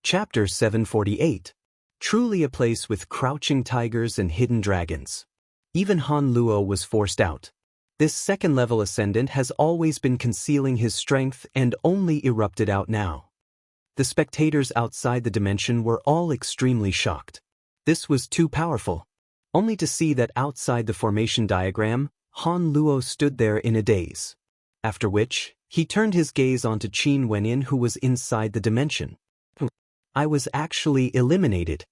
Chapter 748. Truly a place with crouching tigers and hidden dragons. Even Han Luo was forced out. This second-level ascendant has always been concealing his strength and only erupted out now. The spectators outside the dimension were all extremely shocked. This was too powerful. Only to see that outside the formation diagram, Han Luo stood there in a daze. After which, he turned his gaze onto Qin Wenyin, who was inside the dimension. I was actually eliminated.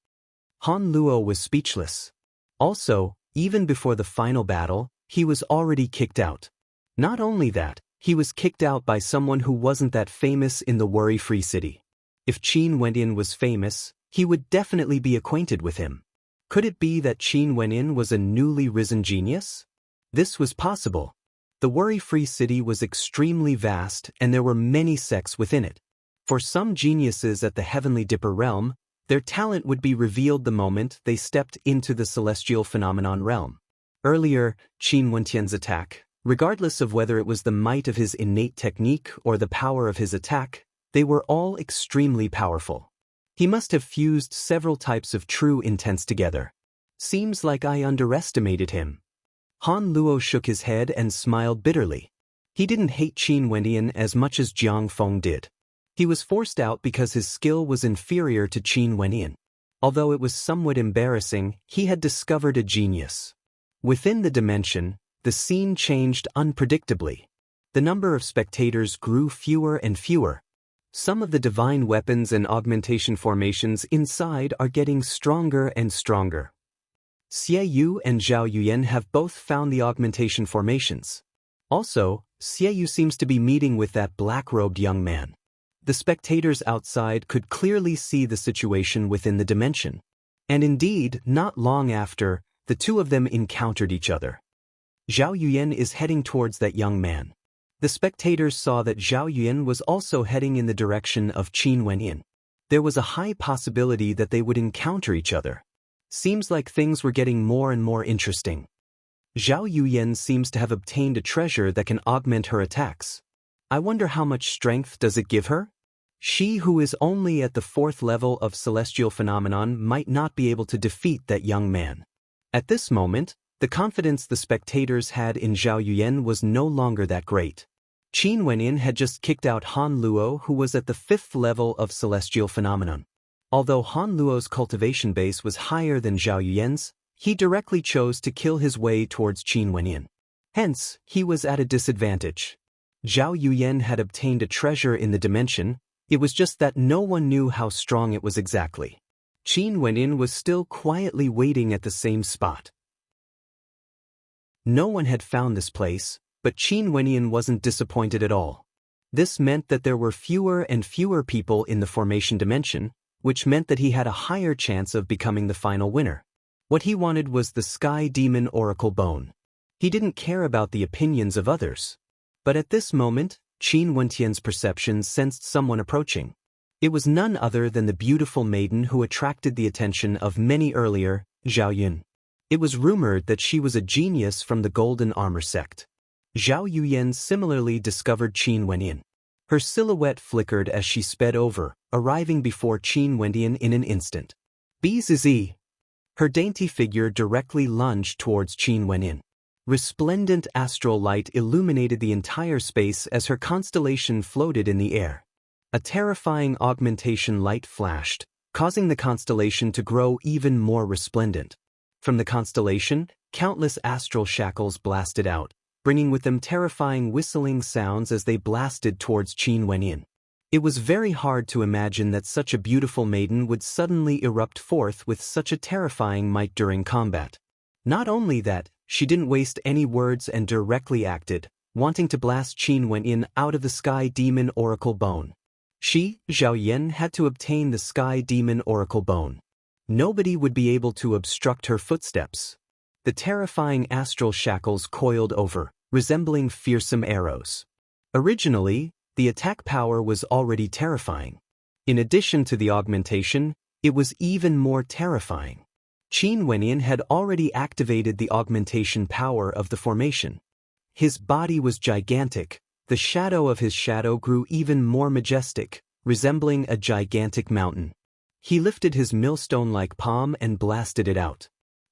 Han Luo was speechless. Also, even before the final battle, he was already kicked out. Not only that, he was kicked out by someone who wasn't that famous in the worry-free city. If Qin Wenyin was famous, he would definitely be acquainted with him. Could it be that Qin Wenyin was a newly risen genius? This was possible. The worry-free city was extremely vast and there were many sects within it. For some geniuses at the Heavenly Dipper realm, their talent would be revealed the moment they stepped into the celestial phenomenon realm. Earlier, Qin Wentian's attack, regardless of whether it was the might of his innate technique or the power of his attack, they were all extremely powerful. He must have fused several types of true intents together. Seems like I underestimated him. Han Luo shook his head and smiled bitterly. He didn't hate Qin Wenyin as much as Jiang Feng did. He was forced out because his skill was inferior to Qin Wenyin. Although it was somewhat embarrassing, he had discovered a genius. Within the dimension, the scene changed unpredictably. The number of spectators grew fewer and fewer. Some of the divine weapons and augmentation formations inside are getting stronger and stronger. Xie Yu and Zhao Yuyan have both found the augmentation formations. Also, Xie Yu seems to be meeting with that black-robed young man. The spectators outside could clearly see the situation within the dimension. And indeed, not long after, the two of them encountered each other. Zhao Yuyan is heading towards that young man. The spectators saw that Zhao Yuyan was also heading in the direction of Qin Wenyin. There was a high possibility that they would encounter each other. Seems like things were getting more and more interesting. Zhao Yuyan seems to have obtained a treasure that can augment her attacks. I wonder how much strength does it give her? She who is only at the 4th level of celestial phenomenon might not be able to defeat that young man. At this moment, the confidence the spectators had in Zhao Yuyan was no longer that great. Qin Wenyin had just kicked out Han Luo, who was at the 5th level of celestial phenomenon. Although Han Luo's cultivation base was higher than Zhao Yuyan's, he directly chose to kill his way towards Qin Wenyin. Hence, he was at a disadvantage. Zhao Yuyan had obtained a treasure in the dimension. It was just that no one knew how strong it was exactly. Qin Wenyin was still quietly waiting at the same spot. No one had found this place, but Qin Wenyin wasn't disappointed at all. This meant that there were fewer and fewer people in the formation dimension, which meant that he had a higher chance of becoming the final winner. What he wanted was the Sky Demon Oracle Bone. He didn't care about the opinions of others. But at this moment, Qin Wentian's perception sensed someone approaching. It was none other than the beautiful maiden who attracted the attention of many earlier, Zhao Yun. It was rumored that she was a genius from the Golden Armor sect. Zhao Yuyan similarly discovered Qin Wenyin. Her silhouette flickered as she sped over, arriving before Qin Wenyin in an instant. Bzz. Her dainty figure directly lunged towards Qin Wenyin. Resplendent astral light illuminated the entire space as her constellation floated in the air. A terrifying augmentation light flashed, causing the constellation to grow even more resplendent. From the constellation, countless astral shackles blasted out, bringing with them terrifying whistling sounds as they blasted towards Qin Wenyin. It was very hard to imagine that such a beautiful maiden would suddenly erupt forth with such a terrifying might during combat. Not only that, she didn't waste any words and directly acted, wanting to blast Qin Wenyin out of the Sky Demon Oracle Bone. She, Zhao Yuyan, had to obtain the Sky Demon Oracle Bone. Nobody would be able to obstruct her footsteps. The terrifying astral shackles coiled over, resembling fearsome arrows. Originally, the attack power was already terrifying. In addition to the augmentation, it was even more terrifying. Qin Wenyin had already activated the augmentation power of the formation. His body was gigantic. The shadow of his shadow grew even more majestic, resembling a gigantic mountain. He lifted his millstone-like palm and blasted it out.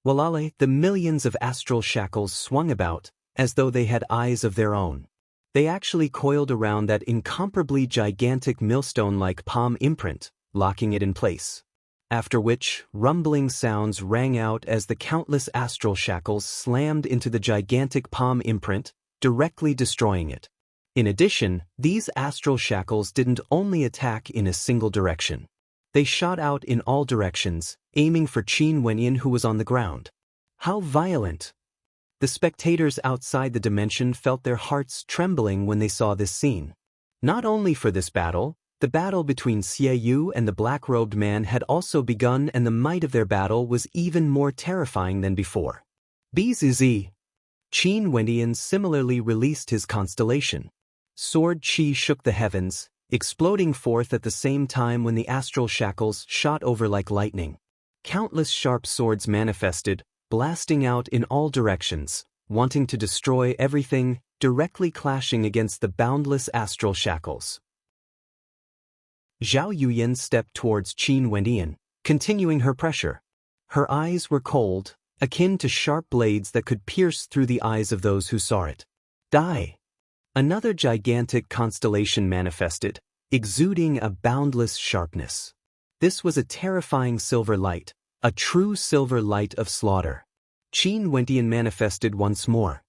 Walale, the millions of astral shackles swung about, as though they had eyes of their own. They actually coiled around that incomparably gigantic millstone-like palm imprint, locking it in place. After which, rumbling sounds rang out as the countless astral shackles slammed into the gigantic palm imprint, directly destroying it. In addition, these astral shackles didn't only attack in a single direction. They shot out in all directions, aiming for Qin Wenyin, who was on the ground. How violent! The spectators outside the dimension felt their hearts trembling when they saw this scene. Not only for this battle, the battle between Xie Yu and the black-robed man had also begun, and the might of their battle was even more terrifying than before. Bzz. Qin Wenyan similarly released his constellation. Sword Qi shook the heavens, exploding forth at the same time when the astral shackles shot over like lightning. Countless sharp swords manifested, blasting out in all directions, wanting to destroy everything, directly clashing against the boundless astral shackles. Zhao Yuyan stepped towards Qin Wenyan, continuing her pressure. Her eyes were cold, akin to sharp blades that could pierce through the eyes of those who saw it. Die! Another gigantic constellation manifested, exuding a boundless sharpness. This was a terrifying silver light, a true silver light of slaughter. Qin Wenyan manifested once more.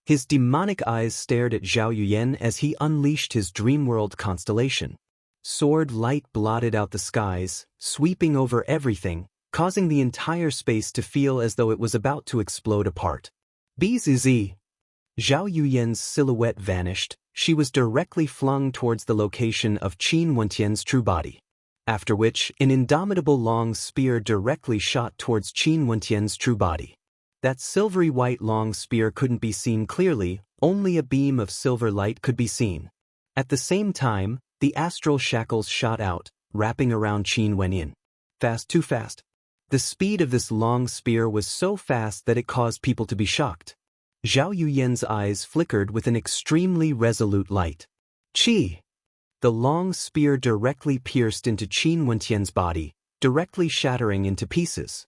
His demonic eyes stared at Zhao Yuyan as he unleashed his dreamworld constellation. Sword light blotted out the skies, sweeping over everything, causing the entire space to feel as though it was about to explode apart. Bzz. Zhao Yuyan's silhouette vanished. She was directly flung towards the location of Qin Wenyan's true body. After which, an indomitable long spear directly shot towards Qin Wenyan's true body. That silvery white long spear couldn't be seen clearly, only a beam of silver light could be seen. At the same time, the astral shackles shot out, wrapping around Qin Wenyan. Fast, too fast. The speed of this long spear was so fast that it caused people to be shocked. Zhao Yuyan's eyes flickered with an extremely resolute light. Qi! The long spear directly pierced into Qin Wenyan's body, directly shattering into pieces.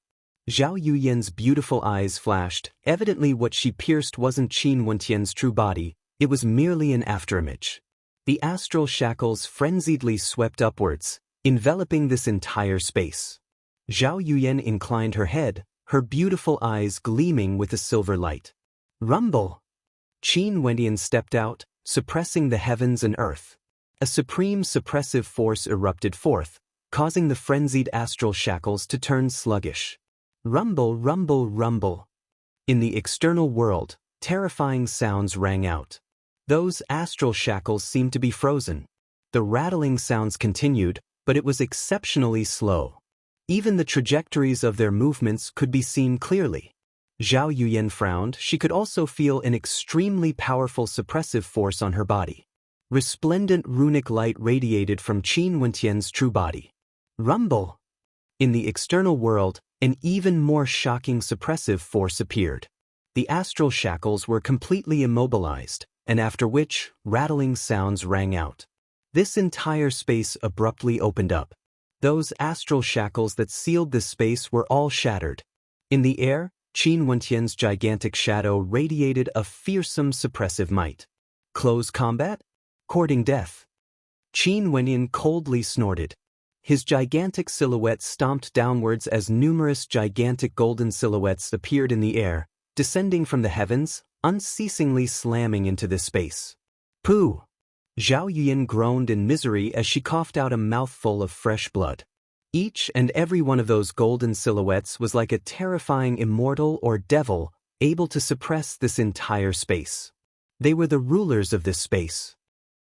Zhao Yuyan's beautiful eyes flashed. Evidently what she pierced wasn't Qin Wenyan's true body, it was merely an afterimage. The astral shackles frenziedly swept upwards, enveloping this entire space. Zhao Yuyan inclined her head, her beautiful eyes gleaming with a silver light. Rumble! Qin Wenyan stepped out, suppressing the heavens and earth. A supreme suppressive force erupted forth, causing the frenzied astral shackles to turn sluggish. Rumble, rumble, rumble. In the external world, terrifying sounds rang out. Those astral shackles seemed to be frozen. The rattling sounds continued, but it was exceptionally slow. Even the trajectories of their movements could be seen clearly. Zhao Yuyan frowned. She could also feel an extremely powerful suppressive force on her body. Resplendent runic light radiated from Qin Wenyan's true body. Rumble! In the external world, an even more shocking suppressive force appeared. The astral shackles were completely immobilized, and after which, rattling sounds rang out. This entire space abruptly opened up. Those astral shackles that sealed this space were all shattered. In the air, Qin Wenyan's gigantic shadow radiated a fearsome suppressive might. Close combat? Courting death. Qin Wenyan coldly snorted. His gigantic silhouette stomped downwards as numerous gigantic golden silhouettes appeared in the air, descending from the heavens, unceasingly slamming into this space. Pooh! Zhao Yuyan groaned in misery as she coughed out a mouthful of fresh blood. Each and every one of those golden silhouettes was like a terrifying immortal or devil, able to suppress this entire space. They were the rulers of this space.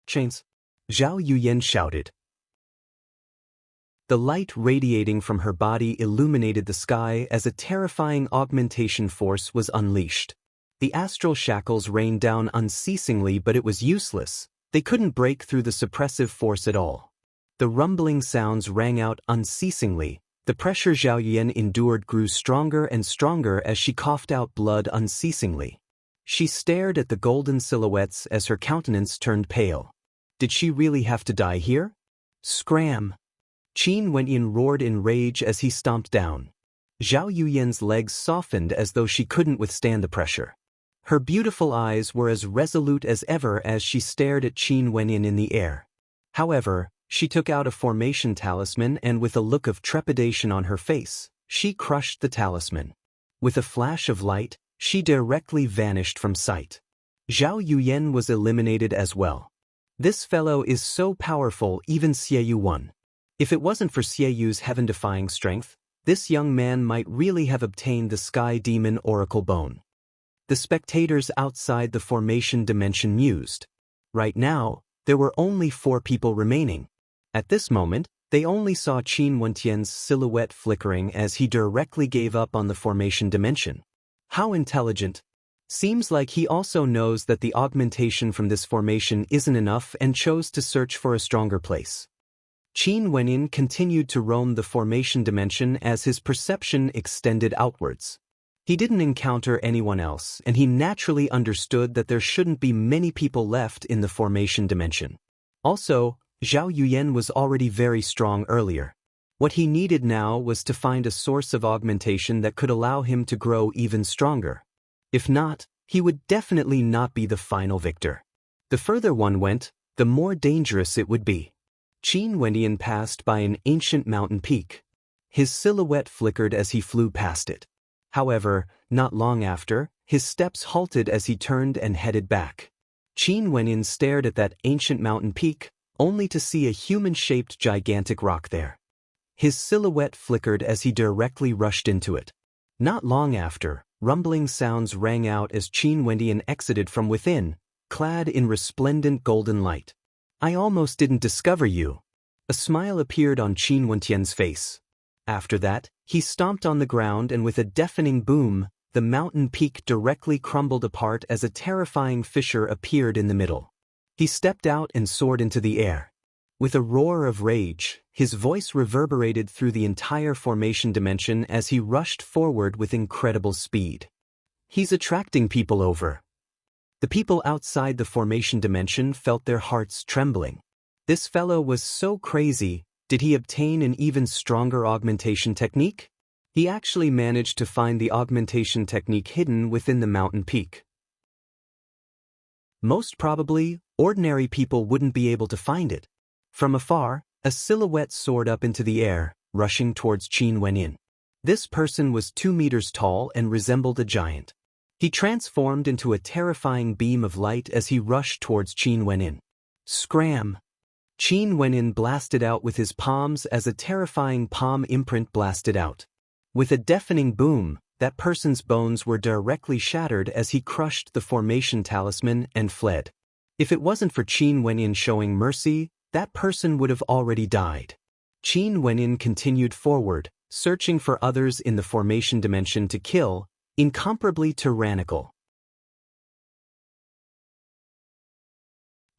Chains! Zhao Yuyan shouted. The light radiating from her body illuminated the sky as a terrifying augmentation force was unleashed. The astral shackles rained down unceasingly, but it was useless. They couldn't break through the suppressive force at all. The rumbling sounds rang out unceasingly. The pressure Zhao Yuyan endured grew stronger and stronger as she coughed out blood unceasingly. She stared at the golden silhouettes as her countenance turned pale. Did she really have to die here? Scram! Qin Wenyan roared in rage as he stomped down. Zhao Yuyan's legs softened as though she couldn't withstand the pressure. Her beautiful eyes were as resolute as ever as she stared at Qin Wenyan in the air. However, she took out a formation talisman and with a look of trepidation on her face, she crushed the talisman. With a flash of light, she directly vanished from sight. Zhao Yuyan was eliminated as well. This fellow is so powerful, even Xie Yu won. If it wasn't for Xie Yu's heaven-defying strength, this young man might really have obtained the Sky Demon Oracle Bone. The spectators outside the formation dimension mused. Right now, there were only 4 people remaining. At this moment, they only saw Qin Wenyan's silhouette flickering as he directly gave up on the formation dimension. How intelligent. Seems like he also knows that the augmentation from this formation isn't enough and chose to search for a stronger place. Qin Wenyan continued to roam the formation dimension as his perception extended outwards. He didn't encounter anyone else, and he naturally understood that there shouldn't be many people left in the formation dimension. Also, Zhao Yuyan was already very strong earlier. What he needed now was to find a source of augmentation that could allow him to grow even stronger. If not, he would definitely not be the final victor. The further one went, the more dangerous it would be. Qin Wenyan passed by an ancient mountain peak. His silhouette flickered as he flew past it. However, not long after, his steps halted as he turned and headed back. Qin Wenyan stared at that ancient mountain peak, only to see a human-shaped gigantic rock there. His silhouette flickered as he directly rushed into it. Not long after, rumbling sounds rang out as Qin Wenyan exited from within, clad in resplendent golden light. I almost didn't discover you. A smile appeared on Qin Wenyan's face. After that, he stomped on the ground and with a deafening boom, the mountain peak directly crumbled apart as a terrifying fissure appeared in the middle. He stepped out and soared into the air. With a roar of rage, his voice reverberated through the entire formation dimension as he rushed forward with incredible speed. He's attracting people over. The people outside the formation dimension felt their hearts trembling. This fellow was so crazy. Did he obtain an even stronger augmentation technique? He actually managed to find the augmentation technique hidden within the mountain peak. Most probably, ordinary people wouldn't be able to find it. From afar, a silhouette soared up into the air, rushing towards Qin Wenyan. This person was 2 meters tall and resembled a giant. He transformed into a terrifying beam of light as he rushed towards Qin Wenyan. Scram! Qin Wenyan blasted out with his palms as a terrifying palm imprint blasted out. With a deafening boom, that person's bones were directly shattered as he crushed the formation talisman and fled. If it wasn't for Qin Wenyan showing mercy, that person would have already died. Qin Wenyan continued forward, searching for others in the formation dimension to kill, incomparably tyrannical.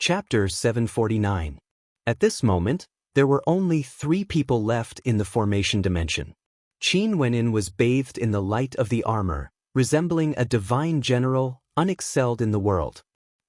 Chapter 749. At this moment, there were only 3 people left in the formation dimension. Qin Wenyan was bathed in the light of the armor, resembling a divine general, unexcelled in the world.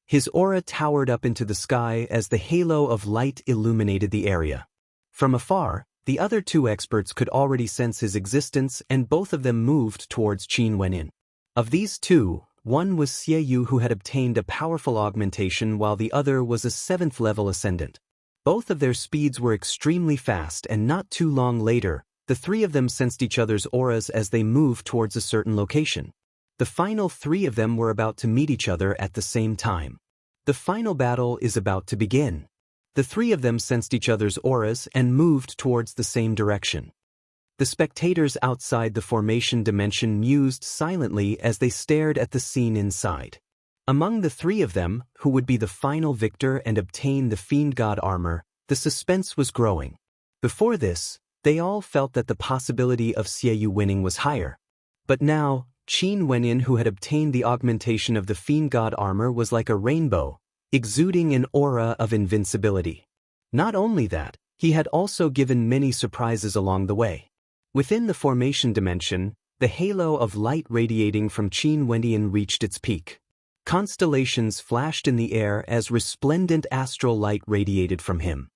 His aura towered up into the sky as the halo of light illuminated the area. From afar, the other 2 experts could already sense his existence and both of them moved towards Qin Wenyan. Of these 2, one was Xie Yu who had obtained a powerful augmentation while the other was a 7th-level ascendant. Both of their speeds were extremely fast and not too long later, the 3 of them sensed each other's auras as they moved towards a certain location. The final 3 of them were about to meet each other at the same time. The final battle is about to begin. The 3 of them sensed each other's auras and moved towards the same direction. The spectators outside the formation dimension mused silently as they stared at the scene inside. Among the 3 of them, who would be the final victor and obtain the Fiend God armor, the suspense was growing. Before this, they all felt that the possibility of Xie Yu winning was higher. But now, Qin Wenyan who had obtained the augmentation of the Fiend God armor was like a rainbow, exuding an aura of invincibility. Not only that, he had also given many surprises along the way. Within the formation dimension, the halo of light radiating from Qin Wenyan reached its peak. Constellations flashed in the air as resplendent astral light radiated from him.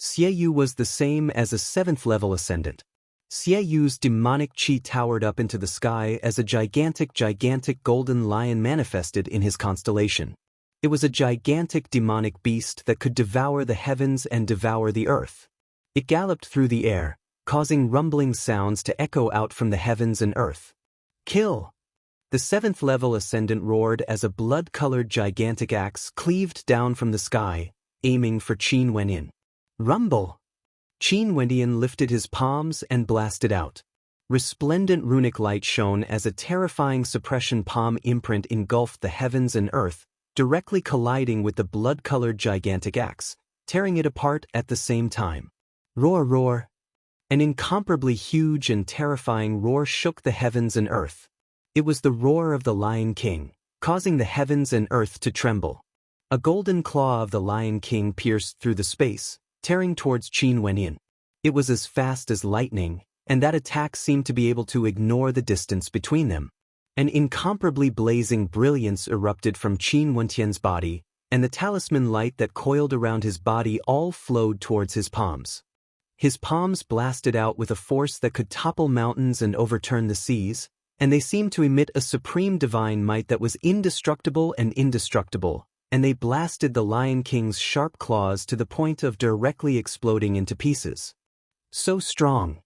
Xiaoyu was the same as a 7th-level ascendant. Xiaoyu's demonic chi towered up into the sky as a gigantic golden lion manifested in his constellation. It was a gigantic demonic beast that could devour the heavens and devour the earth. It galloped through the air, causing rumbling sounds to echo out from the heavens and earth. Kill! The 7th-level ascendant roared as a blood-colored gigantic axe cleaved down from the sky, aiming for Qin Wenyin. Rumble! Qin Wenyin lifted his palms and blasted out. Resplendent runic light shone as a terrifying suppression palm imprint engulfed the heavens and earth, directly colliding with the blood-colored gigantic axe, tearing it apart at the same time. Roar, roar! An incomparably huge and terrifying roar shook the heavens and earth. It was the roar of the Lion King, causing the heavens and earth to tremble. A golden claw of the Lion King pierced through the space, tearing towards Qin Wenyin. It was as fast as lightning, and that attack seemed to be able to ignore the distance between them. An incomparably blazing brilliance erupted from Qin Wenyan's body, and the talisman light that coiled around his body all flowed towards his palms. His palms blasted out with a force that could topple mountains and overturn the seas, and they seemed to emit a supreme divine might that was indestructible, and they blasted the Lion King's sharp claws to the point of directly exploding into pieces. So strong.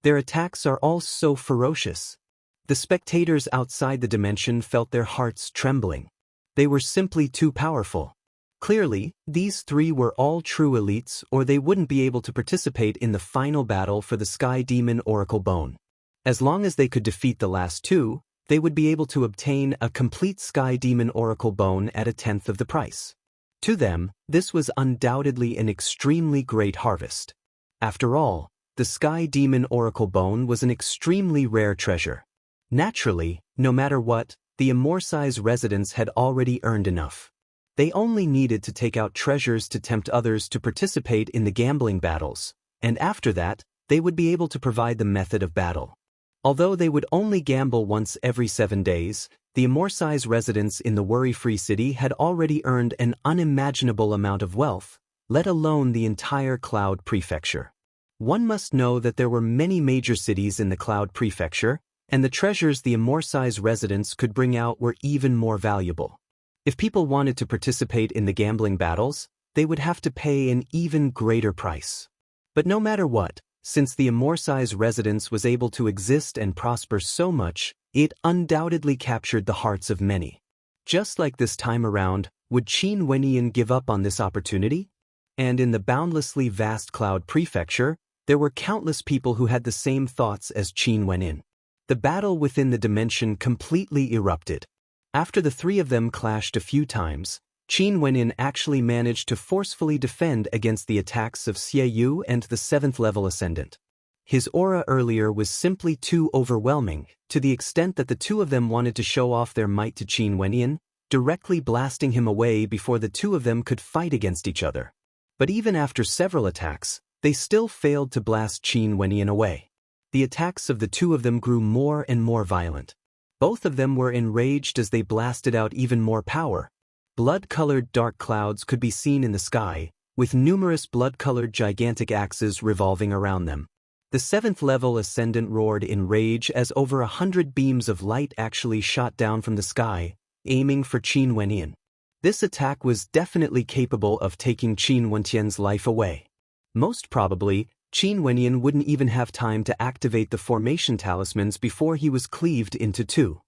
Their attacks are all so ferocious. The spectators outside the dimension felt their hearts trembling. They were simply too powerful. Clearly, these three were all true elites, or they wouldn't be able to participate in the final battle for the Sky Demon Oracle Bone. As long as they could defeat the last two, they would be able to obtain a complete Sky Demon Oracle Bone at 1/10 of the price. To them, this was undoubtedly an extremely great harvest. After all, the Sky Demon Oracle Bone was an extremely rare treasure. Naturally, no matter what, the Amorsi's residents had already earned enough. They only needed to take out treasures to tempt others to participate in the gambling battles, and after that, they would be able to provide the method of battle. Although they would only gamble once every 7 days, the Amorsi's residents in the worry-free city had already earned an unimaginable amount of wealth, let alone the entire Cloud Prefecture. One must know that there were many major cities in the Cloud Prefecture, and the treasures the Amorsi's residents could bring out were even more valuable. If people wanted to participate in the gambling battles, they would have to pay an even greater price. But no matter what, since the Amorsi's residence was able to exist and prosper so much, it undoubtedly captured the hearts of many. Just like this time around, would Qin Wenyin give up on this opportunity? And in the boundlessly vast Cloud Prefecture, there were countless people who had the same thoughts as Qin Wenyin. The battle within the dimension completely erupted. After the three of them clashed a few times, Qin Wenyin actually managed to forcefully defend against the attacks of Xiaoyu and the 7th-level ascendant. His aura earlier was simply too overwhelming, to the extent that the two of them wanted to show off their might to Qin Wenyin, directly blasting him away before the two of them could fight against each other. But even after several attacks, they still failed to blast Qin Wenyin away. The attacks of the two of them grew more and more violent. Both of them were enraged as they blasted out even more power. Blood-colored dark clouds could be seen in the sky, with numerous blood-colored gigantic axes revolving around them. The 7th-level ascendant roared in rage as over 100 beams of light actually shot down from the sky, aiming for Qin Wenyin. This attack was definitely capable of taking Qin Wenyan's life away. Most probably, Qin Wenyin wouldn't even have time to activate the formation talismans before he was cleaved into two.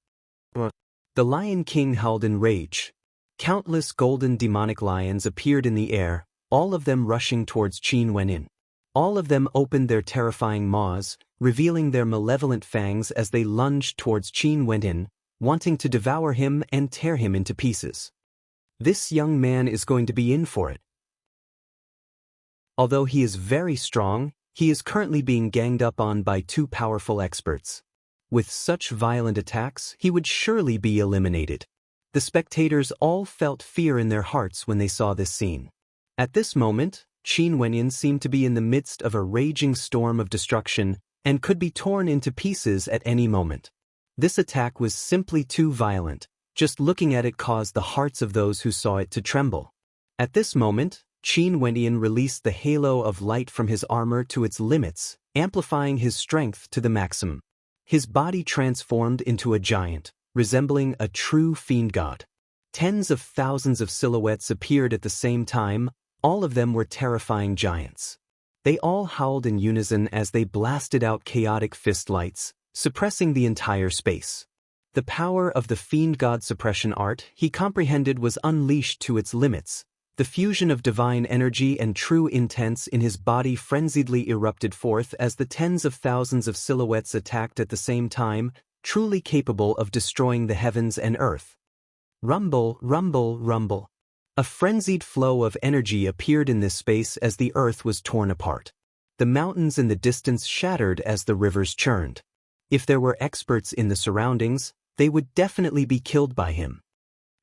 The Lion King howled in rage. Countless golden demonic lions appeared in the air, all of them rushing towards Qin Wenyin. All of them opened their terrifying maws, revealing their malevolent fangs as they lunged towards Qin Wenyin, wanting to devour him and tear him into pieces. This young man is going to be in for it. Although he is very strong, he is currently being ganged up on by two powerful experts. With such violent attacks, he would surely be eliminated. The spectators all felt fear in their hearts when they saw this scene. At this moment, Qin Wenyin seemed to be in the midst of a raging storm of destruction and could be torn into pieces at any moment. This attack was simply too violent. Just looking at it caused the hearts of those who saw it to tremble. At this moment, Qin Wendian released the halo of light from his armor to its limits, amplifying his strength to the maximum. His body transformed into a giant, resembling a true fiend god. Tens of thousands of silhouettes appeared at the same time, all of them were terrifying giants. They all howled in unison as they blasted out chaotic fist lights, suppressing the entire space. The power of the fiend god suppression art he comprehended was unleashed to its limits. The fusion of divine energy and true intents in his body frenziedly erupted forth as the tens of thousands of silhouettes attacked at the same time, truly capable of destroying the heavens and earth. Rumble, rumble, rumble. A frenzied flow of energy appeared in this space as the earth was torn apart. The mountains in the distance shattered as the rivers churned. If there were experts in the surroundings, they would definitely be killed by him.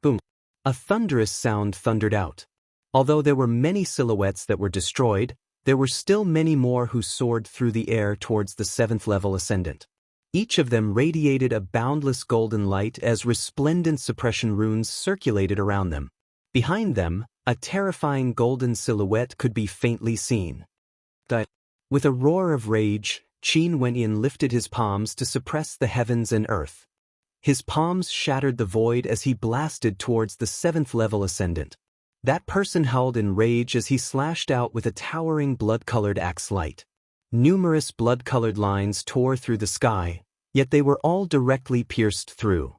Boom. A thunderous sound thundered out. Although there were many silhouettes that were destroyed, there were still many more who soared through the air towards the 7th level ascendant. Each of them radiated a boundless golden light as resplendent suppression runes circulated around them. Behind them, a terrifying golden silhouette could be faintly seen. With a roar of rage, Qin Wendian lifted his palms to suppress the heavens and earth. His palms shattered the void as he blasted towards the 7th level ascendant. That person howled in rage as he slashed out with a towering blood-colored axe light. Numerous blood-colored lines tore through the sky, yet they were all directly pierced through.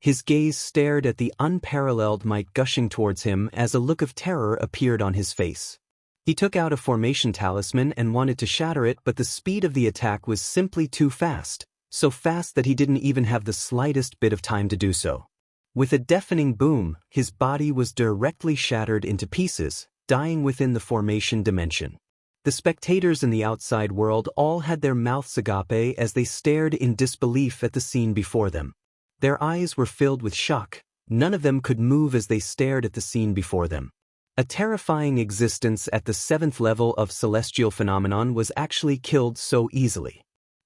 His gaze stared at the unparalleled might gushing towards him as a look of terror appeared on his face. He took out a formation talisman and wanted to shatter it, but the speed of the attack was simply too fast, so fast that he didn't even have the slightest bit of time to do so. With a deafening boom, his body was directly shattered into pieces, dying within the formation dimension. The spectators in the outside world all had their mouths agape as they stared in disbelief at the scene before them. Their eyes were filled with shock. None of them could move as they stared at the scene before them. A terrifying existence at the 7th level of celestial phenomenon was actually killed so easily.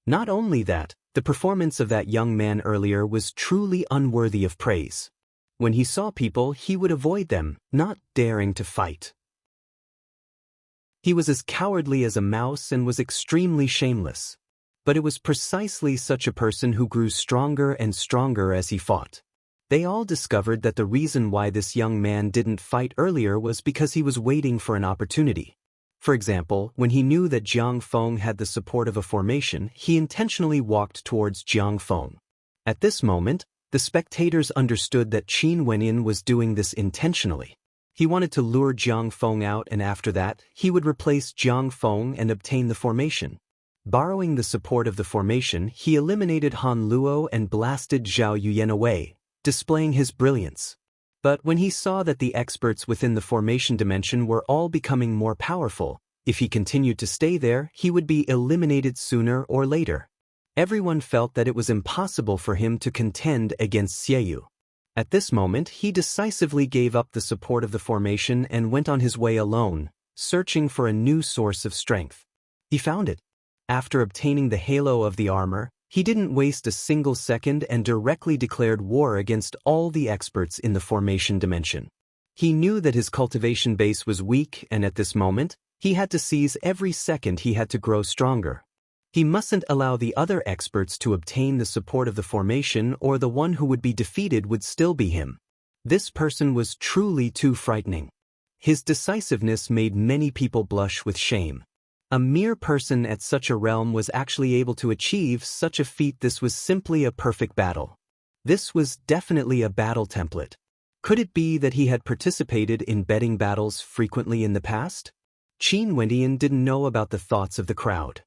Not only that, the performance of that young man earlier was truly unworthy of praise. When he saw people, he would avoid them, not daring to fight. He was as cowardly as a mouse and was extremely shameless. But it was precisely such a person who grew stronger and stronger as he fought. They all discovered that the reason why this young man didn't fight earlier was because he was waiting for an opportunity. For example, when he knew that Jiang Feng had the support of a formation, he intentionally walked towards Jiang Feng. At this moment, the spectators understood that Qin Wendian was doing this intentionally. He wanted to lure Jiang Feng out, and after that, he would replace Jiang Feng and obtain the formation. Borrowing the support of the formation, he eliminated Han Luo and blasted Zhao Yuyan away, displaying his brilliance. But when he saw that the experts within the formation dimension were all becoming more powerful, if he continued to stay there, he would be eliminated sooner or later. Everyone felt that it was impossible for him to contend against Xieyu. At this moment, he decisively gave up the support of the formation and went on his way alone, searching for a new source of strength. He found it. After obtaining the halo of the armor, he didn't waste a single second and directly declared war against all the experts in the formation dimension. He knew that his cultivation base was weak, and at this moment, he had to seize every second he had to grow stronger. He mustn't allow the other experts to obtain the support of the formation, or the one who would be defeated would still be him. This person was truly too frightening. His decisiveness made many people blush with shame. A mere person at such a realm was actually able to achieve such a feat. This was simply a perfect battle. This was definitely a battle template. Could it be that he had participated in betting battles frequently in the past? Qin Wendian didn't know about the thoughts of the crowd.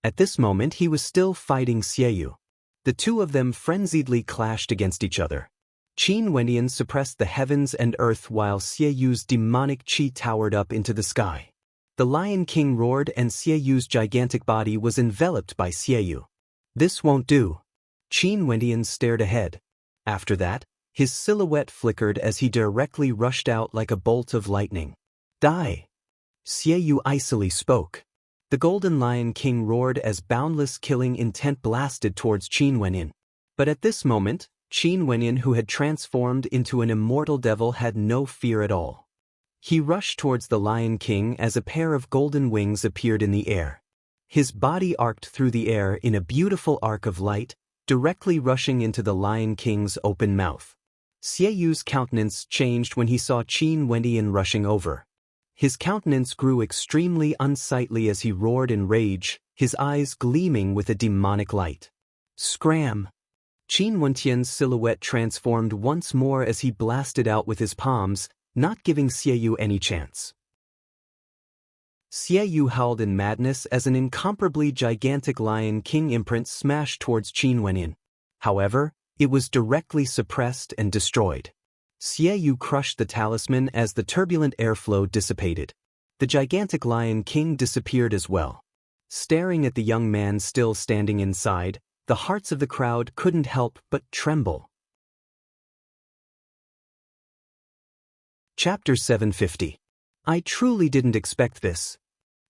At this moment he was still fighting Xieyu. The two of them frenziedly clashed against each other. Qin Wendian suppressed the heavens and earth while Xieyu's demonic qi towered up into the sky. The Lion King roared and Xieyu's gigantic body was enveloped by Xieyu. This won't do. Qin Wendian stared ahead. After that, his silhouette flickered as he directly rushed out like a bolt of lightning. Die! Xieyu icily spoke. The Golden Lion King roared as boundless killing intent blasted towards Qin Wendian. But at this moment, Qin Wendian, who had transformed into an immortal devil, had no fear at all. He rushed towards the Lion King as a pair of golden wings appeared in the air. His body arced through the air in a beautiful arc of light, directly rushing into the Lion King's open mouth. Xieyu's countenance changed when he saw Qin Wendian rushing over. His countenance grew extremely unsightly as he roared in rage, his eyes gleaming with a demonic light. Scram! Qin Wendian's silhouette transformed once more as he blasted out with his palms, not giving Xieyou any chance. Xieyou howled in madness as an incomparably gigantic Lion King imprint smashed towards Qin Wendian. However, it was directly suppressed and destroyed. Xieyou crushed the talisman as the turbulent airflow dissipated. The gigantic Lion King disappeared as well. Staring at the young man still standing inside, the hearts of the crowd couldn't help but tremble. Chapter 750. I truly didn't expect this.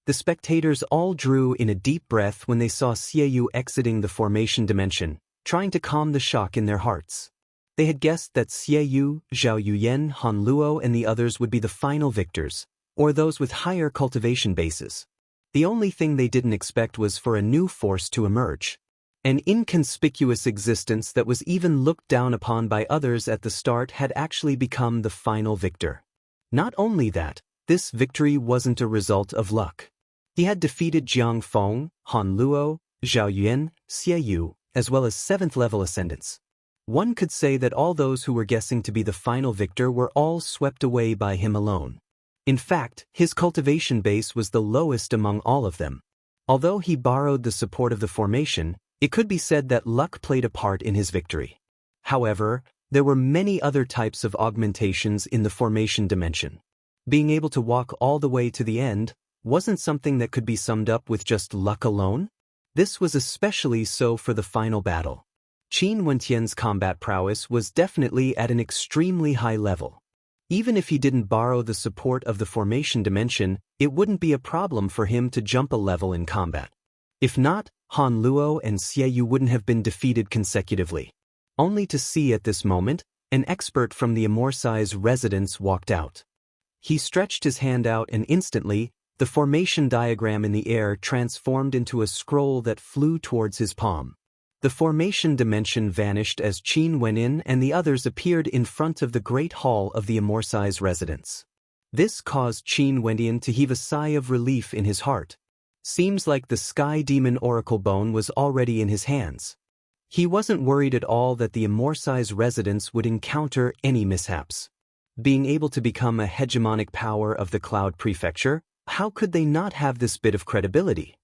The spectators all drew in a deep breath when they saw Xieyou exiting the formation dimension, trying to calm the shock in their hearts. They had guessed that Xieyou, Zhao Yuyan, Han Luo and the others would be the final victors, or those with higher cultivation bases. The only thing they didn't expect was for a new force to emerge. An inconspicuous existence that was even looked down upon by others at the start had actually become the final victor. Not only that, this victory wasn't a result of luck. He had defeated Jiang Feng, Han Luo, Zhao Yuan, Xieyou, as well as 7th-level ascendants. One could say that all those who were guessing to be the final victor were all swept away by him alone. In fact, his cultivation base was the lowest among all of them. Although he borrowed the support of the formation, it could be said that luck played a part in his victory. However, there were many other types of augmentations in the formation dimension. Being able to walk all the way to the end wasn't something that could be summed up with just luck alone. This was especially so for the final battle. Qin Wendian's combat prowess was definitely at an extremely high level. Even if he didn't borrow the support of the formation dimension, it wouldn't be a problem for him to jump a level in combat. If not, Han Luo and Xieyou wouldn't have been defeated consecutively. Only to see at this moment, an expert from the Amorsi's residence walked out. He stretched his hand out and instantly, the formation diagram in the air transformed into a scroll that flew towards his palm. The formation dimension vanished as Qin Wendian and the others appeared in front of the great hall of the Amorsi's residence. This caused Qin Wendian to heave a sigh of relief in his heart. Seems like the Sky Demon Oracle Bone was already in his hands. He wasn't worried at all that the Amorsi's residence would encounter any mishaps. Being able to become a hegemonic power of the Cloud Prefecture, how could they not have this bit of credibility?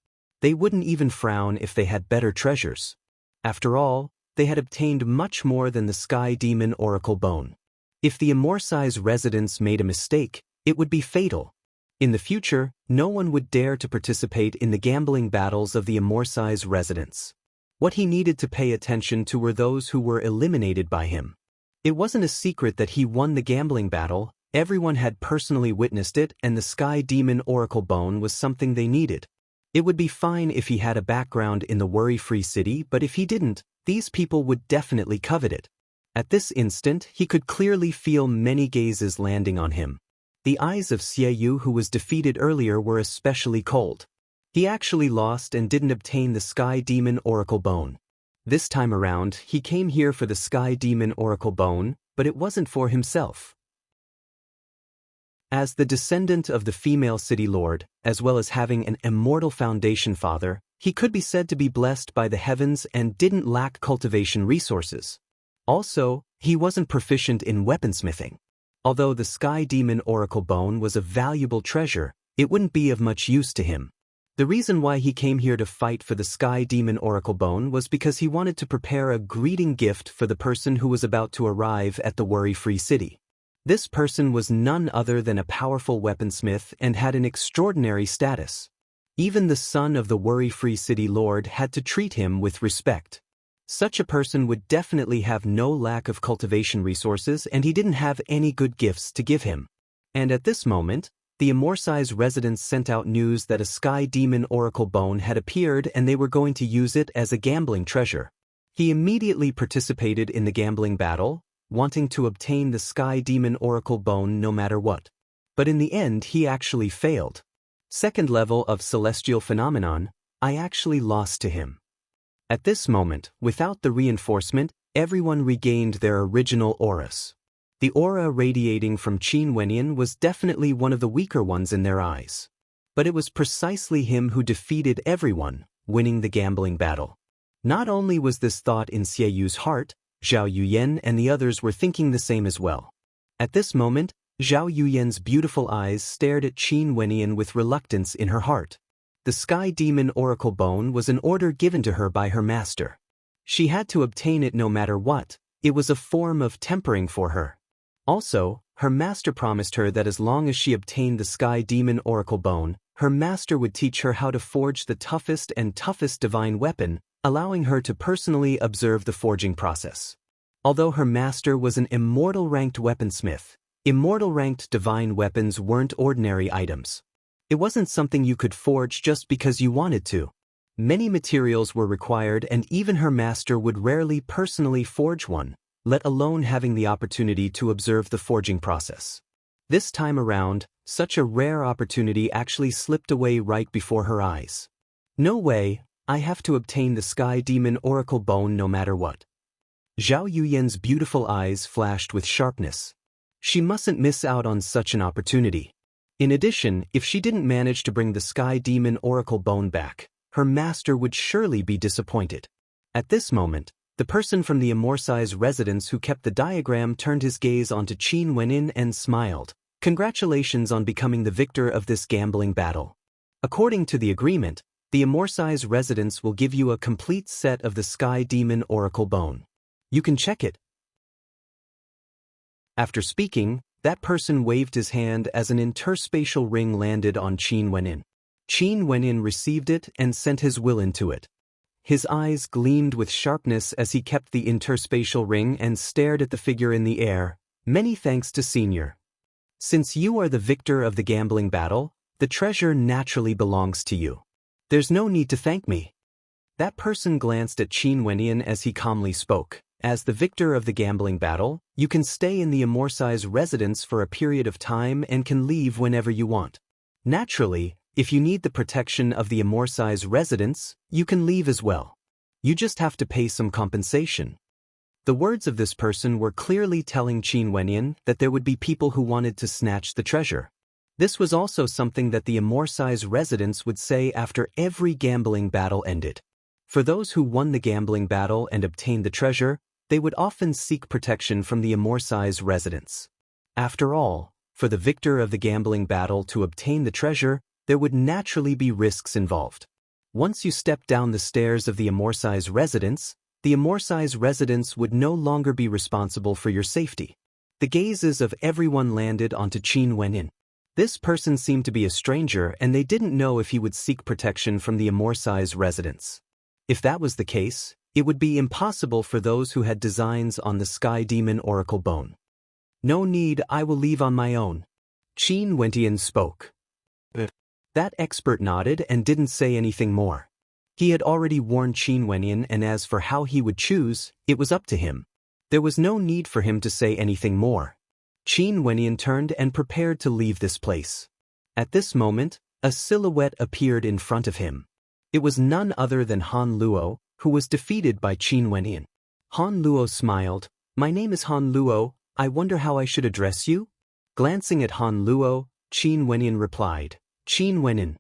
They wouldn't even frown if they had better treasures. After all, they had obtained much more than the Sky Demon Oracle Bone. If the Amorsi's residence made a mistake, it would be fatal. In the future, no one would dare to participate in the gambling battles of the Amorsi's residence. What he needed to pay attention to were those who were eliminated by him. It wasn't a secret that he won the gambling battle, everyone had personally witnessed it, and the Sky Demon Oracle Bone was something they needed. It would be fine if he had a background in the worry-free city, but if he didn't, these people would definitely covet it. At this instant, he could clearly feel many gazes landing on him. The eyes of Xieyou, who was defeated earlier, were especially cold. He actually lost and didn't obtain the Sky Demon Oracle Bone. This time around, he came here for the Sky Demon Oracle Bone, but it wasn't for himself. As the descendant of the female city lord, as well as having an immortal foundation father, he could be said to be blessed by the heavens and didn't lack cultivation resources. Also, he wasn't proficient in weaponsmithing. Although the Sky Demon Oracle Bone was a valuable treasure, it wouldn't be of much use to him. The reason why he came here to fight for the Sky Demon Oracle Bone was because he wanted to prepare a greeting gift for the person who was about to arrive at the worry-free city. This person was none other than a powerful weaponsmith and had an extraordinary status. Even the son of the worry-free city lord had to treat him with respect. Such a person would definitely have no lack of cultivation resources, and he didn't have any good gifts to give him. And at this moment, the Amorsi's residents sent out news that a Sky Demon Oracle Bone had appeared and they were going to use it as a gambling treasure. He immediately participated in the gambling battle, wanting to obtain the Sky Demon Oracle Bone no matter what. But in the end he actually failed. Second level of celestial phenomenon, I actually lost to him. At this moment, without the reinforcement, everyone regained their original auras. The aura radiating from Qin Wenyan was definitely one of the weaker ones in their eyes. But it was precisely him who defeated everyone, winning the gambling battle. Not only was this thought in Xie Yu's heart, Zhao Yuyan and the others were thinking the same as well. At this moment, Zhao Yuyan's beautiful eyes stared at Qin Wenyan with reluctance in her heart. The Sky Demon Oracle Bone was an order given to her by her master. She had to obtain it no matter what. It was a form of tempering for her. Also, her master promised her that as long as she obtained the Sky Demon Oracle Bone, her master would teach her how to forge the toughest divine weapon, allowing her to personally observe the forging process. Although her master was an immortal-ranked weaponsmith, immortal-ranked divine weapons weren't ordinary items. It wasn't something you could forge just because you wanted to. Many materials were required, and even her master would rarely personally forge one, let alone having the opportunity to observe the forging process. This time around, such a rare opportunity actually slipped away right before her eyes. No way, I have to obtain the Sky Demon Oracle Bone no matter what. Zhao Yuyan's beautiful eyes flashed with sharpness. She mustn't miss out on such an opportunity. In addition, if she didn't manage to bring the Sky Demon Oracle Bone back, her master would surely be disappointed. At this moment, the person from the Amorsi's residence who kept the diagram turned his gaze onto Qin Wenyan and smiled. Congratulations on becoming the victor of this gambling battle. According to the agreement, the Amorsi's residence will give you a complete set of the Sky Demon Oracle Bone. You can check it. After speaking, that person waved his hand as an interspatial ring landed on Qin Wenyan. Qin Wenyan received it and sent his will into it. His eyes gleamed with sharpness as he kept the interspatial ring and stared at the figure in the air. Many thanks to Senior. Since you are the victor of the gambling battle, the treasure naturally belongs to you. There's no need to thank me. That person glanced at Qin Wenyan as he calmly spoke. As the victor of the gambling battle, you can stay in the Amorsi's residence for a period of time and can leave whenever you want. Naturally, if you need the protection of the Amorsi's residence, you can leave as well. You just have to pay some compensation. The words of this person were clearly telling Qin Wenyan that there would be people who wanted to snatch the treasure. This was also something that the Amorsi's residence would say after every gambling battle ended. For those who won the gambling battle and obtained the treasure, they would often seek protection from the Amorsi's residence. After all, for the victor of the gambling battle to obtain the treasure, there would naturally be risks involved. Once you stepped down the stairs of the Amorsi's residence, the Amorsi's residence would no longer be responsible for your safety. The gazes of everyone landed onto Qin Wenyan. This person seemed to be a stranger and they didn't know if he would seek protection from the Amorsi's residence. If that was the case, it would be impossible for those who had designs on the Sky Demon Oracle Bone. No need, I will leave on my own. Qin Wenyan spoke. That expert nodded and didn't say anything more. He had already warned Qin Wenyan, and as for how he would choose, it was up to him. There was no need for him to say anything more. Qin Wenyan turned and prepared to leave this place. At this moment, a silhouette appeared in front of him. It was none other than Han Luo, who was defeated by Qin Wenyan. Han Luo smiled. My name is Han Luo, I wonder how I should address you? Glancing at Han Luo, Qin Wenyan replied. Qin Wenyan.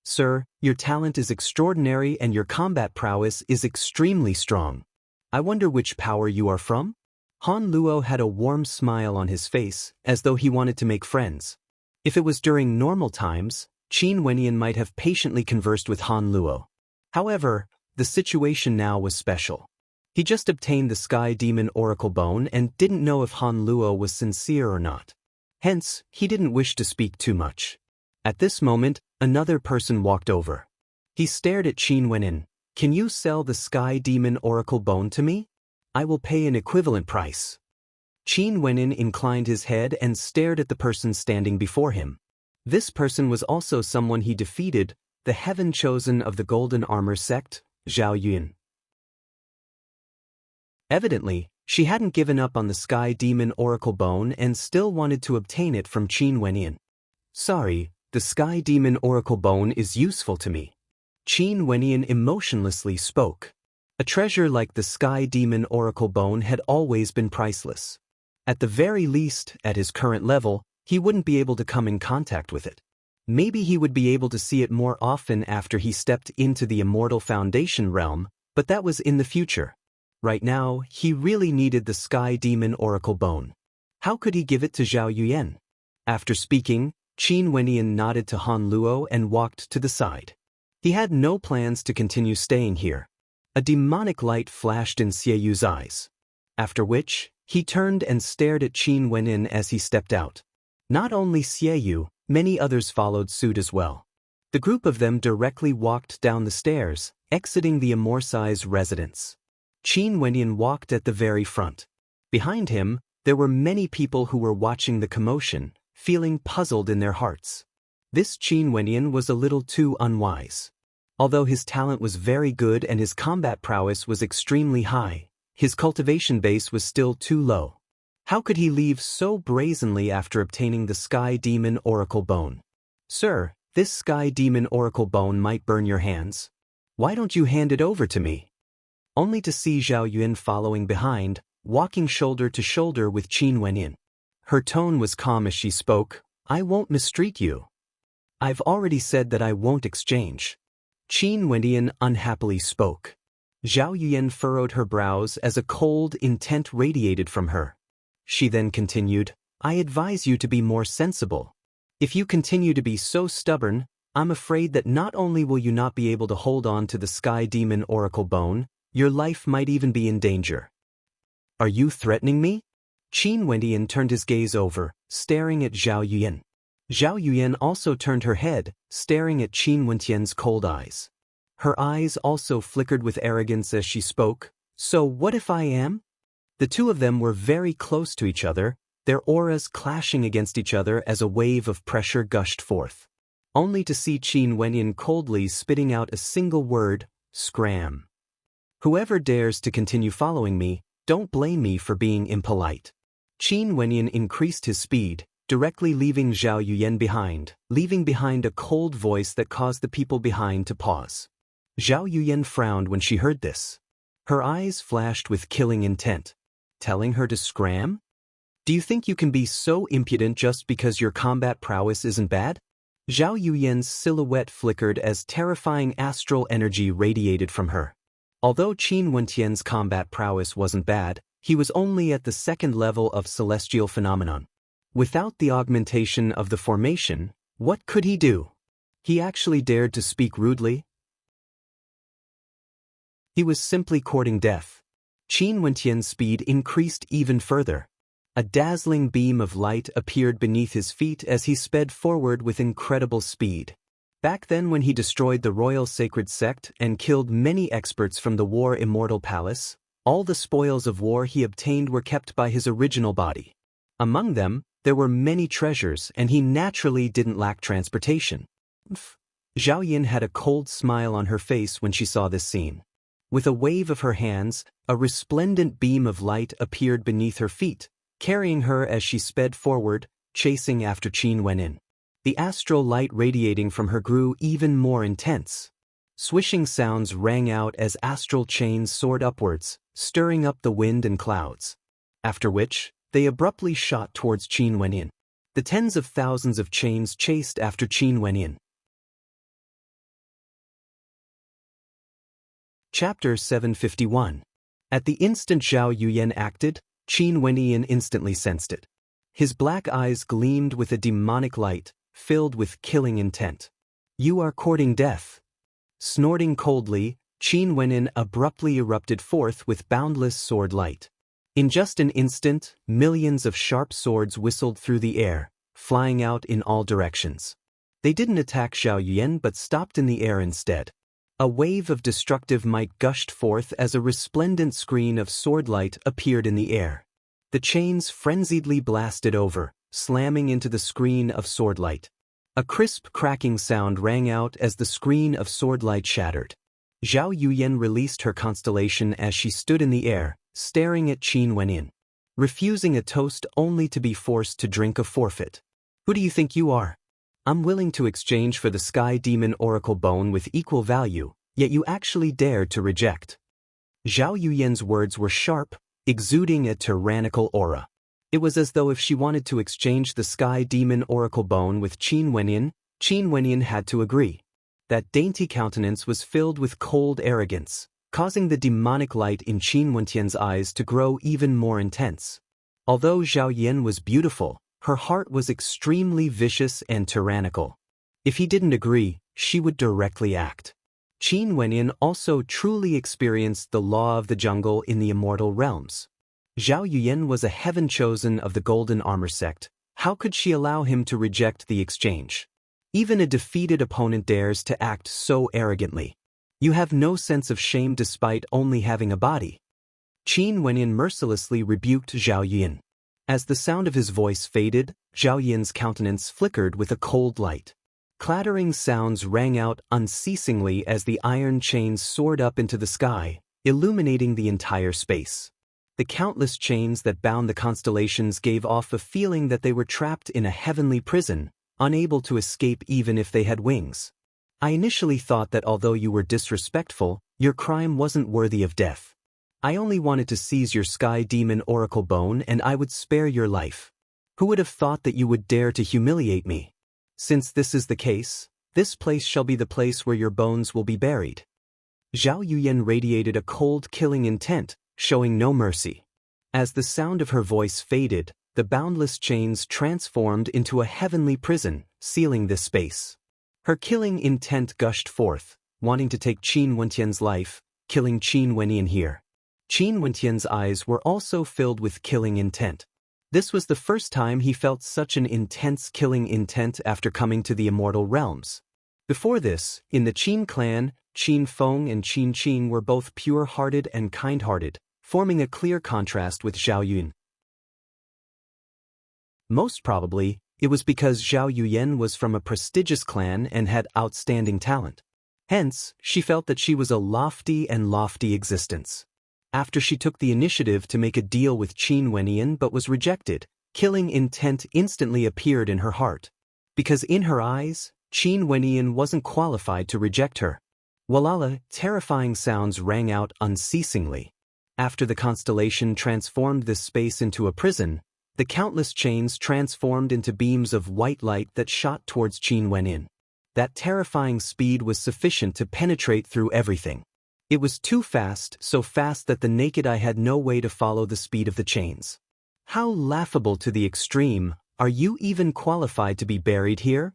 Sir, your talent is extraordinary and your combat prowess is extremely strong. I wonder which power you are from? Han Luo had a warm smile on his face, as though he wanted to make friends. If it was during normal times, Qin Wenyan might have patiently conversed with Han Luo. However, the situation now was special. He just obtained the Sky Demon Oracle Bone and didn't know if Han Luo was sincere or not. Hence, he didn't wish to speak too much. At this moment, another person walked over. He stared at Qin Wenyan. Can you sell the Sky Demon Oracle Bone to me? I will pay an equivalent price. Qin Wenyan inclined his head and stared at the person standing before him. This person was also someone he defeated, the Heaven Chosen of the Golden Armor sect, Zhao Yun. Evidently, She hadn't given up on the Sky Demon Oracle Bone and still wanted to obtain it from Qin Wenyan. Sorry, the Sky Demon Oracle Bone is useful to me. Qin Wenyan emotionlessly spoke. A treasure like the Sky Demon Oracle Bone had always been priceless. At the very least, at his current level, he wouldn't be able to come in contact with it. Maybe he would be able to see it more often after he stepped into the Immortal Foundation realm, but that was in the future. Right now, he really needed the Sky Demon Oracle Bone. How could he give it to Zhao Yuyan? After speaking, Qin Wenyan nodded to Han Luo and walked to the side. He had no plans to continue staying here. A demonic light flashed in Xieyu's eyes. After which, he turned and stared at Qin Wenyan as he stepped out. Not only Xieyu, many others followed suit as well. The group of them directly walked down the stairs, exiting the Amorsi's residence. Qin Wenyan walked at the very front. Behind him, there were many people who were watching the commotion, feeling puzzled in their hearts. This Qin Wenyan was a little too unwise. Although his talent was very good and his combat prowess was extremely high, his cultivation base was still too low. How could he leave so brazenly after obtaining the Sky Demon Oracle Bone? Sir, this Sky Demon Oracle Bone might burn your hands. Why don't you hand it over to me? Only to see Zhao Yuan following behind, walking shoulder to shoulder with Qin Wenyan. Her tone was calm as she spoke. I won't mistreat you. I've already said that I won't exchange. Qin Wenyan unhappily spoke. Zhao Yuan furrowed her brows as a cold intent radiated from her. She then continued, I advise you to be more sensible. If you continue to be so stubborn, I'm afraid that not only will you not be able to hold on to the Sky Demon Oracle Bone, your life might even be in danger. Are you threatening me? Qin Wenyan turned his gaze over, staring at Zhao Yuyan. Zhao Yuyan also turned her head, staring at Qin Wenyan's cold eyes. Her eyes also flickered with arrogance as she spoke. So what if I am? The two of them were very close to each other, their auras clashing against each other as a wave of pressure gushed forth. Only to see Qin Wenyan coldly spitting out a single word, scram. Whoever dares to continue following me, don't blame me for being impolite. Qin Wenyan increased his speed, directly leaving Zhao Yuyan behind, leaving behind a cold voice that caused the people behind to pause. Zhao Yuyan frowned when she heard this. Her eyes flashed with killing intent. Telling her to scram? Do you think you can be so impudent just because your combat prowess isn't bad? Zhao Yuyan's silhouette flickered as terrifying astral energy radiated from her. Although Qin Wenyan's combat prowess wasn't bad, he was only at the second level of celestial phenomenon. Without the augmentation of the formation, what could he do? He actually dared to speak rudely? He was simply courting death. Qin Wenyan's speed increased even further. A dazzling beam of light appeared beneath his feet as he sped forward with incredible speed. Back then when he destroyed the Royal Sacred Sect and killed many experts from the War Immortal Palace, all the spoils of war he obtained were kept by his original body. Among them, there were many treasures and he naturally didn't lack transportation. Zhao Yuyan had a cold smile on her face when she saw this scene. With a wave of her hands, a resplendent beam of light appeared beneath her feet, carrying her as she sped forward, chasing after Qin Wenyan. The astral light radiating from her grew even more intense. Swishing sounds rang out as astral chains soared upwards, stirring up the wind and clouds. After which, they abruptly shot towards Qin Wenyan. The tens of thousands of chains chased after Qin Wenyan. Chapter 751. At the instant Zhao Yuyan acted, Qin Wenyan instantly sensed it. His black eyes gleamed with a demonic light, filled with killing intent. You are courting death. Snorting coldly, Qin Wenyan abruptly erupted forth with boundless sword light. In just an instant, millions of sharp swords whistled through the air, flying out in all directions. They didn't attack Zhao Yuyan but stopped in the air instead. A wave of destructive might gushed forth as a resplendent screen of sword light appeared in the air. The chains frenziedly blasted over, slamming into the screen of sword light. A crisp cracking sound rang out as the screen of sword light shattered. Zhao Yuyan released her constellation as she stood in the air, staring at Qin Wenyin, refusing a toast only to be forced to drink a forfeit. Who do you think you are? I'm willing to exchange for the Sky Demon Oracle Bone with equal value, yet you actually dared to reject. Zhao Yuyan's words were sharp, exuding a tyrannical aura. It was as though if she wanted to exchange the Sky Demon Oracle Bone with Qin Wenyin had to agree. That dainty countenance was filled with cold arrogance, causing the demonic light in Qin Wenyan's eyes to grow even more intense. Although Zhao Yuyan was beautiful, her heart was extremely vicious and tyrannical. If he didn't agree, she would directly act. Qin Wenyin also truly experienced the law of the jungle in the immortal realms. Zhao Yuyan was a heaven-chosen of the Golden Armor sect. How could she allow him to reject the exchange? Even a defeated opponent dares to act so arrogantly. You have no sense of shame despite only having a body. Qin Wenyin mercilessly rebuked Zhao Yuyan. As the sound of his voice faded, Zhao Yuyan's countenance flickered with a cold light. Clattering sounds rang out unceasingly as the iron chains soared up into the sky, illuminating the entire space. The countless chains that bound the constellations gave off a feeling that they were trapped in a heavenly prison, unable to escape even if they had wings. I initially thought that although you were disrespectful, your crime wasn't worthy of death. I only wanted to seize your Sky Demon Oracle Bone and I would spare your life. Who would have thought that you would dare to humiliate me? Since this is the case, this place shall be the place where your bones will be buried. Zhao Yuyan radiated a cold killing intent, showing no mercy. As the sound of her voice faded, the boundless chains transformed into a heavenly prison, sealing this space. Her killing intent gushed forth, wanting to take Qin Wenyan's life, killing Qin Wenyan here. Qin Wenyan's eyes were also filled with killing intent. This was the first time he felt such an intense killing intent after coming to the immortal realms. Before this, in the Qin clan, Qin Feng and Qin Qin were both pure-hearted and kind-hearted, forming a clear contrast with Zhao Yuyan. Most probably, it was because Zhao Yuyan was from a prestigious clan and had outstanding talent. Hence, she felt that she was a lofty existence. After she took the initiative to make a deal with Qin Wenyan but was rejected, killing intent instantly appeared in her heart. Because in her eyes, Qin Wenyan wasn't qualified to reject her. Walala, terrifying sounds rang out unceasingly. After the constellation transformed this space into a prison, the countless chains transformed into beams of white light that shot towards Qin Wenyan. That terrifying speed was sufficient to penetrate through everything. It was too fast, so fast that the naked eye had no way to follow the speed of the chains. How laughable to the extreme, are you even qualified to be buried here?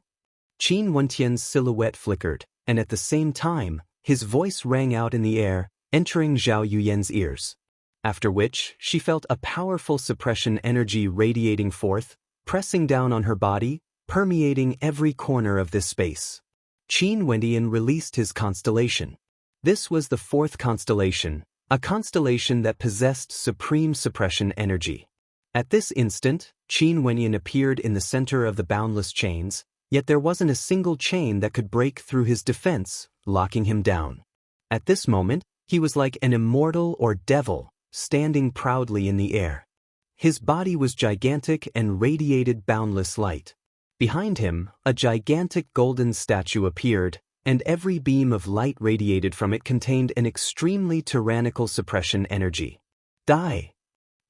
Qin Wenyan's silhouette flickered, and at the same time, his voice rang out in the air, entering Zhao Yuyan's ears. After which, she felt a powerful suppression energy radiating forth, pressing down on her body, permeating every corner of this space. Qin Wenyan released his constellation. This was the fourth constellation, a constellation that possessed supreme suppression energy. At this instant, Qin Wenyan appeared in the center of the boundless chains, yet there wasn't a single chain that could break through his defense, locking him down. At this moment, he was like an immortal or devil, standing proudly in the air. His body was gigantic and radiated boundless light. Behind him, a gigantic golden statue appeared, and every beam of light radiated from it contained an extremely tyrannical suppression energy. Die!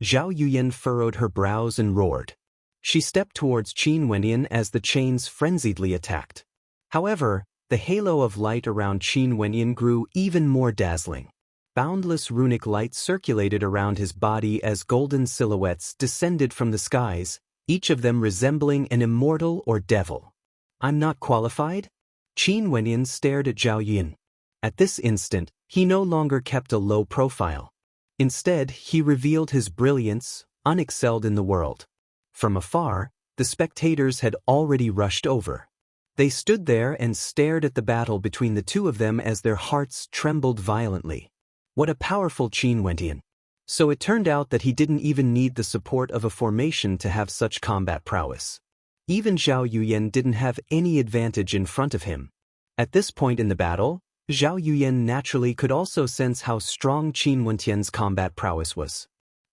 Zhao Yuyan furrowed her brows and roared. She stepped towards Qin Wenyan as the chains frenziedly attacked. However, the halo of light around Qin Wenyan grew even more dazzling. Boundless runic light circulated around his body as golden silhouettes descended from the skies, each of them resembling an immortal or devil. I'm not qualified? Qin Wenyan stared at Zhao Yuyan. At this instant, he no longer kept a low profile. Instead, he revealed his brilliance, unexcelled in the world. From afar, the spectators had already rushed over. They stood there and stared at the battle between the two of them as their hearts trembled violently. What a powerful Qin Wenyan. So it turned out that he didn't even need the support of a formation to have such combat prowess. Even Zhao Yuyan didn't have any advantage in front of him. At this point in the battle, Zhao Yuyan naturally could also sense how strong Qin Wentian's combat prowess was.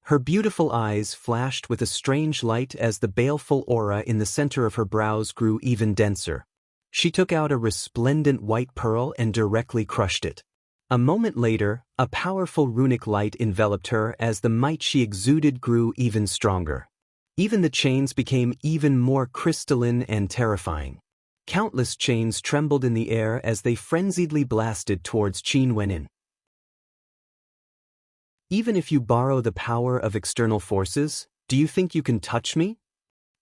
Her beautiful eyes flashed with a strange light as the baleful aura in the center of her brows grew even denser. She took out a resplendent white pearl and directly crushed it. A moment later, a powerful runic light enveloped her as the might she exuded grew even stronger. Even the chains became even more crystalline and terrifying. Countless chains trembled in the air as they frenziedly blasted towards Qin Wenin. Even if you borrow the power of external forces, do you think you can touch me?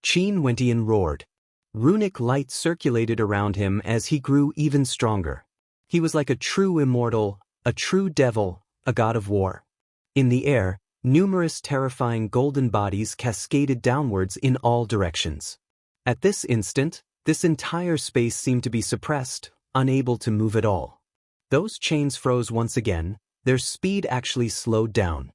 Qin Wentian roared. Runic light circulated around him as he grew even stronger. He was like a true immortal, a true devil, a god of war. In the air, numerous terrifying golden bodies cascaded downwards in all directions. At this instant, this entire space seemed to be suppressed, unable to move at all. Those chains froze once again, their speed actually slowed down.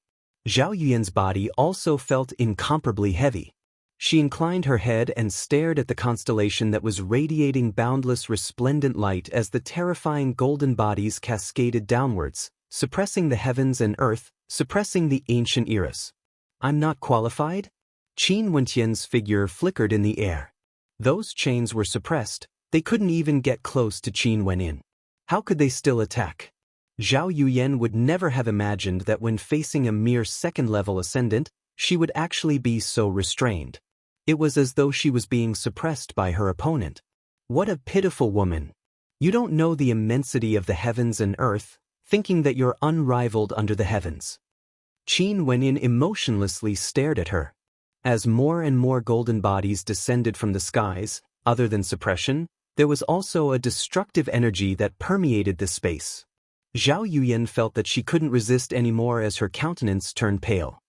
Zhao Yuyan's body also felt incomparably heavy. She inclined her head and stared at the constellation that was radiating boundless resplendent light as the terrifying golden bodies cascaded downwards, suppressing the heavens and earth, suppressing the ancient eras. I'm not qualified? Qin Wentian's figure flickered in the air. Those chains were suppressed, they couldn't even get close to Qin Wenin. How could they still attack? Zhao Yuyan would never have imagined that when facing a mere second-level ascendant, she would actually be so restrained. It was as though she was being suppressed by her opponent. What a pitiful woman. You don't know the immensity of the heavens and earth, thinking that you're unrivaled under the heavens. Qin Wenin emotionlessly stared at her. As more and more golden bodies descended from the skies, other than suppression, there was also a destructive energy that permeated the space. Zhao Yuyan felt that she couldn't resist anymore as her countenance turned pale.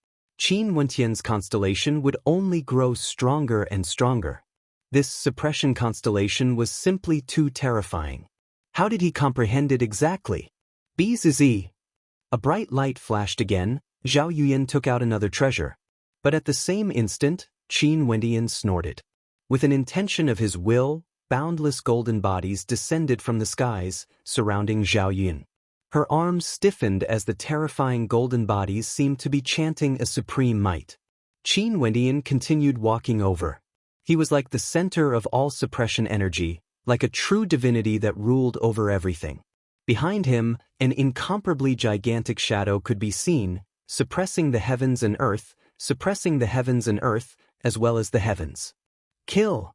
Qin Wentian's constellation would only grow stronger and stronger. This suppression constellation was simply too terrifying. How did he comprehend it exactly? Bzz. A bright light flashed again. Zhao Yuyan took out another treasure. But at the same instant, Qin Wentian snorted. With an intention of his will, boundless golden bodies descended from the skies, surrounding Zhao Yuyan. Her arms stiffened as the terrifying golden bodies seemed to be chanting a supreme might. Qin Wentian continued walking over. He was like the center of all suppression energy, like a true divinity that ruled over everything. Behind him, an incomparably gigantic shadow could be seen, suppressing the heavens and earth, as well as the heavens. Kill!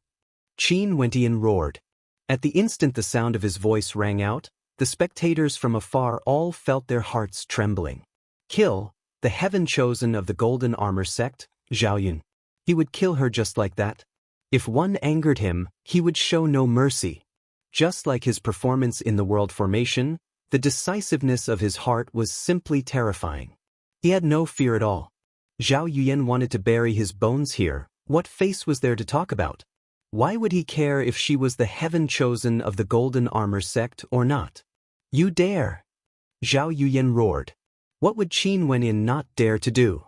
Qin Wentian roared. At the instant the sound of his voice rang out, the spectators from afar all felt their hearts trembling. Kill, the heaven-chosen of the Golden Armor sect, Zhao Yun. He would kill her just like that. If one angered him, he would show no mercy. Just like his performance in the world formation, the decisiveness of his heart was simply terrifying. He had no fear at all. Zhao Yuyan wanted to bury his bones here. What face was there to talk about? Why would he care if she was the heaven-chosen of the Golden Armor sect or not? You dare! Zhao Yuyan roared. What would Qin Wenin not dare to do?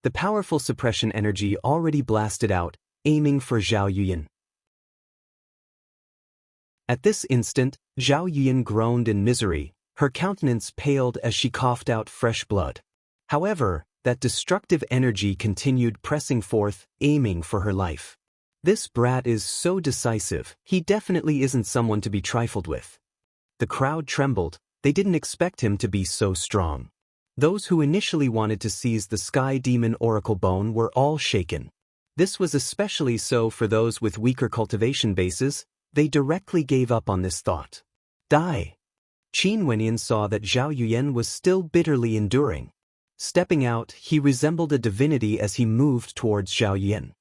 The powerful suppression energy already blasted out, aiming for Zhao Yuyan. At this instant, Zhao Yuyan groaned in misery, her countenance paled as she coughed out fresh blood. However, that destructive energy continued pressing forth, aiming for her life. This brat is so decisive, he definitely isn't someone to be trifled with. The crowd trembled, they didn't expect him to be so strong. Those who initially wanted to seize the Sky Demon Oracle Bone were all shaken. This was especially so for those with weaker cultivation bases. They directly gave up on this thought. Die! Qin Wentian saw that Zhao Yuyan was still bitterly enduring. Stepping out, he resembled a divinity as he moved towards Zhao Yuyan.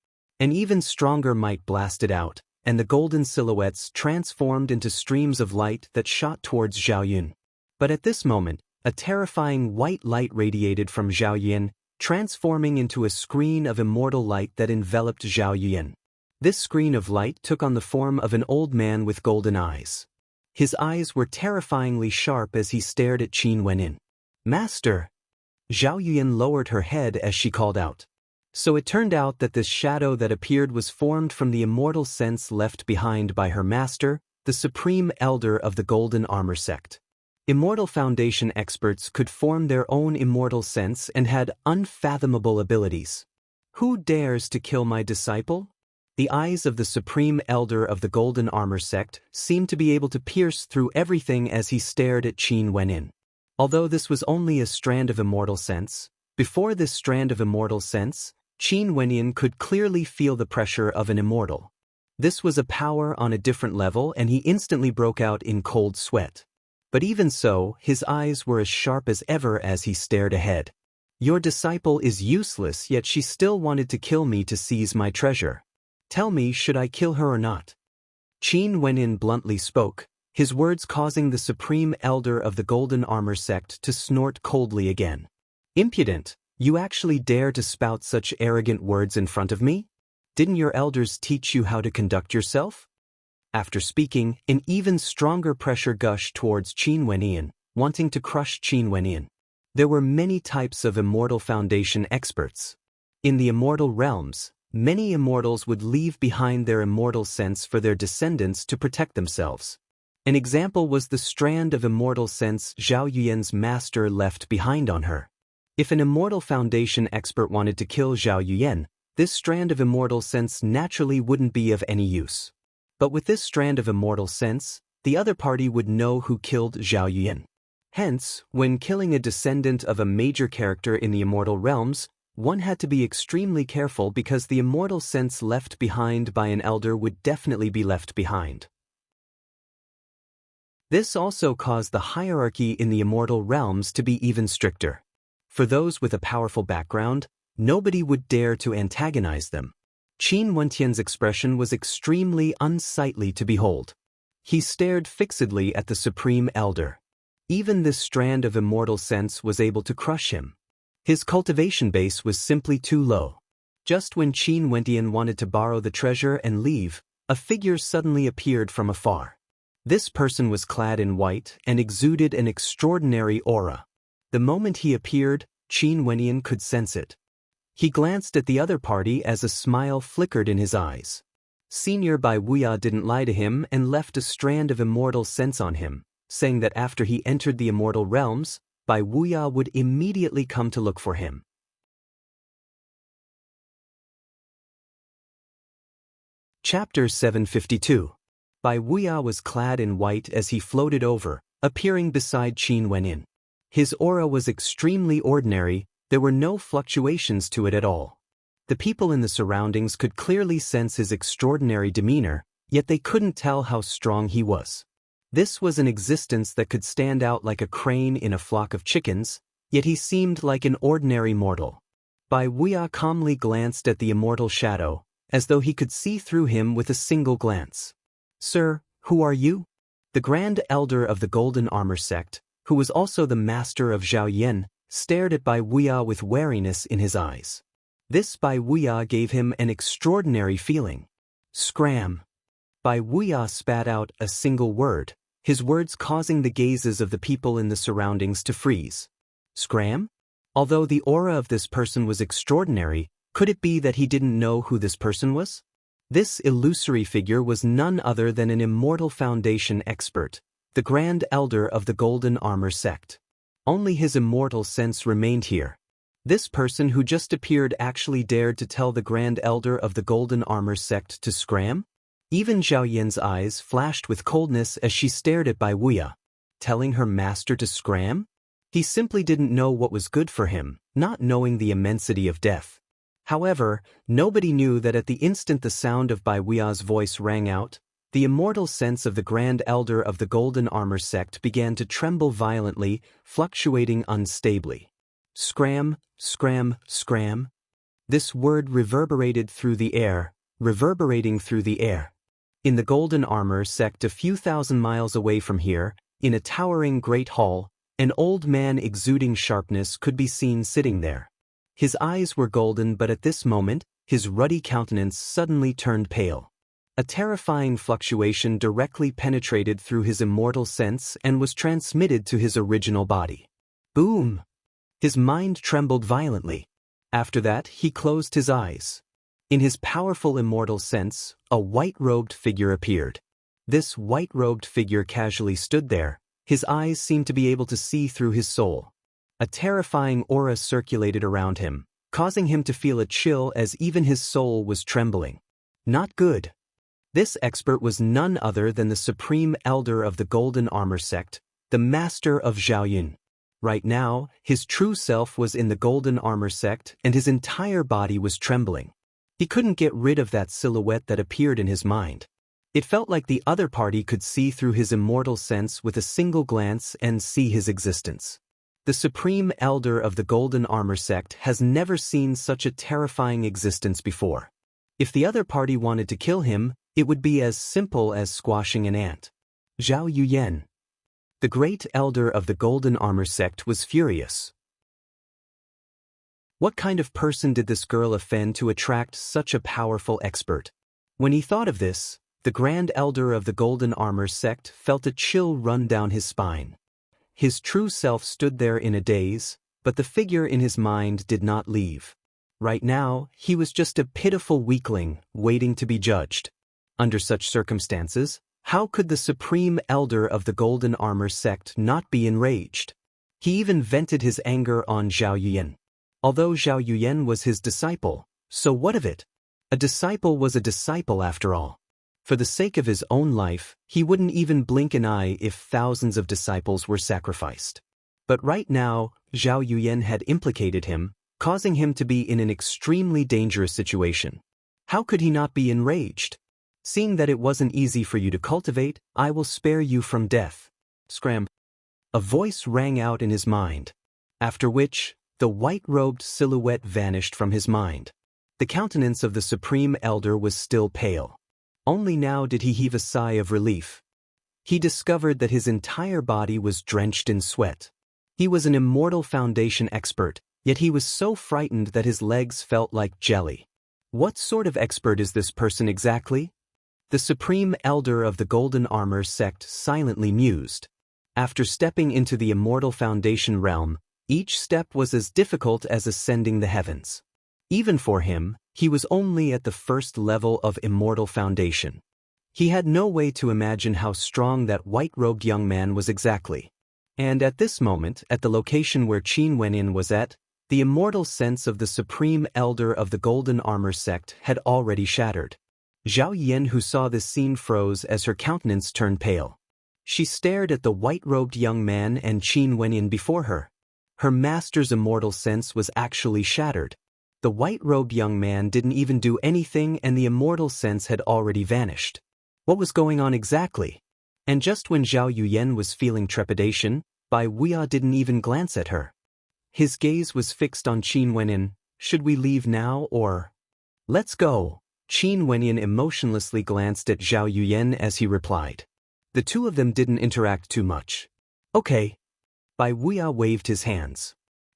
An even stronger might blasted out, and the golden silhouettes transformed into streams of light that shot towards Zhao Yuyan. But at this moment, a terrifying white light radiated from Zhao Yuyan, transforming into a screen of immortal light that enveloped Zhao Yuyan. This screen of light took on the form of an old man with golden eyes. His eyes were terrifyingly sharp as he stared at Qin Wenin. Master! Zhao Yuyan lowered her head as she called out. So it turned out that this shadow that appeared was formed from the immortal sense left behind by her master, the supreme elder of the Golden Armor sect. Immortal Foundation experts could form their own immortal sense and had unfathomable abilities. Who dares to kill my disciple? The eyes of the Supreme Elder of the Golden Armor sect seemed to be able to pierce through everything as he stared at Qin Wenyin. Although this was only a strand of immortal sense, before this strand of immortal sense, Qin Wenyin could clearly feel the pressure of an immortal. This was a power on a different level, and he instantly broke out in cold sweat. But even so, his eyes were as sharp as ever as he stared ahead. Your disciple is useless, yet she still wanted to kill me to seize my treasure. Tell me, should I kill her or not? Qin Wenyin bluntly spoke, his words causing the Supreme Elder of the Golden Armor sect to snort coldly again. Impudent, you actually dare to spout such arrogant words in front of me? Didn't your elders teach you how to conduct yourself? After speaking, an even stronger pressure gushed towards Qin Wenyin, wanting to crush Qin Wenyin. There were many types of Immortal Foundation experts. In the immortal realms, many immortals would leave behind their immortal sense for their descendants to protect themselves. An example was the strand of immortal sense Zhao Yuyan's master left behind on her. If an Immortal Foundation expert wanted to kill Zhao Yuyan, this strand of immortal sense naturally wouldn't be of any use. But with this strand of immortal sense, the other party would know who killed Zhao Yuyan. Hence, when killing a descendant of a major character in the immortal realms, one had to be extremely careful because the immortal sense left behind by an elder would definitely be left behind. This also caused the hierarchy in the immortal realms to be even stricter. For those with a powerful background, nobody would dare to antagonize them. Qin Wentian's expression was extremely unsightly to behold. He stared fixedly at the Supreme Elder. Even this strand of immortal sense was able to crush him. His cultivation base was simply too low. Just when Qin Wentian wanted to borrow the treasure and leave, a figure suddenly appeared from afar. This person was clad in white and exuded an extraordinary aura. The moment he appeared, Qin Wenyin could sense it. He glanced at the other party as a smile flickered in his eyes. Senior Bai Wuya didn't lie to him and left a strand of immortal sense on him, saying that after he entered the immortal realms, Bai Wuya would immediately come to look for him. Chapter 752. Bai Wuya was clad in white as he floated over, appearing beside Qin Wenyin. His aura was extremely ordinary, there were no fluctuations to it at all. The people in the surroundings could clearly sense his extraordinary demeanor, yet they couldn't tell how strong he was. This was an existence that could stand out like a crane in a flock of chickens, yet he seemed like an ordinary mortal. Bai Wuya calmly glanced at the immortal shadow, as though he could see through him with a single glance. Sir, who are you? The Grand Elder of the Golden Armor sect, who was also the master of Zhao Yan, stared at Bai Wuya with wariness in his eyes. This Bai Wuya gave him an extraordinary feeling. Scram. Bai Wuya spat out a single word, his words causing the gazes of the people in the surroundings to freeze. Scram? Although the aura of this person was extraordinary, could it be that he didn't know who this person was? This illusory figure was none other than an Immortal Foundation expert, the Grand Elder of the Golden Armor sect. Only his immortal sense remained here. This person who just appeared actually dared to tell the Grand Elder of the Golden Armor sect to scram? Even Zhao Yan's eyes flashed with coldness as she stared at Bai Wuya. Telling her master to scram? He simply didn't know what was good for him, not knowing the immensity of death. However, nobody knew that at the instant the sound of Bai Wuya's voice rang out, the immortal sense of the Grand Elder of the Golden Armor sect began to tremble violently, fluctuating unstably. Scram, scram, scram. This word reverberated through the air, reverberating through the air. In the Golden Armor sect a few thousand miles away from here, in a towering great hall, an old man exuding sharpness could be seen sitting there. His eyes were golden, but at this moment, his ruddy countenance suddenly turned pale. A terrifying fluctuation directly penetrated through his immortal sense and was transmitted to his original body. Boom! His mind trembled violently. After that, he closed his eyes. In his powerful immortal sense, a white-robed figure appeared. This white-robed figure casually stood there, His eyes seemed to be able to see through his soul. A terrifying aura circulated around him, causing him to feel a chill as even his soul was trembling. Not good. This expert was none other than the supreme elder of the Golden Armor sect, the master of Zhaoyun. Right now, his true self was in the Golden Armor sect and his entire body was trembling. He couldn't get rid of that silhouette that appeared in his mind. It felt like the other party could see through his immortal sense with a single glance and see his existence. The supreme elder of the Golden Armor sect has never seen such a terrifying existence before. If the other party wanted to kill him, it would be as simple as squashing an ant. Zhao Yuyan, the great elder of the Golden Armor sect, was furious. What kind of person did this girl offend to attract such a powerful expert? When he thought of this, the Grand Elder of the Golden Armor sect felt a chill run down his spine. His true self stood there in a daze, but the figure in his mind did not leave. Right now, he was just a pitiful weakling, waiting to be judged. Under such circumstances, how could the Supreme Elder of the Golden Armor sect not be enraged? He even vented his anger on Zhao Yuyan. Although Zhao Yuyan was his disciple, so what of it? A disciple was a disciple after all. For the sake of his own life, he wouldn't even blink an eye if thousands of disciples were sacrificed. But right now, Zhao Yuyan had implicated him, causing him to be in an extremely dangerous situation. How could he not be enraged? Seeing that it wasn't easy for you to cultivate, I will spare you from death. Scram. A voice rang out in his mind. After which, the white-robed silhouette vanished from his mind. The countenance of the Supreme Elder was still pale. Only now did he heave a sigh of relief. He discovered that his entire body was drenched in sweat. He was an Immortal Foundation expert, yet he was so frightened that his legs felt like jelly. What sort of expert is this person exactly? The Supreme Elder of the Golden Armor sect silently mused. After stepping into the Immortal Foundation realm, each step was as difficult as ascending the heavens. Even for him, he was only at the first level of Immortal Foundation. He had no way to imagine how strong that white-robed young man was exactly. And at this moment, at the location where Qin Wenin was at, the immortal sense of the Supreme Elder of the Golden Armor sect had already shattered. Zhao Yan, who saw this scene, froze as her countenance turned pale. She stared at the white-robed young man and Qin Wenin before her. Her master's immortal sense was actually shattered. The white-robed young man didn't even do anything and the immortal sense had already vanished. What was going on exactly? And just when Zhao Yuyan was feeling trepidation, Bai Wuya didn't even glance at her. His gaze was fixed on Qin Wenin. Should we leave now or? Let's go. Qin Wenin emotionlessly glanced at Zhao Yuyan as he replied. The two of them didn't interact too much. Okay. Bai Wuya waved his hands.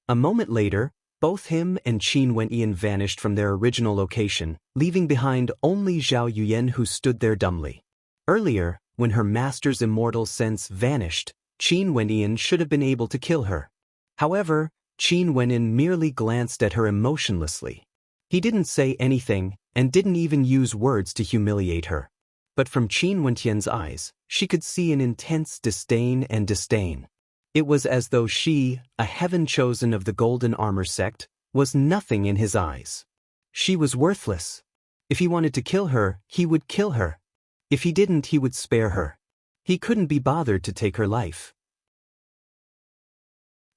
A moment later, both him and Qin Wenin vanished from their original location, leaving behind only Zhao Yuyan, who stood there dumbly. Earlier, when her master's immortal sense vanished, Qin Wenin should have been able to kill her. However, Qin Wenin merely glanced at her emotionlessly. He didn't say anything, and didn't even use words to humiliate her. But from Qin Wentian's eyes, she could see an intense disdain and disdain. It was as though she, a heaven chosen of the Golden Armor sect, was nothing in his eyes. She was worthless. If he wanted to kill her, he would kill her. If he didn't, he would spare her. He couldn't be bothered to take her life.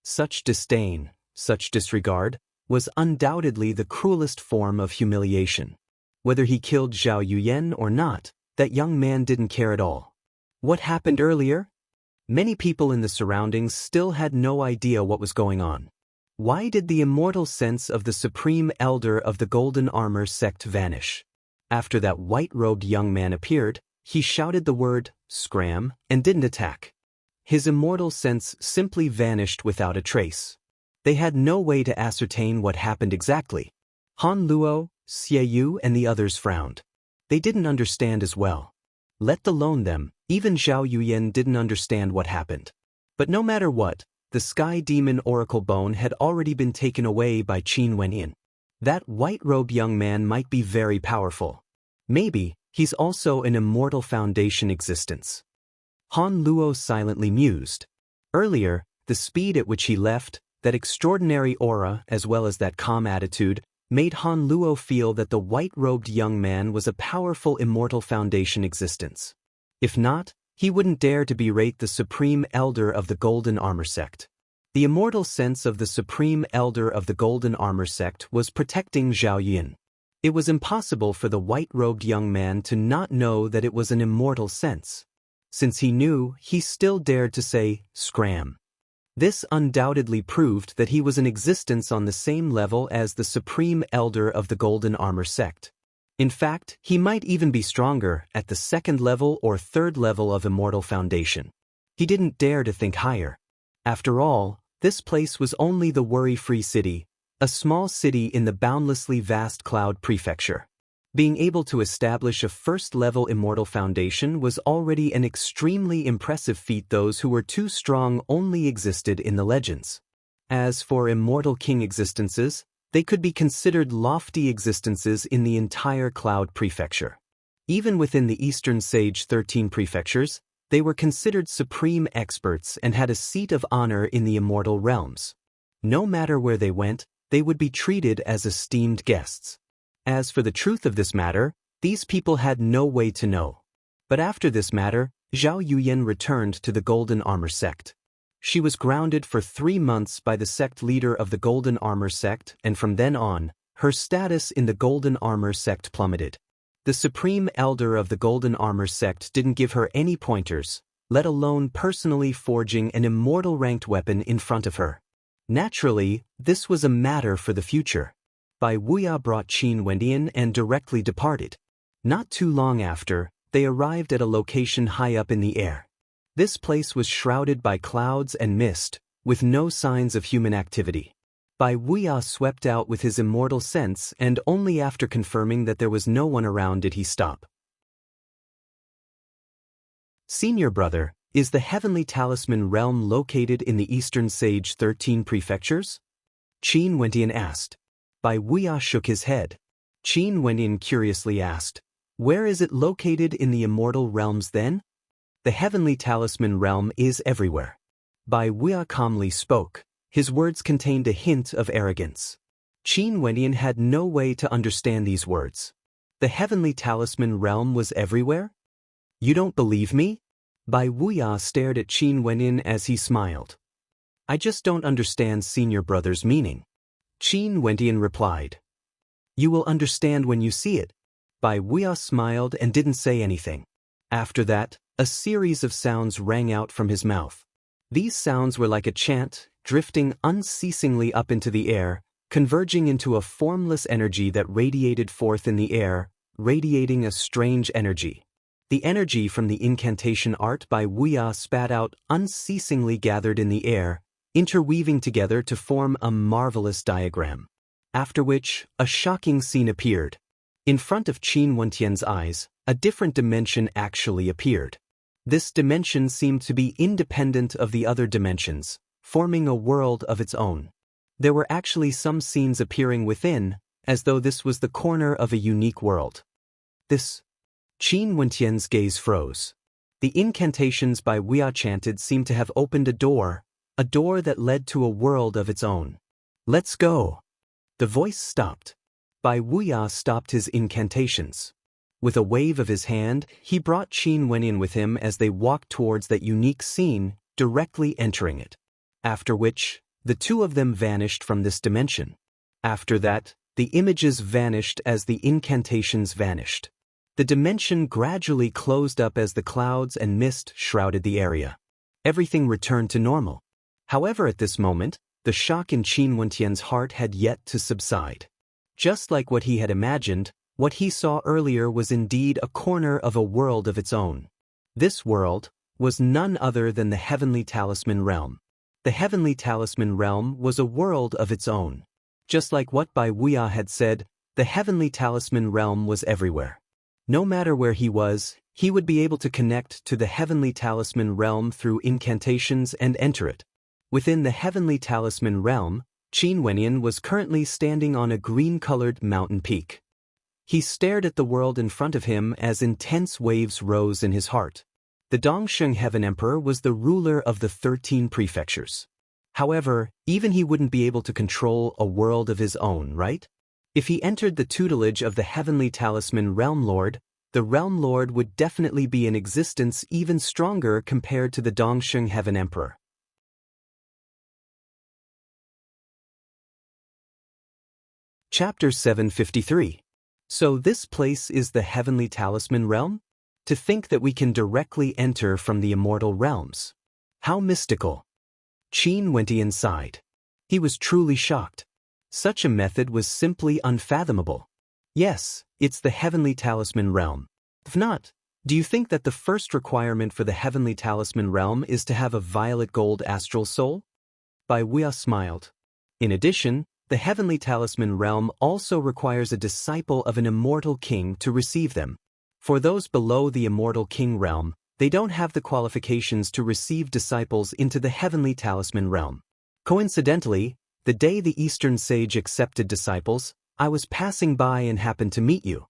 Such disdain, such disregard, was undoubtedly the cruelest form of humiliation. Whether he killed Zhao Yuyan or not, that young man didn't care at all. What happened earlier? Many people in the surroundings still had no idea what was going on. Why did the immortal sense of the Supreme Elder of the Golden Armor sect vanish? After that white-robed young man appeared, he shouted the word, "Scram," and didn't attack. His immortal sense simply vanished without a trace. They had no way to ascertain what happened exactly. Han Luo, Xie Yu, and the others frowned. They didn't understand as well. Let alone them, even Zhao Yuyan didn't understand what happened. But no matter what, the Sky Demon Oracle Bone had already been taken away by Qin Wenin. That white-robed young man might be very powerful. Maybe, he's also an Immortal Foundation existence. Han Luo silently mused. Earlier, the speed at which he left, that extraordinary aura as well as that calm attitude, made Han Luo feel that the white-robed young man was a powerful immortal foundation existence. If not, he wouldn't dare to berate the supreme elder of the Golden Armor Sect. The immortal sense of the supreme elder of the Golden Armor Sect was protecting Zhao Yun. It was impossible for the white-robed young man to not know that it was an immortal sense. Since he knew, he still dared to say, "Scram." This undoubtedly proved that he was in existence on the same level as the supreme elder of the Golden Armor Sect. In fact, he might even be stronger, at the second level or third level of Immortal Foundation. He didn't dare to think higher. After all, this place was only the worry-free city, a small city in the boundlessly vast Cloud Prefecture. Being able to establish a first-level Immortal Foundation was already an extremely impressive feat. Those who were too strong only existed in the legends. As for Immortal King existences, they could be considered lofty existences in the entire Cloud Prefecture. Even within the Eastern Sage 13 prefectures, they were considered supreme experts and had a seat of honor in the immortal realms. No matter where they went, they would be treated as esteemed guests. As for the truth of this matter, these people had no way to know. But after this matter, Zhao Yuyan returned to the Golden Armor Sect. She was grounded for 3 months by the sect leader of the Golden Armor Sect, and from then on, her status in the Golden Armor Sect plummeted. The supreme elder of the Golden Armor Sect didn't give her any pointers, let alone personally forging an immortal-ranked weapon in front of her. Naturally, this was a matter for the future. Bai Wuya brought Qin Wendian and directly departed. Not too long after, they arrived at a location high up in the air. This place was shrouded by clouds and mist, with no signs of human activity. Bai Wuya swept out with his immortal sense, and only after confirming that there was no one around did he stop. Senior brother, is the Heavenly Talisman realm located in the Eastern Sage 13 prefectures? Qin Wendian asked. Bai Wuya shook his head. Qin Wendian curiously asked, "Where is it located in the immortal realms then?" "The Heavenly Talisman realm is everywhere." Bai Wuya calmly spoke. His words contained a hint of arrogance. Qin Wendian had no way to understand these words. The Heavenly Talisman realm was everywhere? "You don't believe me?" Bai Wuya stared at Qin Wendian as he smiled. "I just don't understand senior brother's meaning." Qin Wendian replied. "You will understand when you see it." Bai Wuya smiled and didn't say anything. After that, a series of sounds rang out from his mouth. These sounds were like a chant, drifting unceasingly up into the air, converging into a formless energy that radiated forth in the air, radiating a strange energy. The energy from the incantation art Bai Wuya spat out unceasingly gathered in the air, interweaving together to form a marvelous diagram. After which, a shocking scene appeared. In front of Qin Wendian's eyes, a different dimension actually appeared. This dimension seemed to be independent of the other dimensions, forming a world of its own. There were actually some scenes appearing within, as though this was the corner of a unique world. Qin Wendian's gaze froze. The incantations Bai Wuya chanted seemed to have opened a door that led to a world of its own. "Let's go." The voice stopped. Bai Wuya stopped his incantations. With a wave of his hand, he brought Qin Wendian with him as they walked towards that unique scene, directly entering it. After which, the two of them vanished from this dimension. After that, the images vanished as the incantations vanished. The dimension gradually closed up as the clouds and mist shrouded the area. Everything returned to normal. However, at this moment, the shock in Qin Wendian's heart had yet to subside. Just like what he had imagined, what he saw earlier was indeed a corner of a world of its own. This world was none other than the Heavenly Talisman realm. The Heavenly Talisman realm was a world of its own. Just like what Bai Wuya had said, the Heavenly Talisman realm was everywhere. No matter where he was, he would be able to connect to the Heavenly Talisman realm through incantations and enter it. Within the Heavenly Talisman realm, Qin Wendian was currently standing on a green-colored mountain peak. He stared at the world in front of him as intense waves rose in his heart. The Dongsheng Heaven Emperor was the ruler of the 13 prefectures. However, even he wouldn't be able to control a world of his own, right? If he entered the tutelage of the Heavenly Talisman Realm Lord, the Realm Lord would definitely be in existence even stronger compared to the Dongsheng Heaven Emperor. Chapter 753. So this place is the Heavenly Talisman Realm? To think that we can directly enter from the immortal realms. How mystical. Qin Wentian sighed. He was truly shocked. Such a method was simply unfathomable. Yes, it's the Heavenly Talisman Realm. If not, do you think that the first requirement for the Heavenly Talisman Realm is to have a violet gold astral soul? Bai Wuya smiled. In addition, the Heavenly Talisman Realm also requires a disciple of an immortal king to receive them. For those below the immortal king realm, they don't have the qualifications to receive disciples into the Heavenly Talisman Realm. Coincidentally, the day the Eastern Sage accepted disciples, I was passing by and happened to meet you.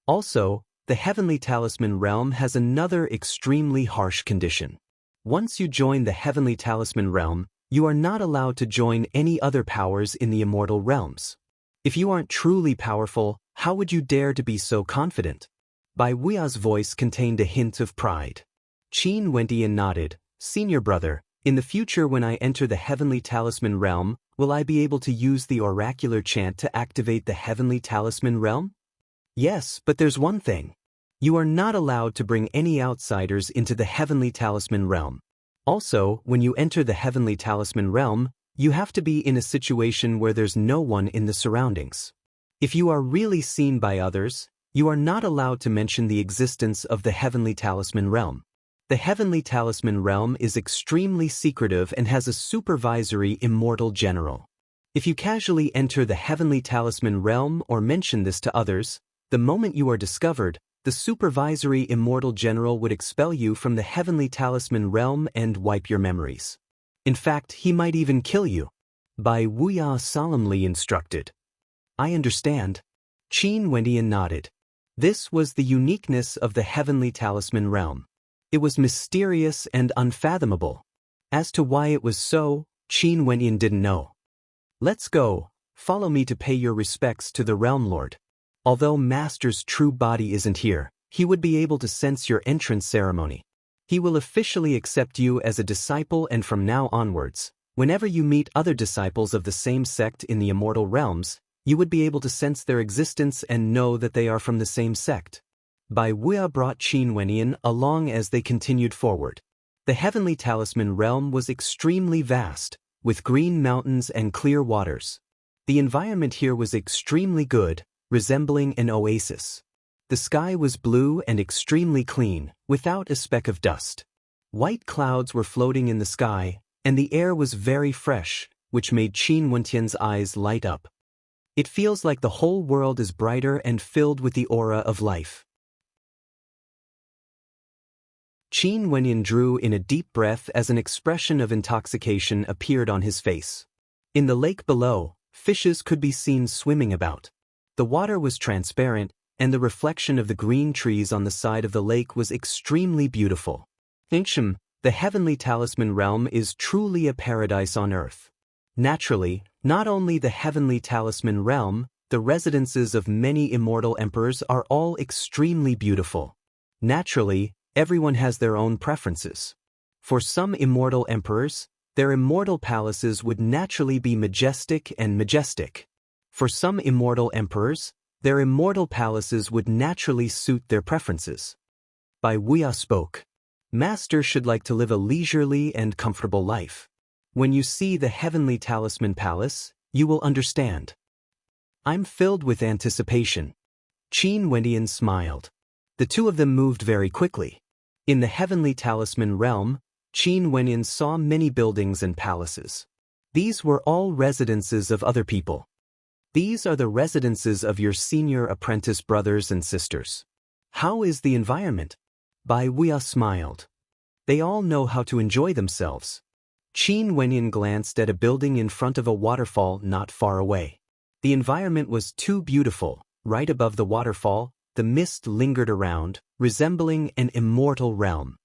Also, the Heavenly Talisman Realm has another extremely harsh condition. Once you join the Heavenly Talisman Realm, you are not allowed to join any other powers in the immortal realms. If you aren't truly powerful, how would you dare to be so confident? Bai Wuya's voice contained a hint of pride. Qin Wentian nodded. Senior brother, in the future when I enter the Heavenly Talisman Realm, will I be able to use the oracular chant to activate the Heavenly Talisman Realm? Yes, but there's one thing. You are not allowed to bring any outsiders into the Heavenly Talisman Realm. Also, when you enter the Heavenly Talisman Realm, you have to be in a situation where there's no one in the surroundings. If you are really seen by others, you are not allowed to mention the existence of the Heavenly Talisman Realm. The Heavenly Talisman Realm is extremely secretive and has a supervisory immortal general. If you casually enter the Heavenly Talisman Realm or mention this to others, the moment you are discovered, the supervisory immortal general would expel you from the Heavenly Talisman Realm and wipe your memories. In fact, he might even kill you. Bai Wuya solemnly instructed. I understand. Qin Wentian nodded. This was the uniqueness of the Heavenly Talisman Realm. It was mysterious and unfathomable. As to why it was so, Qin Wentian didn't know. Let's go. Follow me to pay your respects to the Realm Lord. Although Master's true body isn't here, he would be able to sense your entrance ceremony. He will officially accept you as a disciple, and from now onwards, whenever you meet other disciples of the same sect in the immortal realms, you would be able to sense their existence and know that they are from the same sect. Bai Wuya brought Qin Wentian along as they continued forward. The Heavenly Talisman Realm was extremely vast, with green mountains and clear waters. The environment here was extremely good, resembling an oasis. The sky was blue and extremely clean, without a speck of dust. White clouds were floating in the sky, and the air was very fresh, which made Qin Wentian's eyes light up. It feels like the whole world is brighter and filled with the aura of life. Qin Wentian drew in a deep breath as an expression of intoxication appeared on his face. In the lake below, fishes could be seen swimming about. The water was transparent, and the reflection of the green trees on the side of the lake was extremely beautiful. Ancient, the Heavenly Talisman Realm is truly a paradise on earth. Naturally, not only the Heavenly Talisman Realm, the residences of many immortal emperors are all extremely beautiful. Naturally, everyone has their own preferences. For some immortal emperors, their immortal palaces would naturally be majestic and majestic. For some immortal emperors, their immortal palaces would naturally suit their preferences. Bai Wuya spoke. Master should like to live a leisurely and comfortable life. When you see the Heavenly Talisman Palace, you will understand. I'm filled with anticipation. Qin Wentian smiled. The two of them moved very quickly. In the Heavenly Talisman Realm, Qin Wentian saw many buildings and palaces. These were all residences of other people. These are the residences of your senior apprentice brothers and sisters. How is the environment? Bai Wuya smiled. They all know how to enjoy themselves. Qin Wentian glanced at a building in front of a waterfall not far away. The environment was too beautiful. Right above the waterfall, the mist lingered around, resembling an immortal realm.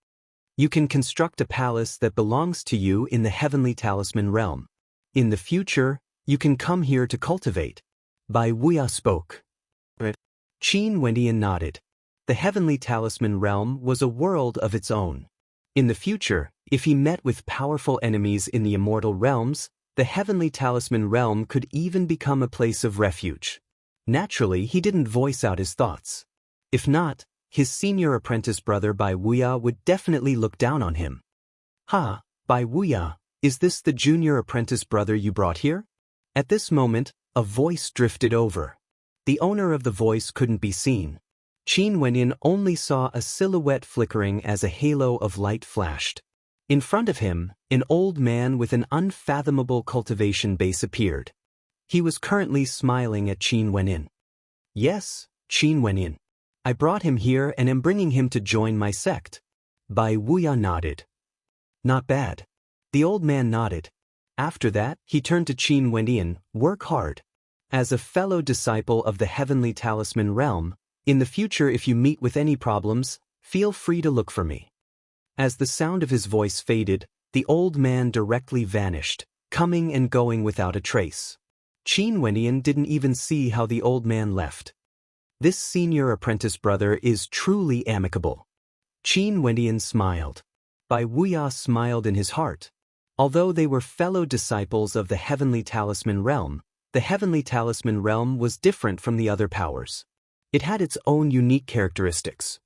You can construct a palace that belongs to you in the heavenly talisman realm. In the future, you can come here to cultivate. Bai Wuya spoke. Qin Wendian nodded. The heavenly talisman realm was a world of its own. In the future, if he met with powerful enemies in the immortal realms, the heavenly talisman realm could even become a place of refuge. Naturally, he didn't voice out his thoughts. If not, his senior apprentice brother Bai Wuya would definitely look down on him. Ha, Bai Wuya, is this the junior apprentice brother you brought here? At this moment, a voice drifted over. The owner of the voice couldn't be seen. Qin Wenyin only saw a silhouette flickering as a halo of light flashed. In front of him, an old man with an unfathomable cultivation base appeared. He was currently smiling at Qin Wenyin. Yes, Qin Wenyin. I brought him here and am bringing him to join my sect. Bai Wuya nodded. Not bad. The old man nodded. After that, he turned to Qin Wenyin. Work hard. As a fellow disciple of the heavenly talisman realm, in the future if you meet with any problems, feel free to look for me. As the sound of his voice faded, the old man directly vanished, coming and going without a trace. Qin Wenyin didn't even see how the old man left. This senior apprentice brother is truly amicable. Qin Wenyin smiled. Bai Wuya smiled in his heart. Although they were fellow disciples of the heavenly talisman realm, the heavenly talisman realm was different from the other powers. It had its own unique characteristics.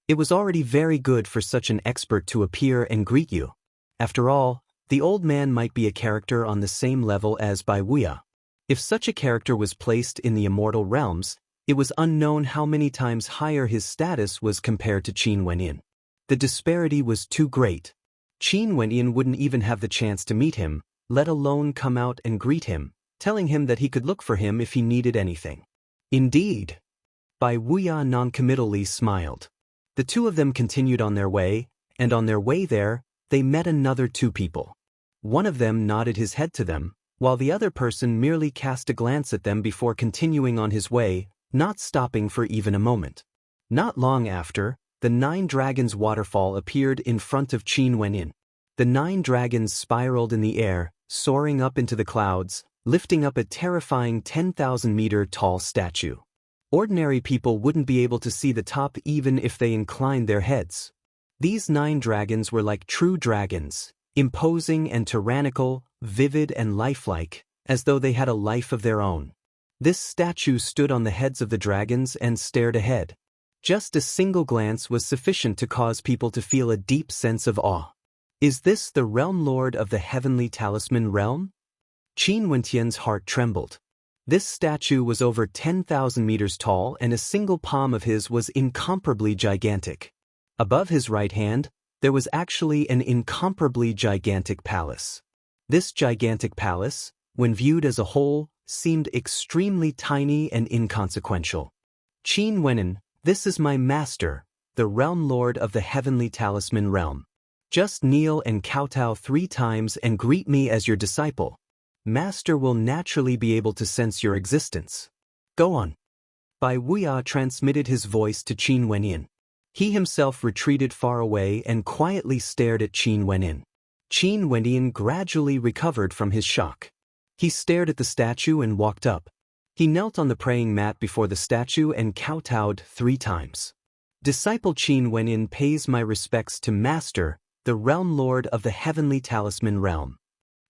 It was already very good for such an expert to appear and greet you. After all, the old man might be a character on the same level as Bai Wuya. If such a character was placed in the immortal realms, it was unknown how many times higher his status was compared to Qin Wenyin. The disparity was too great. Qin Wenyin wouldn't even have the chance to meet him, let alone come out and greet him, telling him that he could look for him if he needed anything. Indeed. Bai Wuya noncommittally smiled. The two of them continued on their way, and on their way there, they met another two people. One of them nodded his head to them, while the other person merely cast a glance at them before continuing on his way, not stopping for even a moment. Not long after, the 9 dragons waterfall appeared in front of Qin Wenyin. The 9 dragons spiraled in the air, soaring up into the clouds, lifting up a terrifying 10,000-meter tall statue. Ordinary people wouldn't be able to see the top even if they inclined their heads. These 9 dragons were like true dragons, imposing and tyrannical, vivid and lifelike, as though they had a life of their own. This statue stood on the heads of the dragons and stared ahead. Just a single glance was sufficient to cause people to feel a deep sense of awe. Is this the realm lord of the heavenly talisman realm? Qin Wentian's heart trembled. This statue was over 10,000 meters tall and a single palm of his was incomparably gigantic. Above his right hand, there was actually an incomparably gigantic palace. This gigantic palace, when viewed as a whole, seemed extremely tiny and inconsequential. Qin Wenyin, this is my master, the realm lord of the heavenly talisman realm. Just kneel and kowtow 3 times and greet me as your disciple. Master will naturally be able to sense your existence. Go on. Bai Wuya transmitted his voice to Qin Wenyin. He himself retreated far away and quietly stared at Qin Wenyin. Qin Wenyin gradually recovered from his shock. He stared at the statue and walked up. He knelt on the praying mat before the statue and kowtowed 3 times. Disciple Qin Wenyin pays my respects to Master, the realm lord of the heavenly talisman realm.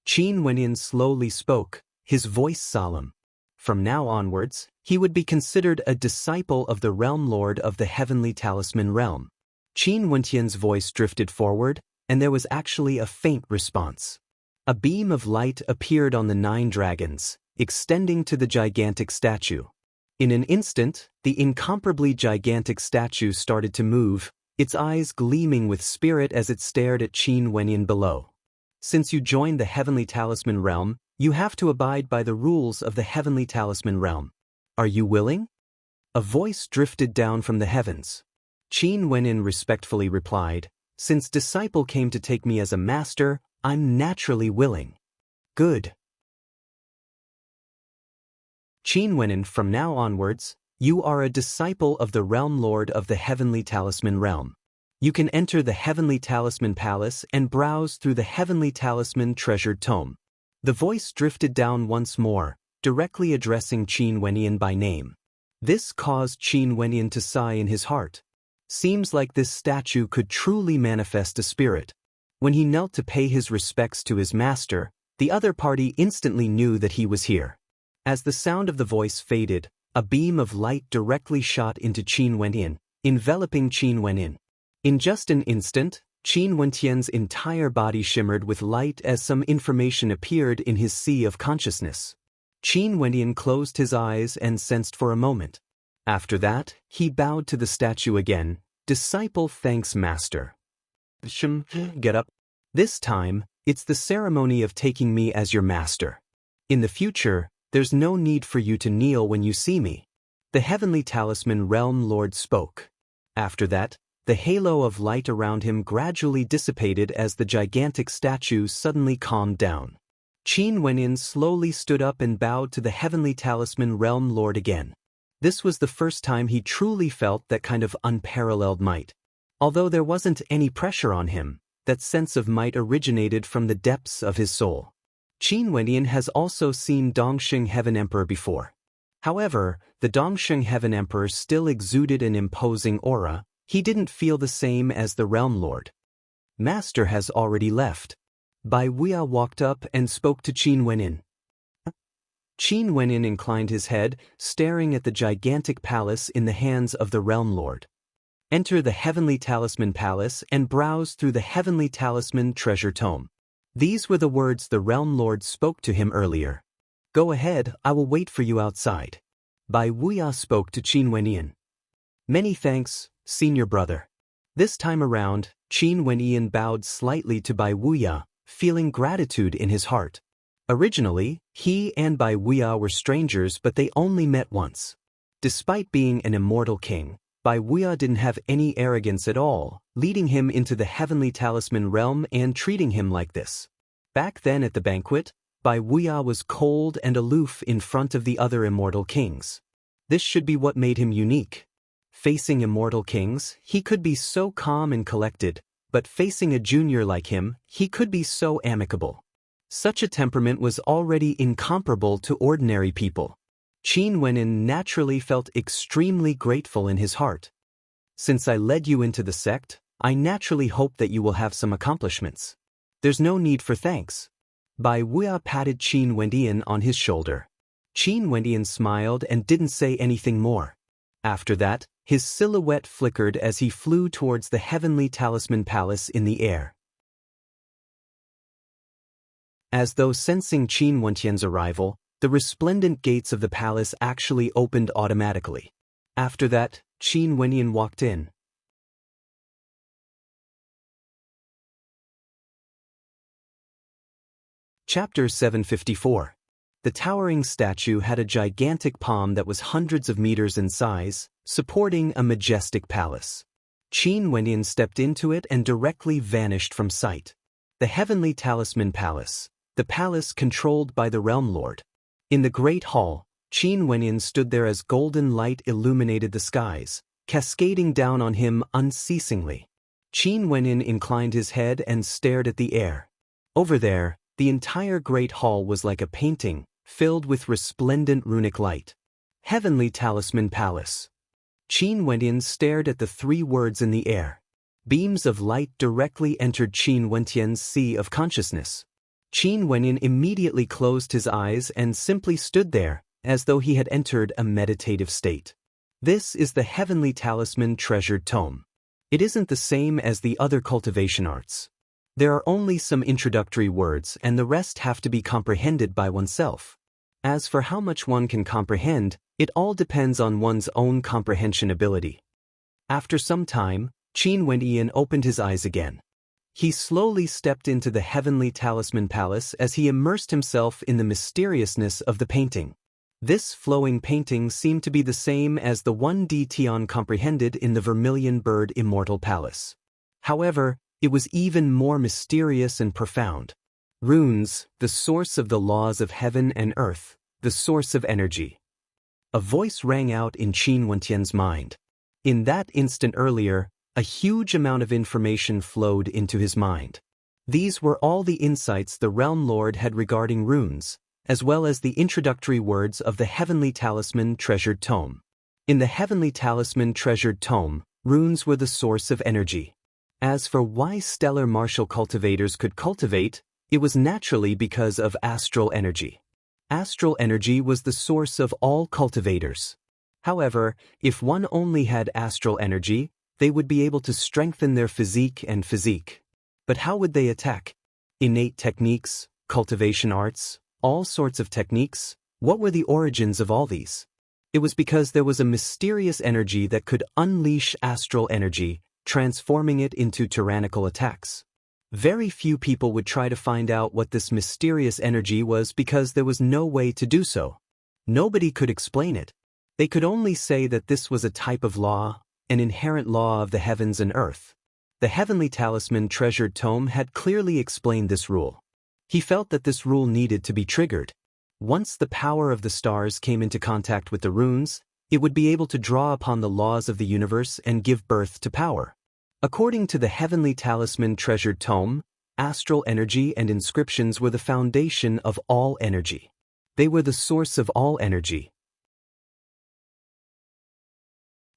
Qin Wenyin slowly spoke, his voice solemn. From now onwards, he would be considered a disciple of the realm lord of the heavenly talisman realm. Qin Wentian's voice drifted forward, and there was actually a faint response. A beam of light appeared on the 9 dragons, extending to the gigantic statue. In an instant, the incomparably gigantic statue started to move, its eyes gleaming with spirit as it stared at Qin Wenyin below. Since you joined the heavenly talisman realm, you have to abide by the rules of the heavenly talisman realm. Are you willing? A voice drifted down from the heavens. Qin Wenyin respectfully replied, since disciple came to take me as a master, I'm naturally willing. Good. Qin Wenyin, from now onwards, You are a disciple of the Realm Lord of the Heavenly Talisman Realm. You can enter the Heavenly Talisman Palace and browse through the Heavenly Talisman Treasured Tome. The voice drifted down once more, directly addressing Qin Wenyan by name. This caused Qin Wenyan to sigh in his heart. Seems like this statue could truly manifest a spirit. When he knelt to pay his respects to his master, the other party instantly knew that he was here. As the sound of the voice faded, a beam of light directly shot into Qin Wenyan, enveloping Qin Wenyan. In just an instant, Qin Wenyan's entire body shimmered with light as some information appeared in his sea of consciousness. Qin Wenyan closed his eyes and sensed for a moment. After that, he bowed to the statue again. Disciple thanks master. Get up. This time, it's the ceremony of taking me as your master. In the future, there's no need for you to kneel when you see me. The Heavenly Talisman Realm Lord spoke. After that, the halo of light around him gradually dissipated as the gigantic statue suddenly calmed down. Qin Wenyan slowly stood up and bowed to the Heavenly Talisman Realm Lord again. This was the first time he truly felt that kind of unparalleled might. Although there wasn't any pressure on him, that sense of might originated from the depths of his soul. Qin Wenyan has also seen Dongsheng Heaven Emperor before. However, the Dongsheng Heaven Emperor still exuded an imposing aura. He didn't feel the same as the Realm Lord. Master has already left. Bai Wuya walked up and spoke to Qin Wenyan. Qin Wenyan inclined his head, staring at the gigantic palace in the hands of the Realm Lord. Enter the Heavenly Talisman Palace and browse through the Heavenly Talisman Treasure Tome. These were the words the Realm Lord spoke to him earlier. Go ahead, I will wait for you outside. Bai Wuya spoke to Qin Wenyan. Many thanks, senior brother. This time around, Qin Wenyan bowed slightly to Bai Wuya, feeling gratitude in his heart. Originally, he and Bai Wuya were strangers, but they only met once. Despite being an immortal king, Bai Wuya didn't have any arrogance at all, leading him into the Heavenly Talisman realm and treating him like this. Back then at the banquet, Bai Wuya was cold and aloof in front of the other immortal kings. This should be what made him unique. Facing immortal kings, he could be so calm and collected, but facing a junior like him, he could be so amicable. Such a temperament was already incomparable to ordinary people. Qin Wenyan naturally felt extremely grateful in his heart. Since I led you into the sect, I naturally hope that you will have some accomplishments. There's no need for thanks. Bai Wuya patted Qin Wenyan on his shoulder. Qin Wenyan smiled and didn't say anything more. After that, his silhouette flickered as he flew towards the Heavenly Talisman Palace in the air. As though sensing Qin Wenyan's arrival, the resplendent gates of the palace actually opened automatically. After that, Qin Wenyan walked in. Chapter 754. The towering statue had a gigantic palm that was hundreds of meters in size, supporting a majestic palace. Qin Wenyan stepped into it and directly vanished from sight. The Heavenly Talisman Palace, the palace controlled by the Realm Lord. In the Great Hall, Qin Wenyan stood there as golden light illuminated the skies, cascading down on him unceasingly. Qin Wenyan inclined his head and stared at the air. Over there, the entire Great Hall was like a painting, filled with resplendent runic light. Heavenly Talisman Palace. Qin Wenyan stared at the three words in the air. Beams of light directly entered Qin Wenyan's sea of consciousness. Qin Wenyan immediately closed his eyes and simply stood there, as though he had entered a meditative state. This is the Heavenly Talisman Treasured Tome. It isn't the same as the other cultivation arts. There are only some introductory words and the rest have to be comprehended by oneself. As for how much one can comprehend, it all depends on one's own comprehension ability. After some time, Qin Wenyan opened his eyes again. He slowly stepped into the Heavenly Talisman Palace as he immersed himself in the mysteriousness of the painting. This flowing painting seemed to be the same as the one Tian comprehended in the Vermilion Bird Immortal Palace. However, it was even more mysterious and profound. Runes, the source of the laws of heaven and earth, the source of energy. A voice rang out in Qin Wentian's mind. In that instant earlier, a huge amount of information flowed into his mind. These were all the insights the Realm Lord had regarding runes, as well as the introductory words of the Heavenly Talisman Treasured Tome. In the Heavenly Talisman Treasured Tome, runes were the source of energy. As for why stellar martial cultivators could cultivate, it was naturally because of astral energy. Astral energy was the source of all cultivators. However, if one only had astral energy, they would be able to strengthen their physique. But how would they attack? Innate techniques, cultivation arts, all sorts of techniques? What were the origins of all these? It was because there was a mysterious energy that could unleash astral energy, transforming it into tyrannical attacks. Very few people would try to find out what this mysterious energy was because there was no way to do so. Nobody could explain it. They could only say that this was a type of law, an inherent law of the heavens and earth. The Heavenly Talisman Treasured Tome had clearly explained this rule. He felt that this rule needed to be triggered. Once the power of the stars came into contact with the runes, it would be able to draw upon the laws of the universe and give birth to power. According to the Heavenly Talisman Treasured Tome, astral energy and inscriptions were the foundation of all energy. They were the source of all energy.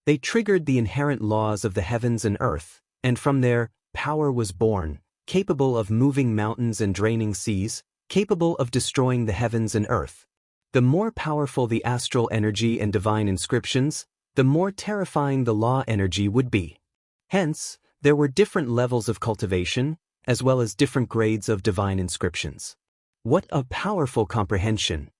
They triggered the inherent laws of the heavens and earth, and from there, power was born, capable of moving mountains and draining seas, capable of destroying the heavens and earth. The more powerful the astral energy and divine inscriptions, the more terrifying the law energy would be. Hence, there were different levels of cultivation, as well as different grades of divine inscriptions. What a powerful comprehension!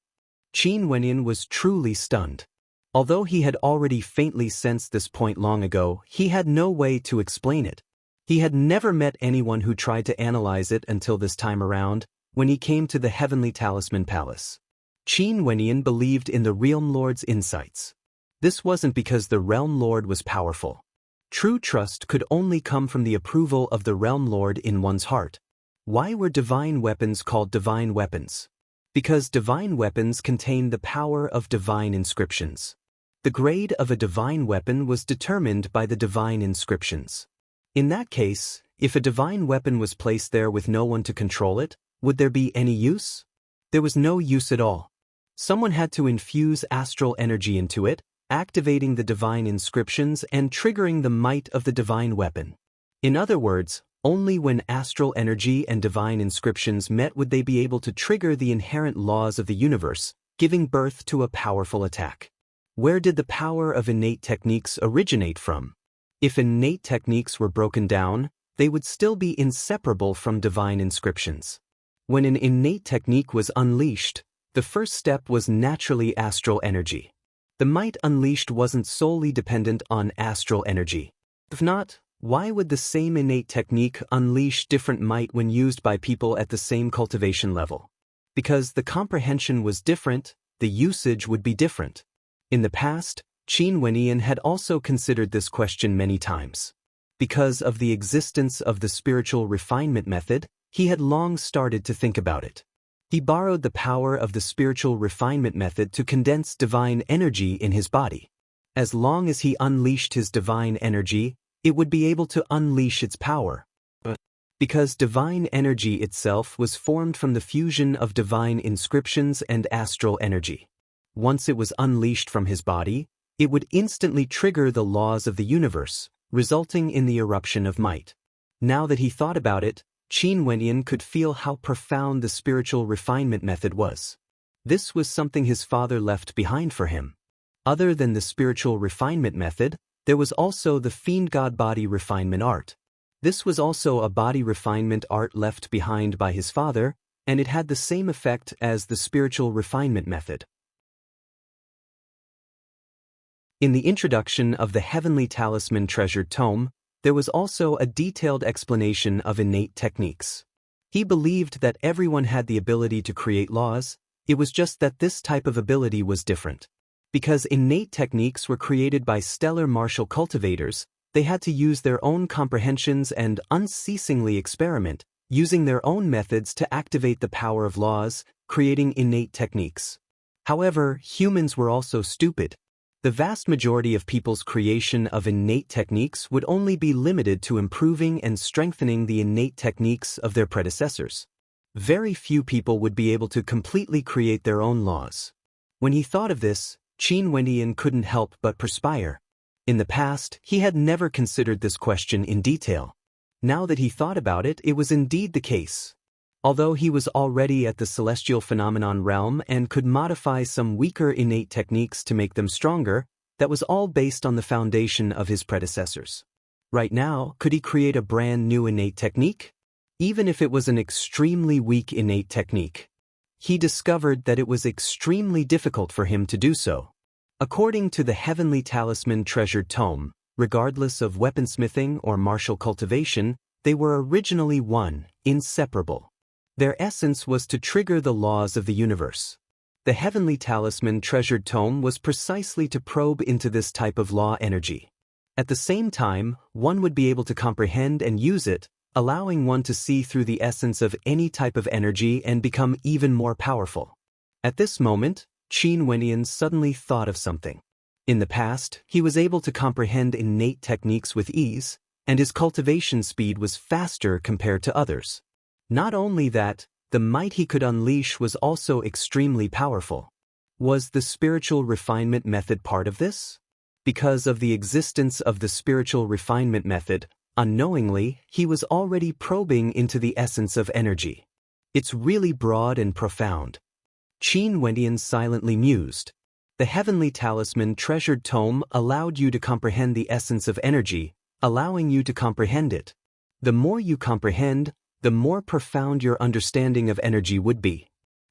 Qin Wenyan was truly stunned. Although he had already faintly sensed this point long ago, he had no way to explain it. He had never met anyone who tried to analyze it until this time around, when he came to the Heavenly Talisman Palace. Qin Wenyan believed in the Realm Lord's insights. This wasn't because the Realm Lord was powerful. True trust could only come from the approval of the Realm Lord in one's heart. Why were divine weapons called divine weapons? Because divine weapons contain the power of divine inscriptions. The grade of a divine weapon was determined by the divine inscriptions. In that case, if a divine weapon was placed there with no one to control it, would there be any use? There was no use at all. Someone had to infuse astral energy into it, activating the divine inscriptions and triggering the might of the divine weapon. In other words, only when astral energy and divine inscriptions met would they be able to trigger the inherent laws of the universe, giving birth to a powerful attack. Where did the power of innate techniques originate from? If innate techniques were broken down, they would still be inseparable from divine inscriptions. When an innate technique was unleashed, the first step was naturally astral energy. The might unleashed wasn't solely dependent on astral energy. If not, why would the same innate technique unleash different might when used by people at the same cultivation level? Because the comprehension was different, the usage would be different. In the past, Qin Wenyan had also considered this question many times. Because of the existence of the spiritual refinement method, he had long started to think about it. He borrowed the power of the spiritual refinement method to condense divine energy in his body. As long as he unleashed his divine energy, it would be able to unleash its power. But because divine energy itself was formed from the fusion of divine inscriptions and astral energy. Once it was unleashed from his body, it would instantly trigger the laws of the universe, resulting in the eruption of might. Now that he thought about it, Qin Wenyan could feel how profound the spiritual refinement method was. This was something his father left behind for him. Other than the spiritual refinement method, there was also the fiend god body refinement art. This was also a body refinement art left behind by his father, and it had the same effect as the spiritual refinement method. In the introduction of the Heavenly Talisman Treasured Tome, there was also a detailed explanation of innate techniques. He believed that everyone had the ability to create laws, it was just that this type of ability was different. Because innate techniques were created by stellar martial cultivators, they had to use their own comprehensions and unceasingly experiment, using their own methods to activate the power of laws, creating innate techniques. However, humans were also stupid. The vast majority of people's creation of innate techniques would only be limited to improving and strengthening the innate techniques of their predecessors. Very few people would be able to completely create their own laws. When he thought of this, Qin Wendian couldn't help but perspire. In the past, he had never considered this question in detail. Now that he thought about it, it was indeed the case. Although he was already at the celestial phenomenon realm and could modify some weaker innate techniques to make them stronger, that was all based on the foundation of his predecessors. Right now, could he create a brand new innate technique? Even if it was an extremely weak innate technique. He discovered that it was extremely difficult for him to do so. According to the Heavenly Talisman Treasured Tome, regardless of weaponsmithing or martial cultivation, they were originally one, inseparable. Their essence was to trigger the laws of the universe. The Heavenly Talisman Treasured Tome was precisely to probe into this type of law energy. At the same time, one would be able to comprehend and use it, allowing one to see through the essence of any type of energy and become even more powerful. At this moment, Qin Wendian suddenly thought of something. In the past, he was able to comprehend innate techniques with ease, and his cultivation speed was faster compared to others. Not only that, the might he could unleash was also extremely powerful. Was the spiritual refinement method part of this? Because of the existence of the spiritual refinement method, unknowingly, he was already probing into the essence of energy. It's really broad and profound. Qin Wendian silently mused. The Heavenly Talisman Treasured Tome allowed you to comprehend the essence of energy, allowing you to comprehend it. The more you comprehend, the more profound your understanding of energy would be.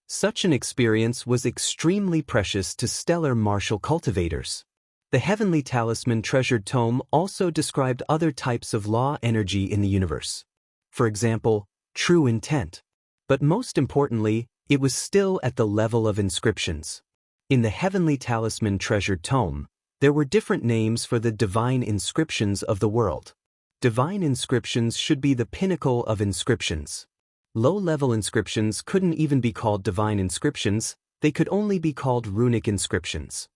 Such an experience was extremely precious to stellar martial cultivators. The Heavenly Talisman Treasured Tome also described other types of law energy in the universe. For example, true intent. But most importantly, it was still at the level of inscriptions. In the Heavenly Talisman Treasured Tome, there were different names for the divine inscriptions of the world. Divine inscriptions should be the pinnacle of inscriptions. Low-level inscriptions couldn't even be called divine inscriptions, they could only be called runic inscriptions.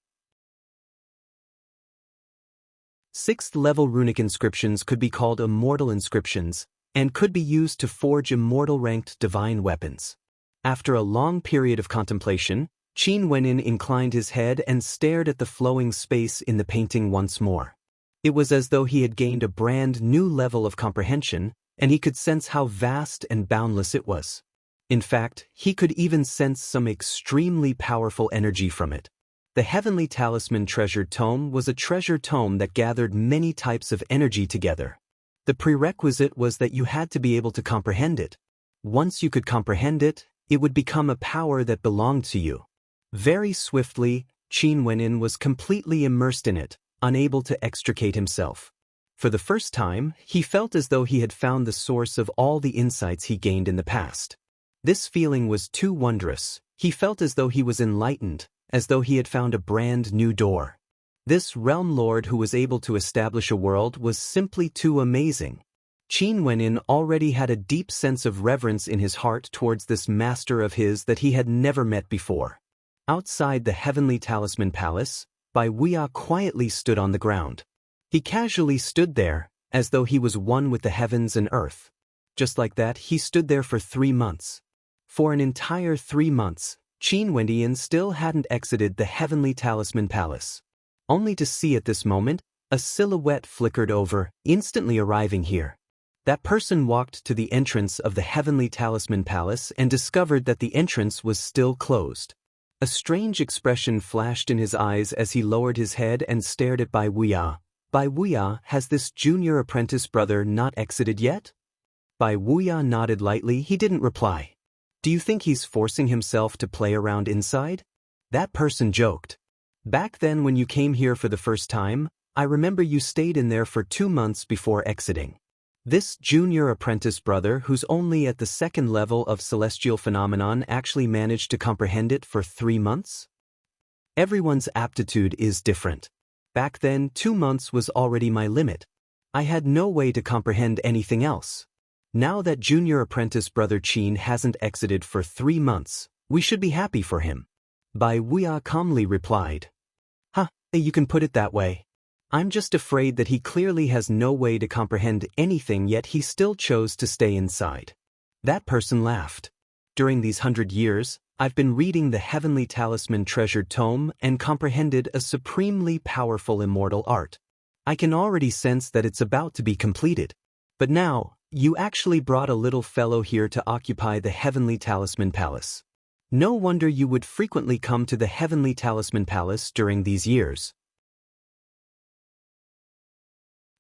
Sixth-level runic inscriptions could be called immortal inscriptions, and could be used to forge immortal-ranked divine weapons. After a long period of contemplation, Qin Wendian inclined his head and stared at the flowing space in the painting once more. It was as though he had gained a brand new level of comprehension, and he could sense how vast and boundless it was. In fact, he could even sense some extremely powerful energy from it. The Heavenly Talisman Treasured Tome was a treasure tome that gathered many types of energy together. The prerequisite was that you had to be able to comprehend it. Once you could comprehend it, it would become a power that belonged to you. Very swiftly, Qin Wendian was completely immersed in it, unable to extricate himself. For the first time, he felt as though he had found the source of all the insights he gained in the past. This feeling was too wondrous. He felt as though he was enlightened, as though he had found a brand new door. This realm lord who was able to establish a world was simply too amazing. Qin Wendian already had a deep sense of reverence in his heart towards this master of his that he had never met before. Outside the Heavenly Talisman Palace, Bai Wuya quietly stood on the ground. He casually stood there, as though he was one with the heavens and earth. Just like that, he stood there for 3 months. For an entire 3 months, Qin Wendian still hadn't exited the Heavenly Talisman Palace. Only to see at this moment, a silhouette flickered over, instantly arriving here. That person walked to the entrance of the Heavenly Talisman Palace and discovered that the entrance was still closed. A strange expression flashed in his eyes as he lowered his head and stared at Bai Wuya. Bai Wuya, has this junior apprentice brother not exited yet? Bai Wuya nodded lightly. He didn't reply. Do you think he's forcing himself to play around inside? That person joked. Back then when you came here for the first time, I remember you stayed in there for 2 months before exiting. This junior apprentice brother who's only at the 2nd level of celestial phenomenon actually managed to comprehend it for 3 months? Everyone's aptitude is different. Back then, 2 months was already my limit. I had no way to comprehend anything else. Now that junior apprentice brother Qin hasn't exited for 3 months, we should be happy for him. Bai Wuya calmly replied. "Huh, you can put it that way. I'm just afraid that he clearly has no way to comprehend anything, yet he still chose to stay inside." That person laughed. "During these 100 years, I've been reading the Heavenly Talisman treasured tome and comprehended a supremely powerful immortal art. I can already sense that it's about to be completed. But now, you actually brought a little fellow here to occupy the Heavenly Talisman Palace. No wonder you would frequently come to the Heavenly Talisman Palace during these years.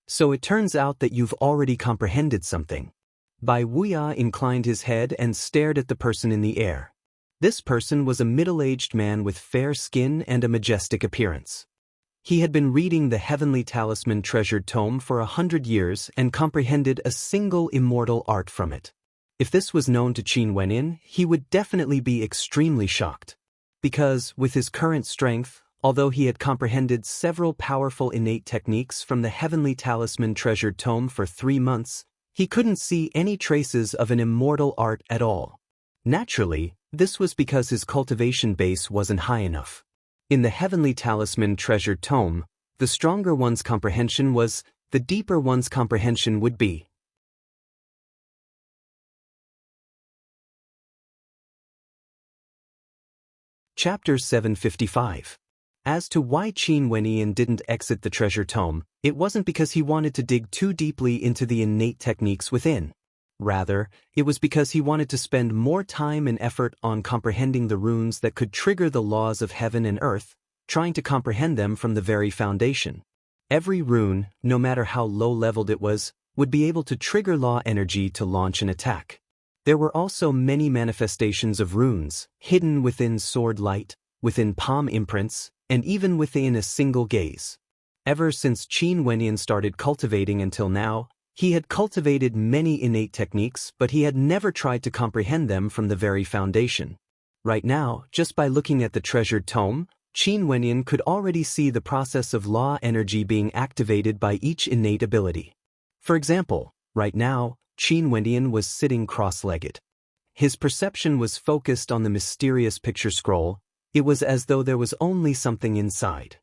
So it turns out that you've already comprehended something." Bai Wuya inclined his head and stared at the person in the air. This person was a middle-aged man with fair skin and a majestic appearance. He had been reading the Heavenly Talisman treasured tome for 100 years and comprehended a single immortal art from it. If this was known to Qin Wenyin, he would definitely be extremely shocked. Because, with his current strength, although he had comprehended several powerful innate techniques from the Heavenly Talisman treasured tome for 3 months, he couldn't see any traces of an immortal art at all. Naturally, this was because his cultivation base wasn't high enough. In the Heavenly Talisman treasured tome, the stronger one's comprehension was, the deeper one's comprehension would be. Chapter 755. As to why Qin Wenyin didn't exit the treasure tome, it wasn't because he wanted to dig too deeply into the innate techniques within. Rather, it was because he wanted to spend more time and effort on comprehending the runes that could trigger the laws of heaven and earth, trying to comprehend them from the very foundation. Every rune, no matter how low-leveled it was, would be able to trigger law energy to launch an attack. There were also many manifestations of runes, hidden within sword light, within palm imprints, and even within a single gaze. Ever since Qin Wenyin started cultivating until now, he had cultivated many innate techniques, but he had never tried to comprehend them from the very foundation. Right now, just by looking at the treasured tome, Qin Wenyin could already see the process of law energy being activated by each innate ability. For example, right now, Qin Wenyin was sitting cross-legged. His perception was focused on the mysterious picture scroll. It was as though there was only something inside.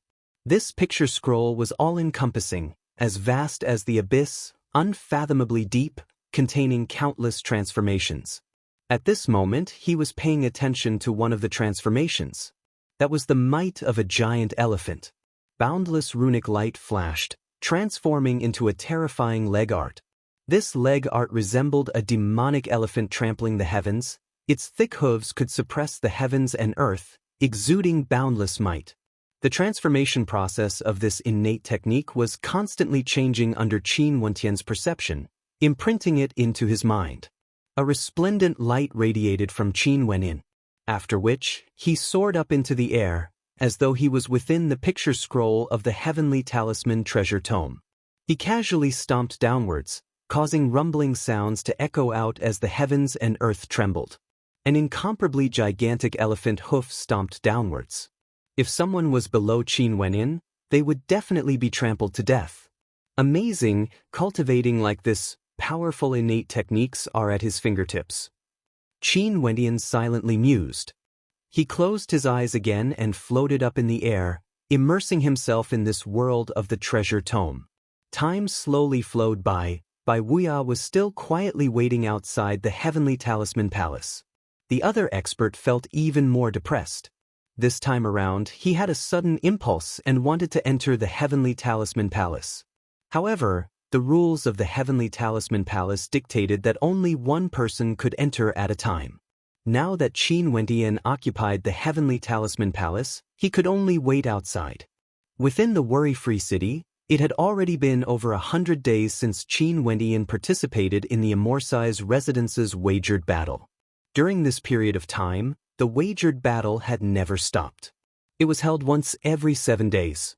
This picture scroll was all-encompassing, as vast as the abyss, unfathomably deep, containing countless transformations. At this moment, he was paying attention to one of the transformations. That was the might of a giant elephant. Boundless runic light flashed, transforming into a terrifying leg art. This leg art resembled a demonic elephant trampling the heavens. Its thick hooves could suppress the heavens and earth, exuding boundless might. The transformation process of this innate technique was constantly changing under Qin Wentian's perception, imprinting it into his mind. A resplendent light radiated from Qin Wenyin, after which he soared up into the air, as though he was within the picture scroll of the Heavenly Talisman treasure tome. He casually stomped downwards, causing rumbling sounds to echo out as the heavens and earth trembled. An incomparably gigantic elephant hoof stomped downwards. If someone was below Qin Wenyin, they would definitely be trampled to death. Amazing, cultivating like this, powerful innate techniques are at his fingertips. Qin Wenyin silently mused. He closed his eyes again and floated up in the air, immersing himself in this world of the treasure tome. Time slowly flowed by. Bai Wuya was still quietly waiting outside the Heavenly Talisman Palace. The other expert felt even more depressed. This time around, he had a sudden impulse and wanted to enter the Heavenly Talisman Palace. However, the rules of the Heavenly Talisman Palace dictated that only one person could enter at a time. Now that Qin Wenyin occupied the Heavenly Talisman Palace, he could only wait outside. Within the worry-free city, it had already been over 100 days since Qin Wenyin participated in the Amorsi's residence's wagered battle. During this period of time, the wagered battle had never stopped. It was held once every 7 days.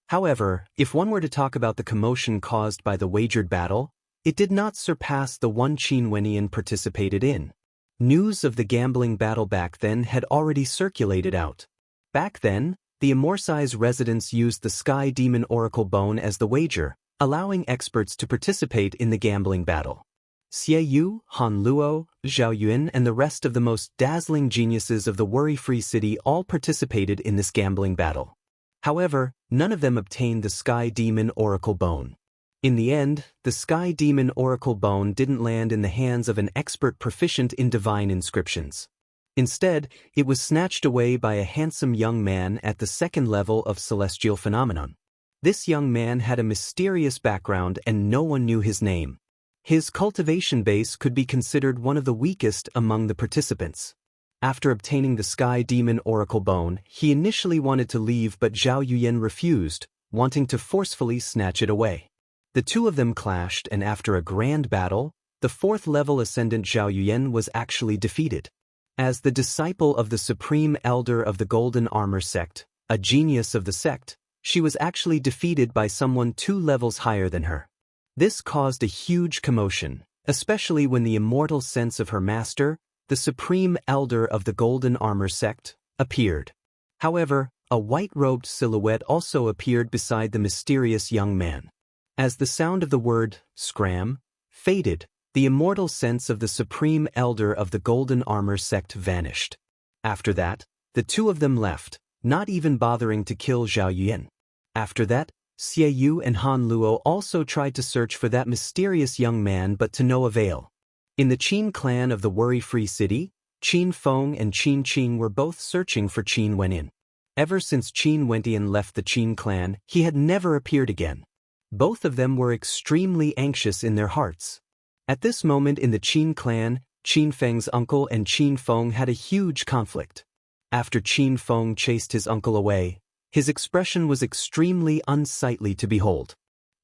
However, if one were to talk about the commotion caused by the wagered battle, it did not surpass the one Qin Wenyin participated in. News of the gambling battle back then had already circulated out. Back then, the Amorsi's residents used the Sky Demon Oracle Bone as the wager, allowing experts to participate in the gambling battle. Xie Yu, Han Luo, Zhao Yun, and the rest of the most dazzling geniuses of the worry-free city all participated in this gambling battle. However, none of them obtained the Sky Demon Oracle Bone. In the end, the Sky Demon Oracle Bone didn't land in the hands of an expert proficient in divine inscriptions. Instead, it was snatched away by a handsome young man at the second level of Celestial Phenomenon. This young man had a mysterious background and no one knew his name. His cultivation base could be considered one of the weakest among the participants. After obtaining the Sky Demon Oracle Bone, he initially wanted to leave, but Zhao Yuyan refused, wanting to forcefully snatch it away. The two of them clashed, and after a grand battle, the fourth-level Ascendant Zhao Yuyan was actually defeated. As the disciple of the Supreme Elder of the Golden Armor Sect, a genius of the sect, she was actually defeated by someone 2 levels higher than her. This caused a huge commotion, especially when the immortal sense of her master, the Supreme Elder of the Golden Armor Sect, appeared. However, a white-robed silhouette also appeared beside the mysterious young man. As the sound of the word, scram, faded, the immortal sense of the Supreme Elder of the Golden Armor Sect vanished. After that, the two of them left, not even bothering to kill Zhao Yuan. After that, Xie Yu and Han Luo also tried to search for that mysterious young man, but to no avail. In the Qin clan of the worry-free city, Qin Feng and Qin Qing were both searching for Qin Wenyan. Ever since Qin Wentian left the Qin clan, he had never appeared again. Both of them were extremely anxious in their hearts. At this moment in the Qin clan, Qin Feng's uncle and Qin Feng had a huge conflict. After Qin Feng chased his uncle away, his expression was extremely unsightly to behold.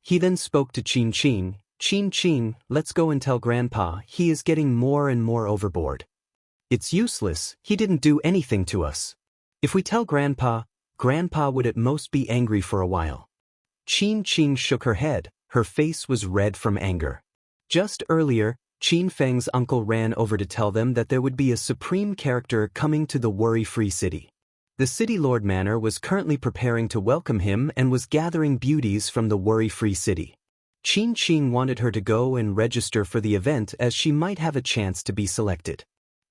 He then spoke to Qin Qing, "Qin, let's go and tell Grandpa he is getting more and more overboard. It's useless, he didn't do anything to us. If we tell Grandpa would at most be angry for a while." Qin Qing shook her head, her face was red from anger. Just earlier, Qin Feng's uncle ran over to tell them that there would be a supreme character coming to the worry-free city. The City Lord Manor was currently preparing to welcome him and was gathering beauties from the worry-free city. Qin Qing wanted her to go and register for the event, as she might have a chance to be selected.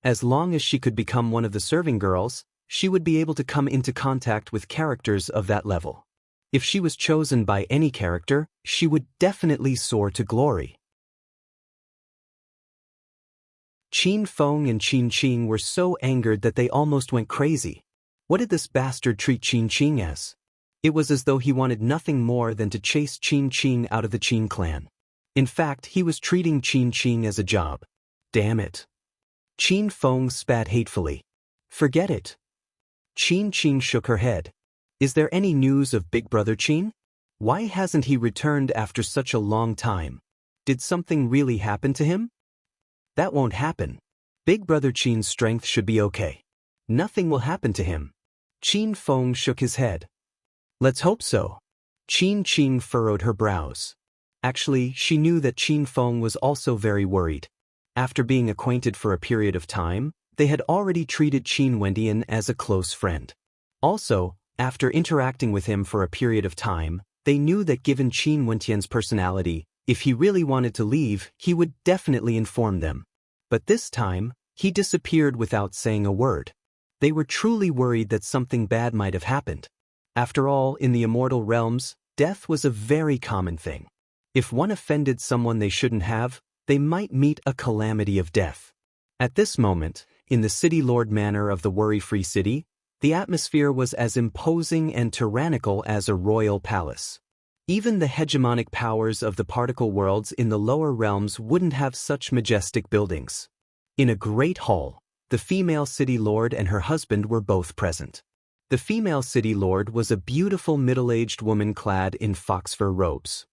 As long as she could become one of the serving girls, she would be able to come into contact with characters of that level. If she was chosen by any character, she would definitely soar to glory. Qin Feng and Qin Qing were so angered that they almost went crazy. What did this bastard treat Qin Qing as? It was as though he wanted nothing more than to chase Qin Qing out of the Qin clan. In fact, he was treating Qin Qing as a job. Damn it. Qin Feng spat hatefully. Forget it. Qin Qing shook her head. Is there any news of Big Brother Qin? Why hasn't he returned after such a long time? Did something really happen to him? That won't happen. Big Brother Qin's strength should be okay. Nothing will happen to him. Qin Feng shook his head. Let's hope so. Qin Qing furrowed her brows. Actually, she knew that Qin Feng was also very worried. After being acquainted for a period of time, they had already treated Qin Wentian as a close friend. Also, after interacting with him for a period of time, they knew that given Qin Wentian's personality, if he really wanted to leave, he would definitely inform them. But this time, he disappeared without saying a word. They were truly worried that something bad might have happened. After all, in the immortal realms, death was a very common thing. If one offended someone they shouldn't have, they might meet a calamity of death. At this moment, in the City Lord Manor of the worry-free city, the atmosphere was as imposing and tyrannical as a royal palace. Even the hegemonic powers of the particle worlds in the lower realms wouldn't have such majestic buildings. In a great hall, the female city lord and her husband were both present. The female city lord was a beautiful middle-aged woman clad in fox fur robes.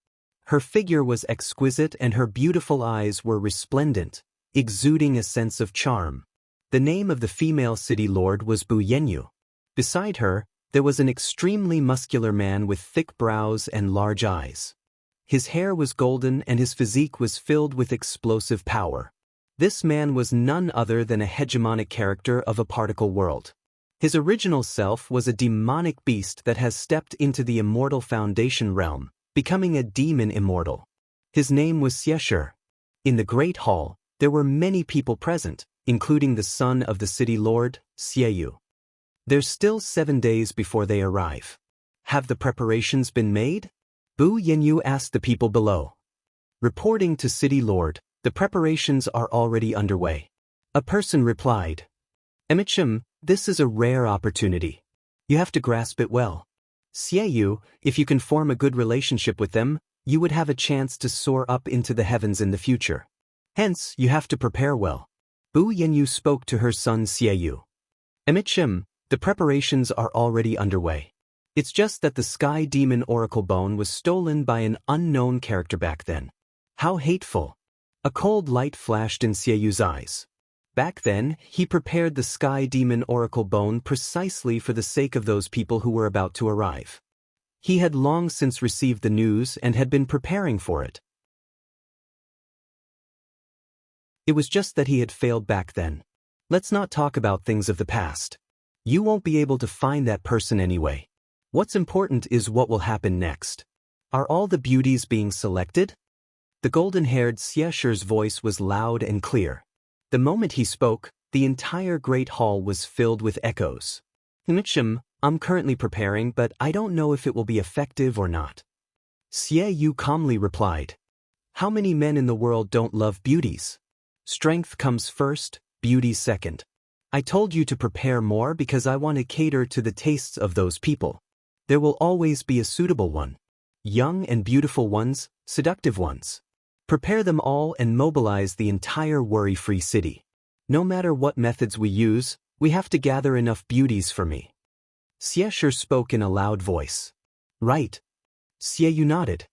Her figure was exquisite and her beautiful eyes were resplendent, exuding a sense of charm. The name of the female city lord was Bu Yenyu. Beside her, there was an extremely muscular man with thick brows and large eyes. His hair was golden and his physique was filled with explosive power. This man was none other than a hegemonic character of a particle world. His original self was a demonic beast that has stepped into the immortal foundation realm, becoming a demon immortal. His name was Xiesher. In the Great Hall, There were many people present, including the son of the city lord, Xieyu. There's still 7 days before they arrive. Have the preparations been made? Bu Yanyu asked the people below. Reporting to city lord, the preparations are already underway. A person replied. Emichim, this is a rare opportunity. You have to grasp it well. Xieyu, if you can form a good relationship with them, you would have a chance to soar up into the heavens in the future. Hence, you have to prepare well. Bu Yanyu spoke to her son Xieyu. Emichim, the preparations are already underway. It's just that the Sky Demon Oracle Bone was stolen by an unknown character back then. How hateful. A cold light flashed in Xieyu's eyes. Back then, he prepared the Sky Demon Oracle Bone precisely for the sake of those people who were about to arrive. He had long since received the news and had been preparing for it. It was just that he had failed back then. Let's not talk about things of the past. You won't be able to find that person anyway. What's important is what will happen next. Are all the beauties being selected? The golden-haired Xiesher's voice was loud and clear. The moment he spoke, the entire great hall was filled with echoes. Michim, I'm currently preparing, but I don't know if it will be effective or not. Xieyu calmly replied. How many men in the world don't love beauties? Strength comes first, beauty second. I told you to prepare more because I want to cater to the tastes of those people. There will always be a suitable one. Young and beautiful ones, seductive ones. Prepare them all and mobilize the entire worry-free city. No matter what methods we use, we have to gather enough beauties for me. Xiesher spoke in a loud voice. Right. Xieyu nodded.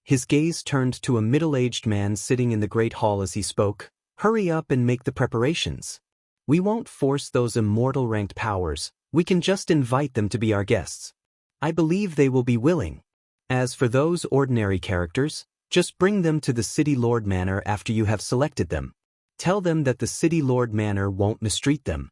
His gaze turned to a middle-aged man sitting in the great hall as he spoke. Hurry up and make the preparations. We won't force those immortal-ranked powers, we can just invite them to be our guests. I believe they will be willing. As for those ordinary characters, just bring them to the City Lord Manor after you have selected them. Tell them that the City Lord Manor won't mistreat them.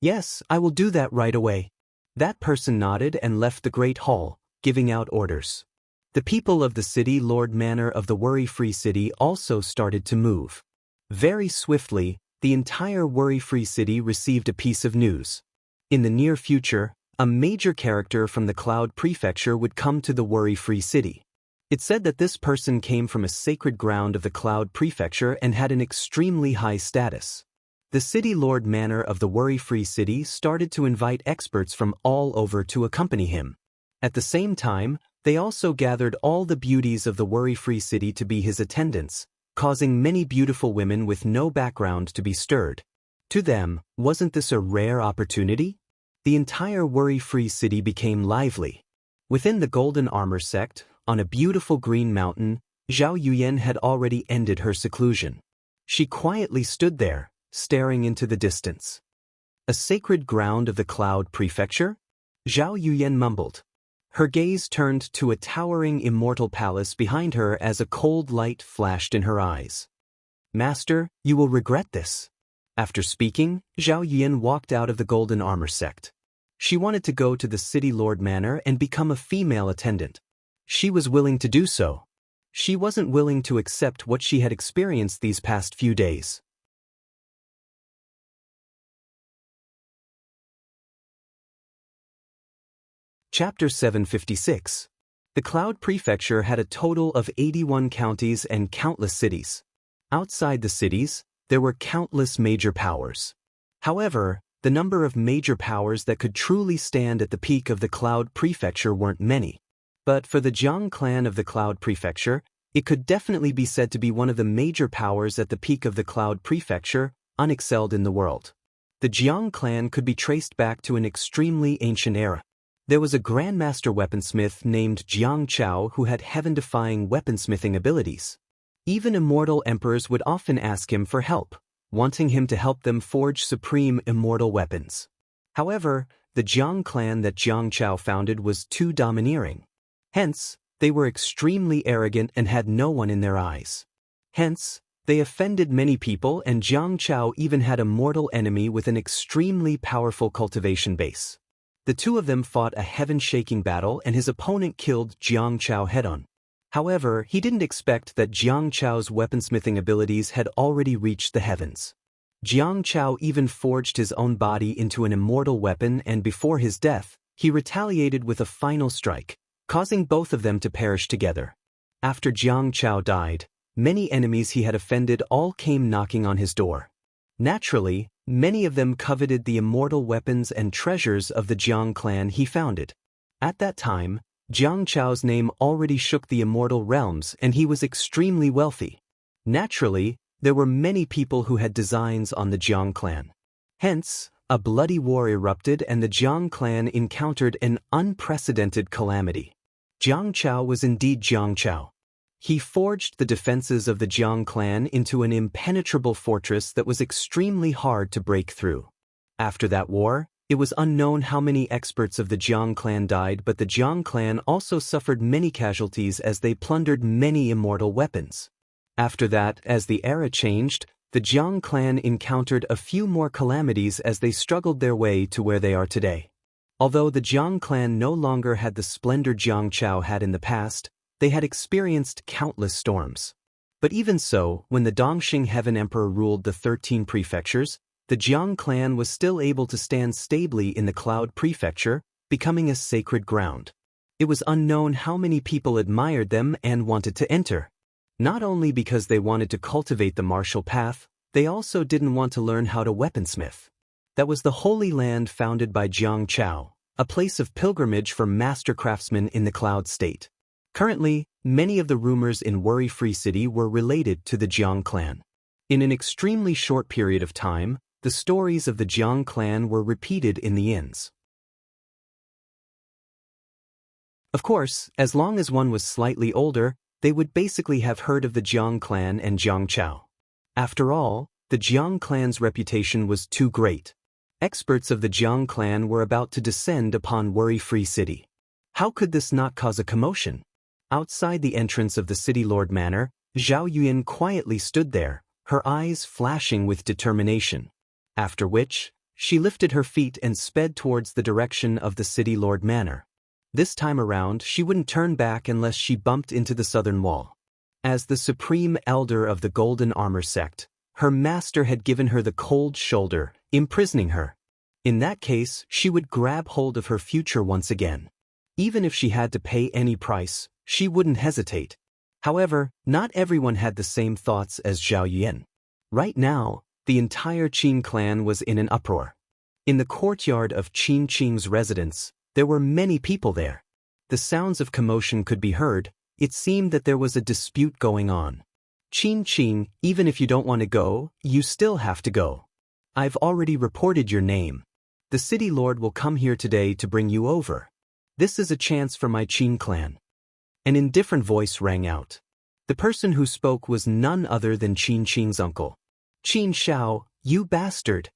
Yes, I will do that right away. That person nodded and left the great hall, giving out orders. The people of the City Lord Manor of the worry-free city also started to move. Very swiftly, the entire worry-free city received a piece of news. In the near future, a major character from the Cloud Prefecture would come to the worry-free city. It said that this person came from a sacred ground of the Cloud Prefecture and had an extremely high status. The City Lord Manor of the worry-free city started to invite experts from all over to accompany him. At the same time, they also gathered all the beauties of the worry-free city to be his attendants, causing many beautiful women with no background to be stirred. To them, wasn't this a rare opportunity? The entire worry-free city became lively. Within the Golden Armor sect, on a beautiful green mountain, Zhao Yuyan had already ended her seclusion. She quietly stood there, staring into the distance. A sacred ground of the Cloud Prefecture? Zhao Yuyan mumbled. Her gaze turned to a towering immortal palace behind her as a cold light flashed in her eyes. Master, you will regret this. After speaking, Zhao Yuyan walked out of the Golden Armor sect. She wanted to go to the City Lord Manor and become a female attendant. She was willing to do so. She wasn't willing to accept what she had experienced these past few days. Chapter 756. The Cloud Prefecture had a total of 81 counties and countless cities. Outside the cities, there were countless major powers. However, the number of major powers that could truly stand at the peak of the Cloud Prefecture weren't many. But for the Jiang clan of the Cloud Prefecture, it could definitely be said to be one of the major powers at the peak of the Cloud Prefecture, unexcelled in the world. The Jiang clan could be traced back to an extremely ancient era. There was a Grandmaster weaponsmith named Jiang Chao who had heaven-defying weaponsmithing abilities. Even immortal emperors would often ask him for help, wanting him to help them forge supreme immortal weapons. However, the Jiang clan that Jiang Chao founded was too domineering. Hence, they were extremely arrogant and had no one in their eyes. Hence, they offended many people, and Jiang Chao even had a mortal enemy with an extremely powerful cultivation base. The two of them fought a heaven-shaking battle and his opponent killed Jiang Chao head-on. However, he didn't expect that Jiang Chao's weaponsmithing abilities had already reached the heavens. Jiang Chao even forged his own body into an immortal weapon, and before his death, he retaliated with a final strike, causing both of them to perish together. After Jiang Chao died, many enemies he had offended all came knocking on his door. Naturally, many of them coveted the immortal weapons and treasures of the Jiang clan he founded. At that time, Jiang Chao's name already shook the immortal realms, and he was extremely wealthy. Naturally, there were many people who had designs on the Jiang clan. Hence, a bloody war erupted and the Jiang clan encountered an unprecedented calamity. Jiang Chao was indeed Jiang Chao. He forged the defenses of the Jiang clan into an impenetrable fortress that was extremely hard to break through. After that war, it was unknown how many experts of the Jiang clan died, but the Jiang clan also suffered many casualties as they plundered many immortal weapons. After that, as the era changed, the Jiang clan encountered a few more calamities as they struggled their way to where they are today. Although the Jiang clan no longer had the splendor Jiang Chao had in the past, they had experienced countless storms. But even so, when the Dongxing Heaven Emperor ruled the 13 prefectures, the Jiang clan was still able to stand stably in the Cloud Prefecture, becoming a sacred ground. It was unknown how many people admired them and wanted to enter. Not only because they wanted to cultivate the martial path, they also didn't want to learn how to weaponsmith. That was the Holy Land founded by Jiang Chao, a place of pilgrimage for master craftsmen in the Cloud State. Currently, many of the rumors in Worry-Free City were related to the Jiang clan. In an extremely short period of time, the stories of the Jiang clan were repeated in the inns. Of course, as long as one was slightly older, they would basically have heard of the Jiang clan and Jiang Chao. After all, the Jiang clan's reputation was too great. Experts of the Jiang clan were about to descend upon Worry-Free City. How could this not cause a commotion? Outside the entrance of the City Lord Manor, Zhao Yuan quietly stood there, her eyes flashing with determination. After which, she lifted her feet and sped towards the direction of the City Lord Manor. This time around, she wouldn't turn back unless she bumped into the southern wall. As the supreme elder of the Golden Armor sect, her master had given her the cold shoulder, imprisoning her. In that case, she would grab hold of her future once again. Even if she had to pay any price, she wouldn't hesitate. However, not everyone had the same thoughts as Zhao Yuan. Right now, the entire Qin clan was in an uproar. In the courtyard of Qin Qing's residence, there were many people there. The sounds of commotion could be heard. It seemed that there was a dispute going on. Qin Qing, even if you don't want to go, you still have to go. I've already reported your name. The city lord will come here today to bring you over. This is a chance for my Qin clan. An indifferent voice rang out. The person who spoke was none other than Qin Qing's uncle. Qin Shao, you bastard!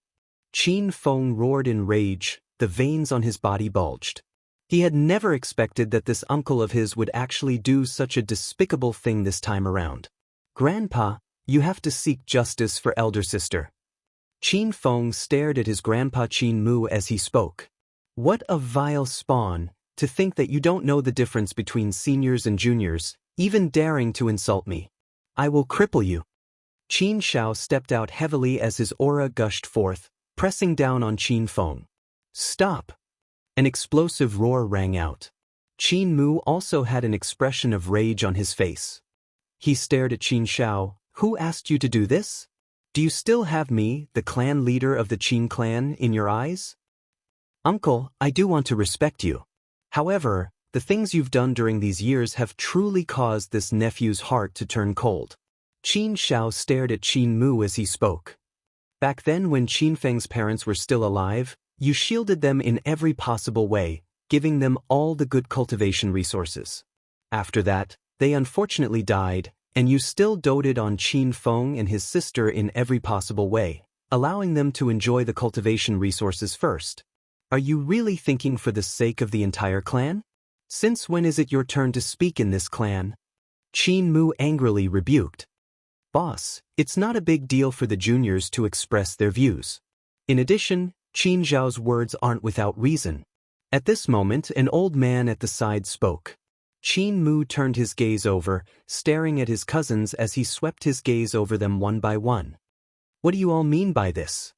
Qin Feng roared in rage, the veins on his body bulged. He had never expected that this uncle of his would actually do such a despicable thing this time around. Grandpa, you have to seek justice for elder sister. Qin Feng stared at his grandpa Qin Mu as he spoke. What a vile spawn, to think that you don't know the difference between seniors and juniors, even daring to insult me. I will cripple you. Qin Shao stepped out heavily as his aura gushed forth, pressing down on Qin Feng. Stop! An explosive roar rang out. Qin Mu also had an expression of rage on his face. He stared at Qin Shao. Who asked you to do this? Do you still have me, the clan leader of the Qin clan, in your eyes? Uncle, I do want to respect you. However, the things you've done during these years have truly caused this nephew's heart to turn cold. Qin Shao stared at Qin Mu as he spoke. Back then when Qin Feng's parents were still alive, you shielded them in every possible way, giving them all the good cultivation resources. After that, they unfortunately died, and you still doted on Qin Feng and his sister in every possible way, allowing them to enjoy the cultivation resources first. Are you really thinking for the sake of the entire clan? Since when is it your turn to speak in this clan? Qin Mu angrily rebuked. Boss, it's not a big deal for the juniors to express their views. In addition, Qin Zhao's words aren't without reason. At this moment, an old man at the side spoke. Qin Mu turned his gaze over, staring at his cousins as he swept his gaze over them one by one. What do you all mean by this?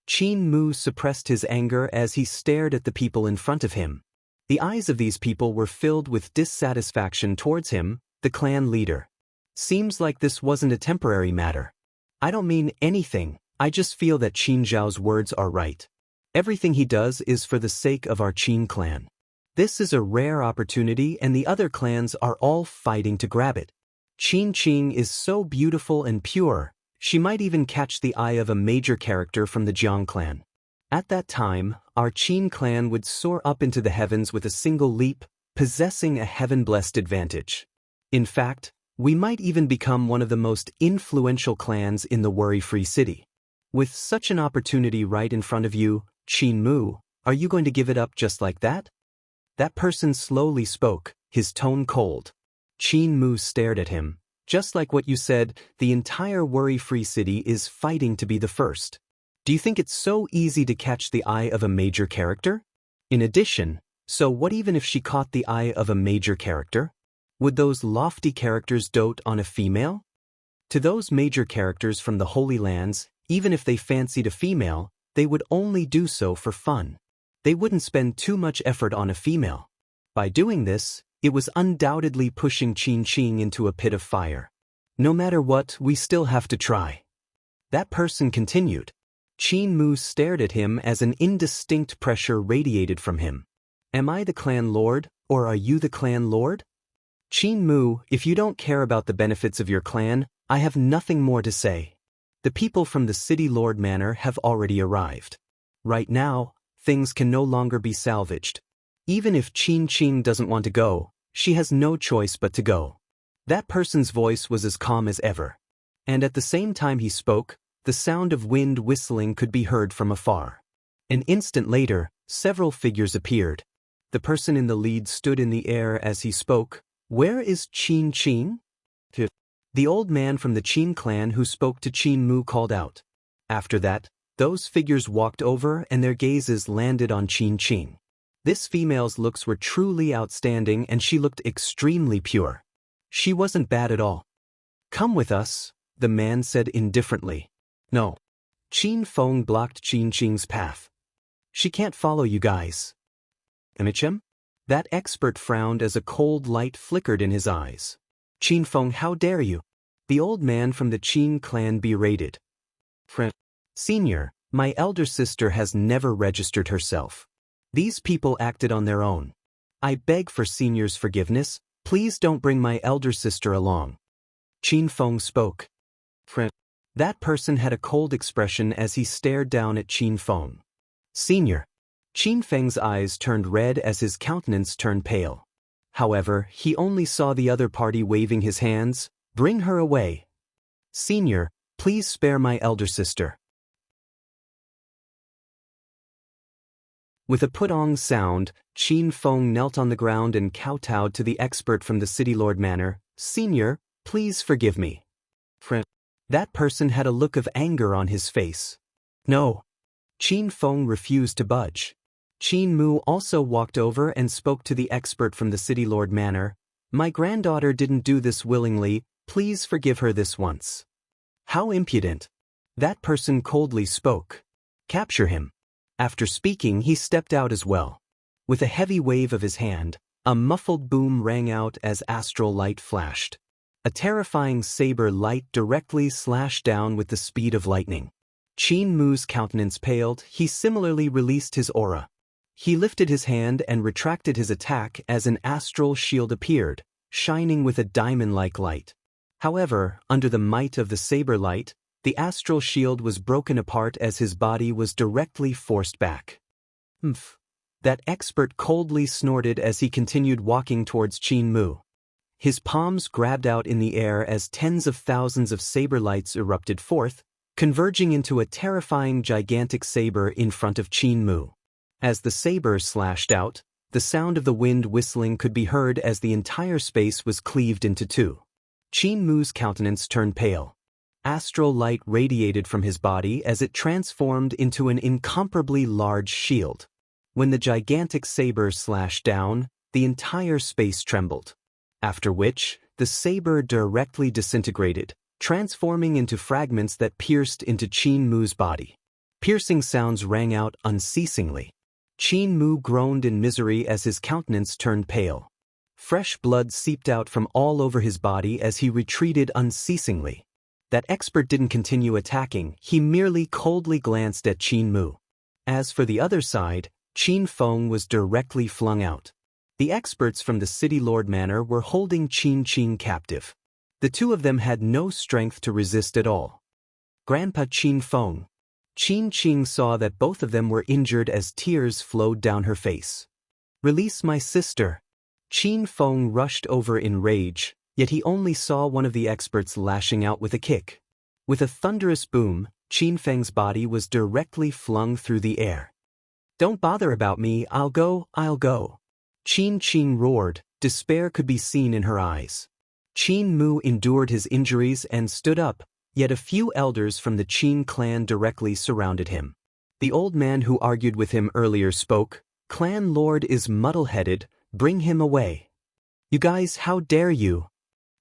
Qin Mu suppressed his anger as he stared at the people in front of him. The eyes of these people were filled with dissatisfaction towards him, the clan leader. Seems like this wasn't a temporary matter. I don't mean anything, I just feel that Qin Zhao's words are right. Everything he does is for the sake of our Qin clan. This is a rare opportunity and the other clans are all fighting to grab it. Qin Qing is so beautiful and pure, she might even catch the eye of a major character from the Jiang clan. At that time, our Qin clan would soar up into the heavens with a single leap, possessing a heaven-blessed advantage. In fact, we might even become one of the most influential clans in the worry-free city. With such an opportunity right in front of you, Qin Mu, are you going to give it up just like that? That person slowly spoke, his tone cold. Qin Mu stared at him. Just like what you said, the entire worry-free city is fighting to be the first. Do you think it's so easy to catch the eye of a major character? In addition, so what even if she caught the eye of a major character? Would those lofty characters dote on a female? To those major characters from the Holy Lands, even if they fancied a female, they would only do so for fun. They wouldn't spend too much effort on a female. By doing this, it was undoubtedly pushing Qin Qing into a pit of fire. No matter what, we still have to try. That person continued. Qin Mu stared at him as an indistinct pressure radiated from him. Am I the clan lord, or are you the clan lord? Qin Mu, if you don't care about the benefits of your clan, I have nothing more to say. The people from the City Lord Manor have already arrived. Right now, things can no longer be salvaged. Even if Qin Qing doesn't want to go, she has no choice but to go. That person's voice was as calm as ever. And at the same time he spoke, the sound of wind whistling could be heard from afar. An instant later, several figures appeared. The person in the lead stood in the air as he spoke. Where is Qin Qing? The old man from the Qin clan who spoke to Qin Mu called out. After that, those figures walked over and their gazes landed on Qin Qing. This female's looks were truly outstanding and she looked extremely pure. She wasn't bad at all. Come with us, the man said indifferently. No. Qin Feng blocked Qin Qing's path. She can't follow you guys. Amichem? That expert frowned as a cold light flickered in his eyes. Qin Feng, how dare you? The old man from the Qin clan berated. Friend. Senior, my elder sister has never registered herself. These people acted on their own. I beg for Senior's forgiveness, please don't bring my elder sister along. Qin Feng spoke. Friend. That person had a cold expression as he stared down at Qin Feng. Senior. Qin Feng's eyes turned red as his countenance turned pale. However, he only saw the other party waving his hands. Bring her away. Senior, please spare my elder sister. With a put-on sound, Qin Feng knelt on the ground and kowtowed to the expert from the City Lord Manor. Senior, please forgive me. Friend. That person had a look of anger on his face. No. Qin Feng refused to budge. Qin Mu also walked over and spoke to the expert from the City Lord Manor. My granddaughter didn't do this willingly, please forgive her this once. How impudent. That person coldly spoke. Capture him. After speaking, he stepped out as well. With a heavy wave of his hand, a muffled boom rang out as astral light flashed. A terrifying saber light directly slashed down with the speed of lightning. Qin Mu's countenance paled, he similarly released his aura. He lifted his hand and retracted his attack as an astral shield appeared, shining with a diamond-like light. However, under the might of the saber light, the astral shield was broken apart as his body was directly forced back. Humph. That expert coldly snorted as he continued walking towards Qin Mu. His palms grabbed out in the air as tens of thousands of saber lights erupted forth, converging into a terrifying gigantic saber in front of Qin Mu. As the saber slashed out, the sound of the wind whistling could be heard as the entire space was cleaved into two. Qin Mu's countenance turned pale. Astral light radiated from his body as it transformed into an incomparably large shield. When the gigantic saber slashed down, the entire space trembled. After which, the saber directly disintegrated, transforming into fragments that pierced into Qin Mu's body. Piercing sounds rang out unceasingly. Qin Mu groaned in misery as his countenance turned pale. Fresh blood seeped out from all over his body as he retreated unceasingly. That expert didn't continue attacking, he merely coldly glanced at Qin Mu. As for the other side, Qin Feng was directly flung out. The experts from the City Lord Manor were holding Qin captive. The two of them had no strength to resist at all. Grandpa Qin Feng. Qin saw that both of them were injured as tears flowed down her face. "Release my sister." Qin Feng rushed over in rage, yet he only saw one of the experts lashing out with a kick. With a thunderous boom, Qin Feng's body was directly flung through the air. "Don't bother about me, I'll go. Qin roared, despair could be seen in her eyes. Qin Mu endured his injuries and stood up, yet a few elders from the Qin clan directly surrounded him. The old man who argued with him earlier spoke, "Clan Lord is muddle-headed, bring him away." "You guys, how dare you?"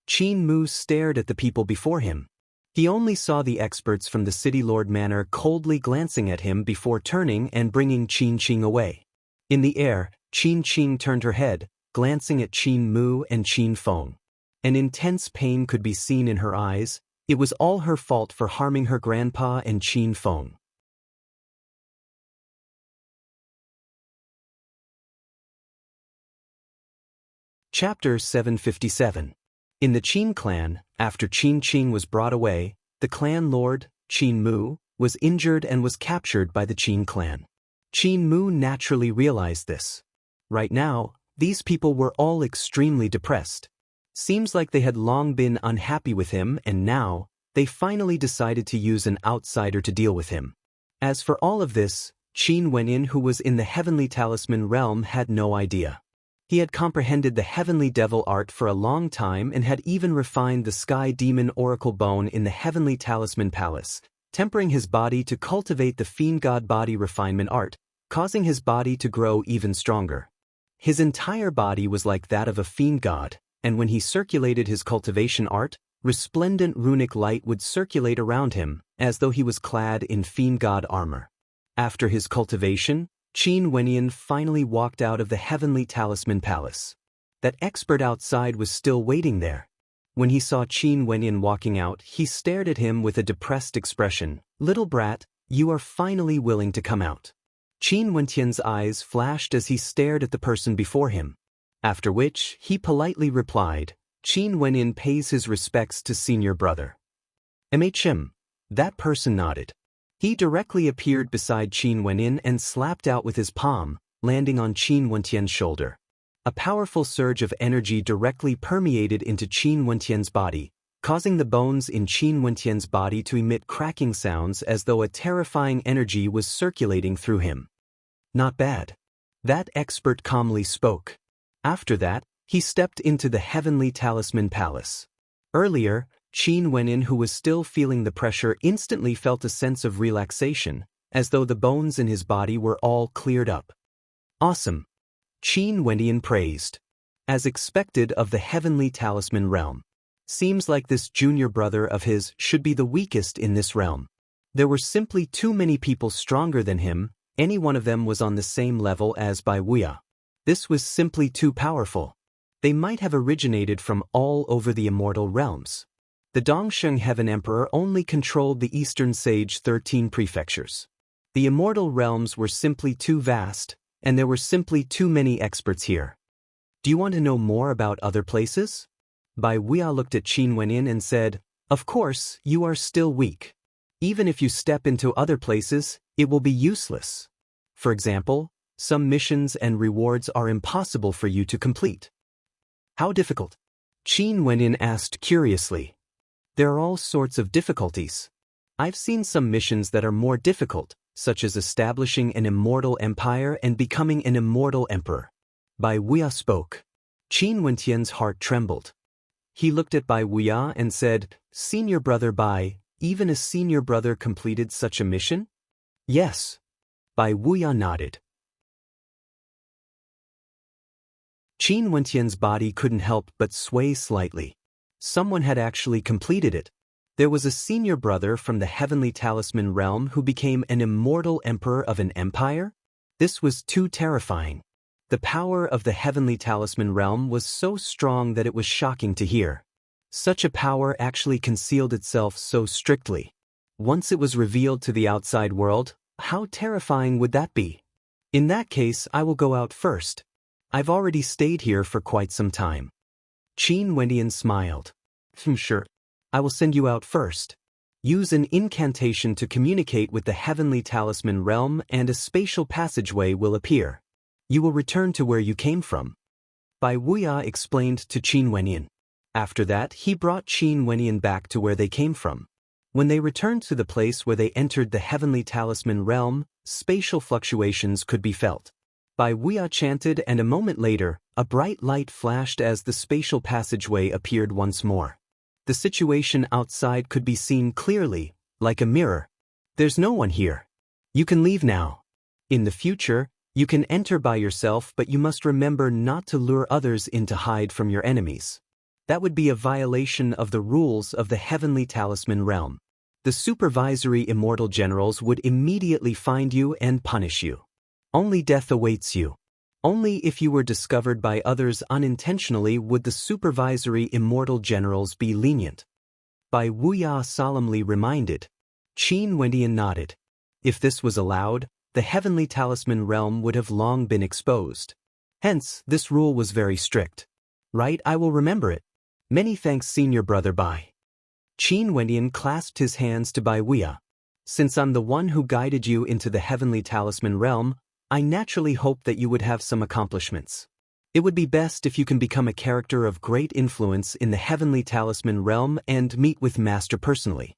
Qin Mu stared at the people before him. He only saw the experts from the City Lord Manor coldly glancing at him before turning and bringing Qin away. In the air, Qin turned her head, glancing at Qin Mu and Qin Feng. An intense pain could be seen in her eyes. It was all her fault for harming her grandpa and Qin Feng. Chapter 757. In the Qin clan, after Qin was brought away, the clan lord, Qin Mu, was injured and was captured by the Qin clan. Qin Mu naturally realized this. Right now, these people were all extremely depressed. Seems like they had long been unhappy with him, and now, they finally decided to use an outsider to deal with him. As for all of this, Qin Wenyin, who was in the Heavenly Talisman realm, had no idea. He had comprehended the Heavenly Devil art for a long time and had even refined the Sky Demon Oracle Bone in the Heavenly Talisman Palace, tempering his body to cultivate the Fiend God Body Refinement art, causing his body to grow even stronger. His entire body was like that of a fiend god, and when he circulated his cultivation art, resplendent runic light would circulate around him, as though he was clad in fiend god armor. After his cultivation, Qin Wenyin finally walked out of the Heavenly Talisman Palace. That expert outside was still waiting there. When he saw Qin Wenyin walking out, he stared at him with a depressed expression. "Little brat, you are finally willing to come out." Qin Wenyan's eyes flashed as he stared at the person before him. After which, he politely replied, "Qin Wenyin pays his respects to senior brother." "MHM." That person nodded. He directly appeared beside Qin Wenyin and slapped out with his palm, landing on Qin Wenyan's shoulder. A powerful surge of energy directly permeated into Qin Wenyan's body, causing the bones in Qin Wenyan's body to emit cracking sounds as though a terrifying energy was circulating through him. "Not bad." That expert calmly spoke. After that, he stepped into the Heavenly Talisman Palace. Earlier, Qin Wenyin, who was still feeling the pressure, instantly felt a sense of relaxation, as though the bones in his body were all cleared up. "Awesome." Qin Wenyin praised. As expected of the Heavenly Talisman realm. Seems like this junior brother of his should be the weakest in this realm. There were simply too many people stronger than him. Any one of them was on the same level as Bai Wuya. This was simply too powerful. They might have originated from all over the immortal realms. The Dongsheng Heaven Emperor only controlled the Eastern Sage 13 prefectures. The immortal realms were simply too vast, and there were simply too many experts here. "Do you want to know more about other places?" Bai Wuya looked at Qin Wenyin and said, "Of course, you are still weak. Even if you step into other places, it will be useless. For example, some missions and rewards are impossible for you to complete." "How difficult?" Qin Wenyin asked curiously. "There are all sorts of difficulties. I've seen some missions that are more difficult, such as establishing an immortal empire and becoming an immortal emperor." Bai Wuya spoke. Qin Wenyan's heart trembled. He looked at Bai Wuya and said, "Senior brother Bai, even a senior brother completed such a mission?" "Yes." Bai Wuya nodded. Qin Wentian's body couldn't help but sway slightly. Someone had actually completed it. There was a senior brother from the Heavenly Talisman realm who became an immortal emperor of an empire? This was too terrifying. The power of the Heavenly Talisman realm was so strong that it was shocking to hear. Such a power actually concealed itself so strictly. Once it was revealed to the outside world, how terrifying would that be? In that case, I will go out first. I've already stayed here for quite some time. Qin Wentian smiled. Sure. I will send you out first. Use an incantation to communicate with the Heavenly Talisman realm and a spatial passageway will appear. You will return to where you came from. Bai Wuya explained to Qin Wentian. After that, he brought Qin Wentian back to where they came from. When they returned to the place where they entered the Heavenly Talisman realm, spatial fluctuations could be felt. Bai Wuya chanted, and a moment later, a bright light flashed as the spatial passageway appeared once more. The situation outside could be seen clearly, like a mirror. There's no one here. You can leave now. In the future, you can enter by yourself, but you must remember not to lure others in to hide from your enemies. That would be a violation of the rules of the Heavenly Talisman realm. The supervisory immortal generals would immediately find you and punish you. Only death awaits you. Only if you were discovered by others unintentionally would the supervisory immortal generals be lenient. Bai Wuya solemnly reminded. Qin Wentian nodded. If this was allowed, the Heavenly Talisman realm would have long been exposed. Hence, this rule was very strict. Right, I will remember it. Many thanks, senior brother Bai. Qin Wentian clasped his hands to Bai Wuya. Since I'm the one who guided you into the Heavenly Talisman realm, I naturally hope that you would have some accomplishments. It would be best if you can become a character of great influence in the Heavenly Talisman realm and meet with Master personally.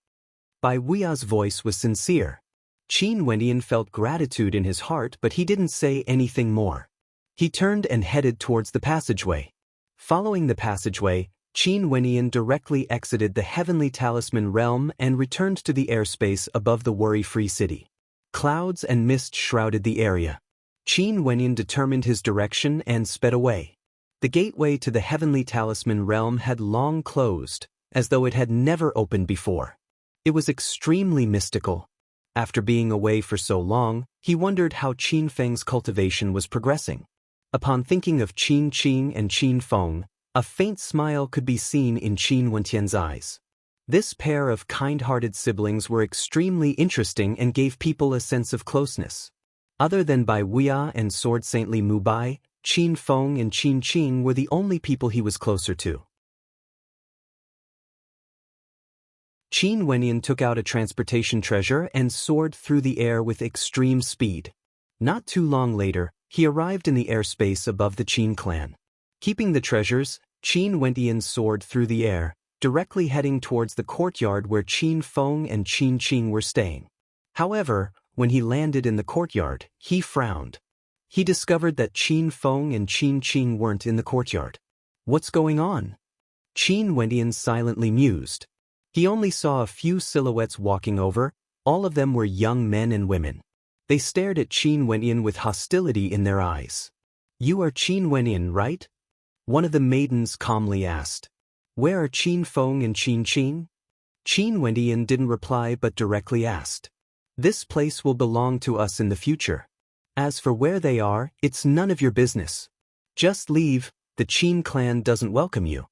Bai Wuya's voice was sincere. Qin Wentian felt gratitude in his heart, but he didn't say anything more. He turned and headed towards the passageway. Following the passageway, Qin Wentian directly exited the Heavenly Talisman realm and returned to the airspace above the worry-free city. Clouds and mist shrouded the area. Qin Wentian determined his direction and sped away. The gateway to the Heavenly Talisman realm had long closed, as though it had never opened before. It was extremely mystical. After being away for so long, he wondered how Qin Feng's cultivation was progressing. Upon thinking of Qin Qing and Qin Feng, a faint smile could be seen in Qin Wentian's eyes. This pair of kind-hearted siblings were extremely interesting and gave people a sense of closeness. Other than Bai Wuya and Sword Saintly Mu Bai, Qin Feng and Qin Qing were the only people he was closer to. Qin Wentian took out a transportation treasure and soared through the air with extreme speed. Not too long later, he arrived in the airspace above the Qin clan. Keeping the treasures, Qin Wentian soared through the air, directly heading towards the courtyard where Qin Feng and Qin Qing were staying. However, when he landed in the courtyard, he frowned. He discovered that Qin Feng and Qin Qing weren't in the courtyard. What's going on? Qin Wentian silently mused. He only saw a few silhouettes walking over. All of them were young men and women. They stared at Qin Wentian with hostility in their eyes. You are Qin Wentian, right? One of the maidens calmly asked. Where are Qin Feng and Qin Qing? Qin Wentian didn't reply but directly asked. This place will belong to us in the future. As for where they are, it's none of your business. Just leave, the Qin clan doesn't welcome you.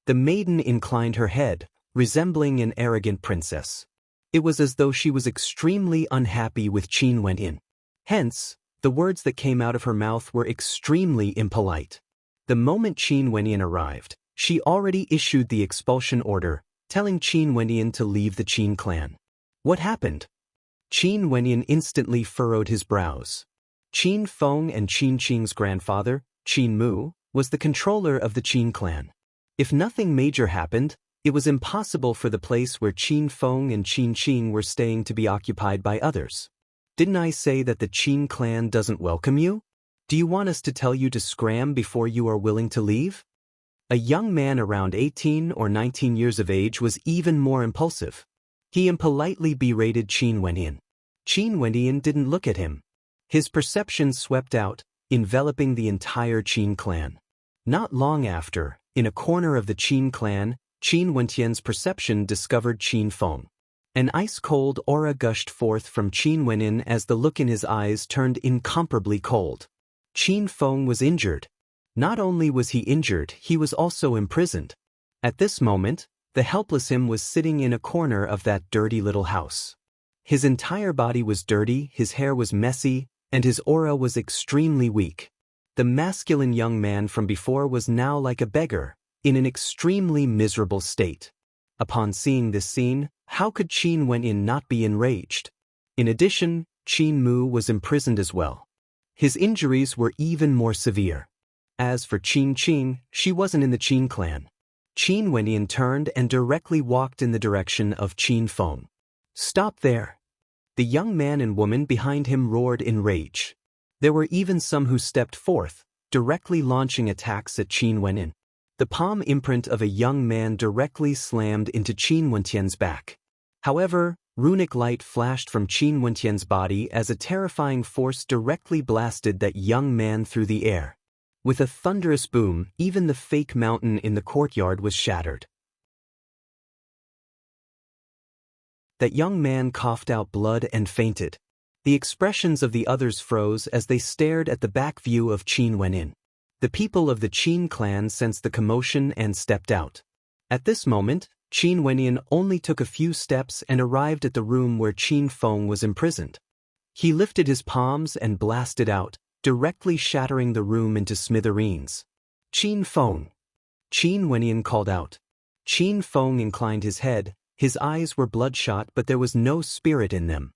The maiden inclined her head, resembling an arrogant princess. It was as though she was extremely unhappy with Qin Wentian. Hence, the words that came out of her mouth were extremely impolite. The moment Qin Wentian arrived, she already issued the expulsion order, telling Qin Wentian to leave the Qin clan. What happened? Qin Wentian instantly furrowed his brows. Qin Feng and Qin Qing's grandfather, Qin Mu, was the controller of the Qin clan. If nothing major happened, it was impossible for the place where Qin Feng and Qin Qing were staying to be occupied by others. Didn't I say that the Qin clan doesn't welcome you? Do you want us to tell you to scram before you are willing to leave? A young man around 18 or 19 years of age was even more impulsive. He impolitely berated Qin Wentian. Qin Wentian didn't look at him. His perception swept out, enveloping the entire Qin clan. Not long after, in a corner of the Qin clan, Qin Wentian's perception discovered Qin Feng. An ice-cold aura gushed forth from Qin Wenin as the look in his eyes turned incomparably cold. Qin Feng was injured. Not only was he injured, he was also imprisoned. At this moment, the helpless him was sitting in a corner of that dirty little house. His entire body was dirty, his hair was messy, and his aura was extremely weak. The masculine young man from before was now like a beggar, in an extremely miserable state. Upon seeing this scene, how could Qin Wenin not be enraged? In addition, Qin Mu was imprisoned as well. His injuries were even more severe. As for Qin, she wasn't in the Qin clan. Qin Wenin turned and directly walked in the direction of Qin Feng. "Stop there!" The young man and woman behind him roared in rage. There were even some who stepped forth, directly launching attacks at Qin Wenin. The palm imprint of a young man directly slammed into Qin Wentian's back. However, runic light flashed from Qin Wentian's body as a terrifying force directly blasted that young man through the air. With a thunderous boom, even the fake mountain in the courtyard was shattered. That young man coughed out blood and fainted. The expressions of the others froze as they stared at the back view of Qin Wenin. The people of the Qin clan sensed the commotion and stepped out. At this moment, Qin Wenin only took a few steps and arrived at the room where Qin Feng was imprisoned. He lifted his palms and blasted out, directly shattering the room into smithereens. "Qin Feng!" Qin Wenin called out. Qin Feng inclined his head, his eyes were bloodshot but there was no spirit in them.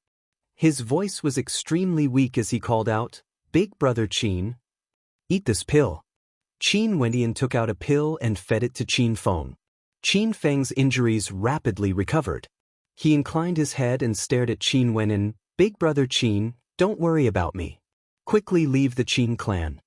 His voice was extremely weak as he called out, "Big brother Qin, eat this pill." Qin Wenin took out a pill and fed it to Qin Feng. Qin Feng's injuries rapidly recovered. He inclined his head and stared at Qin Wenin. "Big brother Qin, don't worry about me. Quickly leave the Qin clan."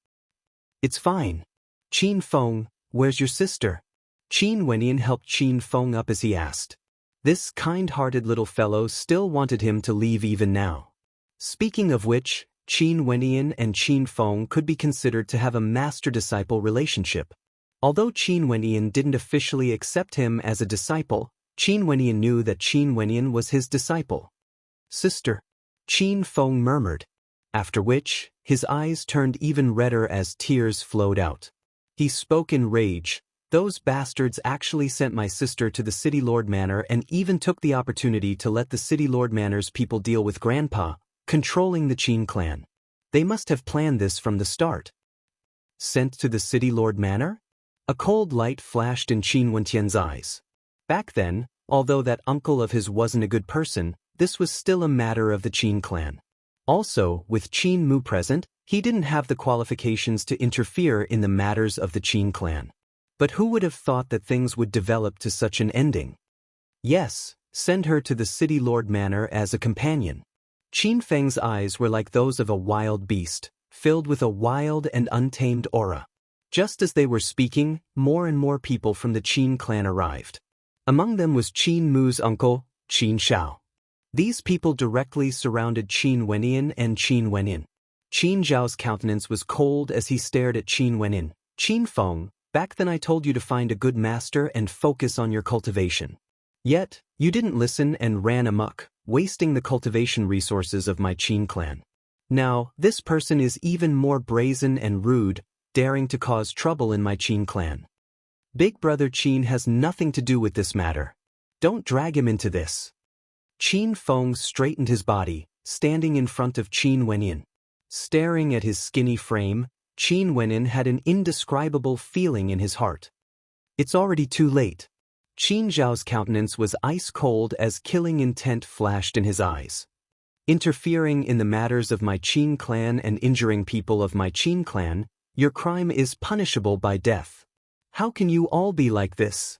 "It's fine." "Qin Feng, where's your sister?" Qin Wenin helped Qin Feng up as he asked. This kind-hearted little fellow still wanted him to leave even now. Speaking of which, Qin Wenin and Qin Feng could be considered to have a master-disciple relationship. Although Qin Wenin didn't officially accept him as a disciple, Qin Wenin knew that Qin Wenin was his disciple. "Sister," Qin Feng murmured, after which, his eyes turned even redder as tears flowed out. He spoke in rage. "Those bastards actually sent my sister to the City Lord Manor and even took the opportunity to let the City Lord Manor's people deal with Grandpa, controlling the Qin clan. They must have planned this from the start." "Sent to the City Lord Manor?" A cold light flashed in Qin Wentian's eyes. Back then, although that uncle of his wasn't a good person, this was still a matter of the Qin clan. Also, with Qin Mu present, he didn't have the qualifications to interfere in the matters of the Qin clan. But who would have thought that things would develop to such an ending? Yes, send her to the City Lord Manor as a companion. Qin Feng's eyes were like those of a wild beast, filled with a wild and untamed aura. Just as they were speaking, more and more people from the Qin clan arrived. Among them was Qin Mu's uncle, Qin Xiao. These people directly surrounded Qin Wenin and Qin Wenin. Qin Zhao's countenance was cold as he stared at Qin Wenin. "Qin Feng, back then I told you to find a good master and focus on your cultivation. Yet, you didn't listen and ran amok, wasting the cultivation resources of my Qin clan. Now, this person is even more brazen and rude, daring to cause trouble in my Qin clan. Big brother Qin has nothing to do with this matter. Don't drag him into this." Qin Feng straightened his body, standing in front of Qin Wenin. Staring at his skinny frame, Qin Wenin had an indescribable feeling in his heart. "It's already too late." Qin Zhao's countenance was ice-cold as killing intent flashed in his eyes. "Interfering in the matters of my Qin clan and injuring people of my Qin clan, your crime is punishable by death. How can you all be like this?"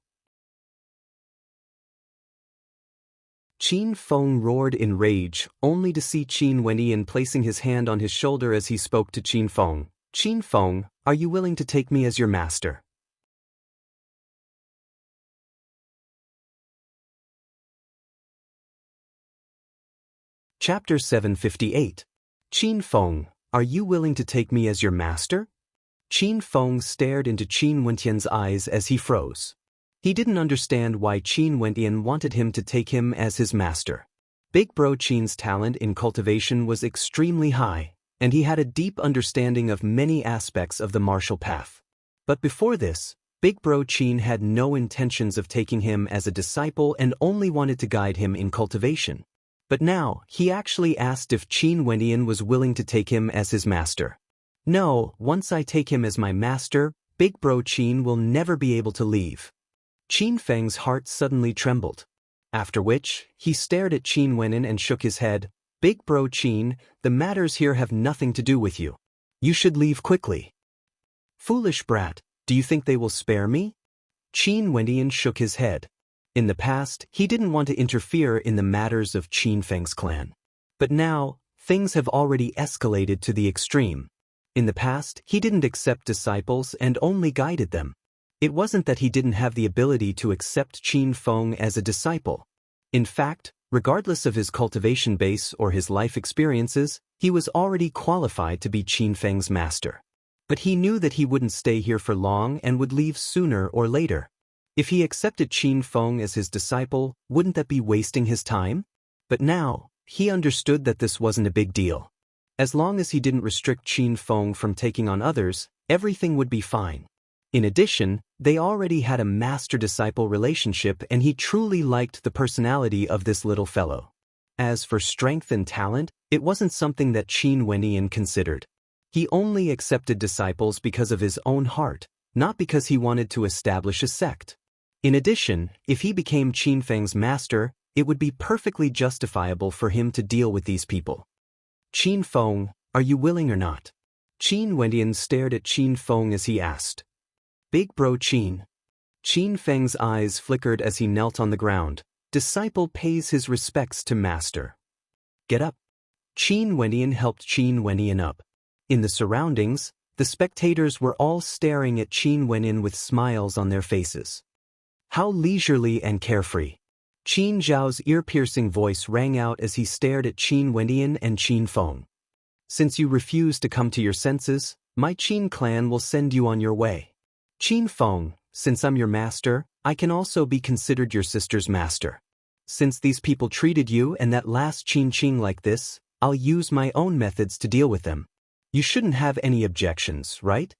Qin Feng roared in rage, only to see Qin Wenin placing his hand on his shoulder as he spoke to Qin Feng. "Qin Feng, are you willing to take me as your master?" Chapter 758. "Qin Feng, are you willing to take me as your master?" Qin Feng stared into Qin Wentian's eyes as he froze. He didn't understand why Qin Wentian wanted him to take him as his master. Big Bro Qin's talent in cultivation was extremely high, and he had a deep understanding of many aspects of the martial path. But before this, Big Bro Qin had no intentions of taking him as a disciple and only wanted to guide him in cultivation. But now, he actually asked if Qin Wentian was willing to take him as his master. No, once I take him as my master, Big Bro Qin will never be able to leave. Qin Feng's heart suddenly trembled. After which, he stared at Qin Wentian and shook his head. Big Bro Qin, the matters here have nothing to do with you. You should leave quickly. Foolish brat, do you think they will spare me? Qin Wentian shook his head. In the past, he didn't want to interfere in the matters of Qin Feng's clan. But now, things have already escalated to the extreme. In the past, he didn't accept disciples and only guided them. It wasn't that he didn't have the ability to accept Qin Feng as a disciple. In fact, regardless of his cultivation base or his life experiences, he was already qualified to be Qin Feng's master. But he knew that he wouldn't stay here for long and would leave sooner or later. If he accepted Qin Feng as his disciple, wouldn't that be wasting his time? But now, he understood that this wasn't a big deal. As long as he didn't restrict Qin Feng from taking on others, everything would be fine. In addition, they already had a master-disciple relationship and he truly liked the personality of this little fellow. As for strength and talent, it wasn't something that Qin Wentian considered. He only accepted disciples because of his own heart, not because he wanted to establish a sect. In addition, if he became Qin Feng's master, it would be perfectly justifiable for him to deal with these people. Qin Feng, are you willing or not? Qin Wentian stared at Qin Feng as he asked. Big Bro Qin. Qin Feng's eyes flickered as he knelt on the ground. Disciple pays his respects to master. Get up. Qin Wentian helped Qin Wentian up. In the surroundings, the spectators were all staring at Qin Wentian with smiles on their faces. How leisurely and carefree. Qin Zhao's ear-piercing voice rang out as he stared at Qin Wentian and Qin Feng. Since you refuse to come to your senses, my Qin clan will send you on your way. Qin Feng, since I'm your master, I can also be considered your sister's master. Since these people treated you and that last Qin Qing like this, I'll use my own methods to deal with them. You shouldn't have any objections, right?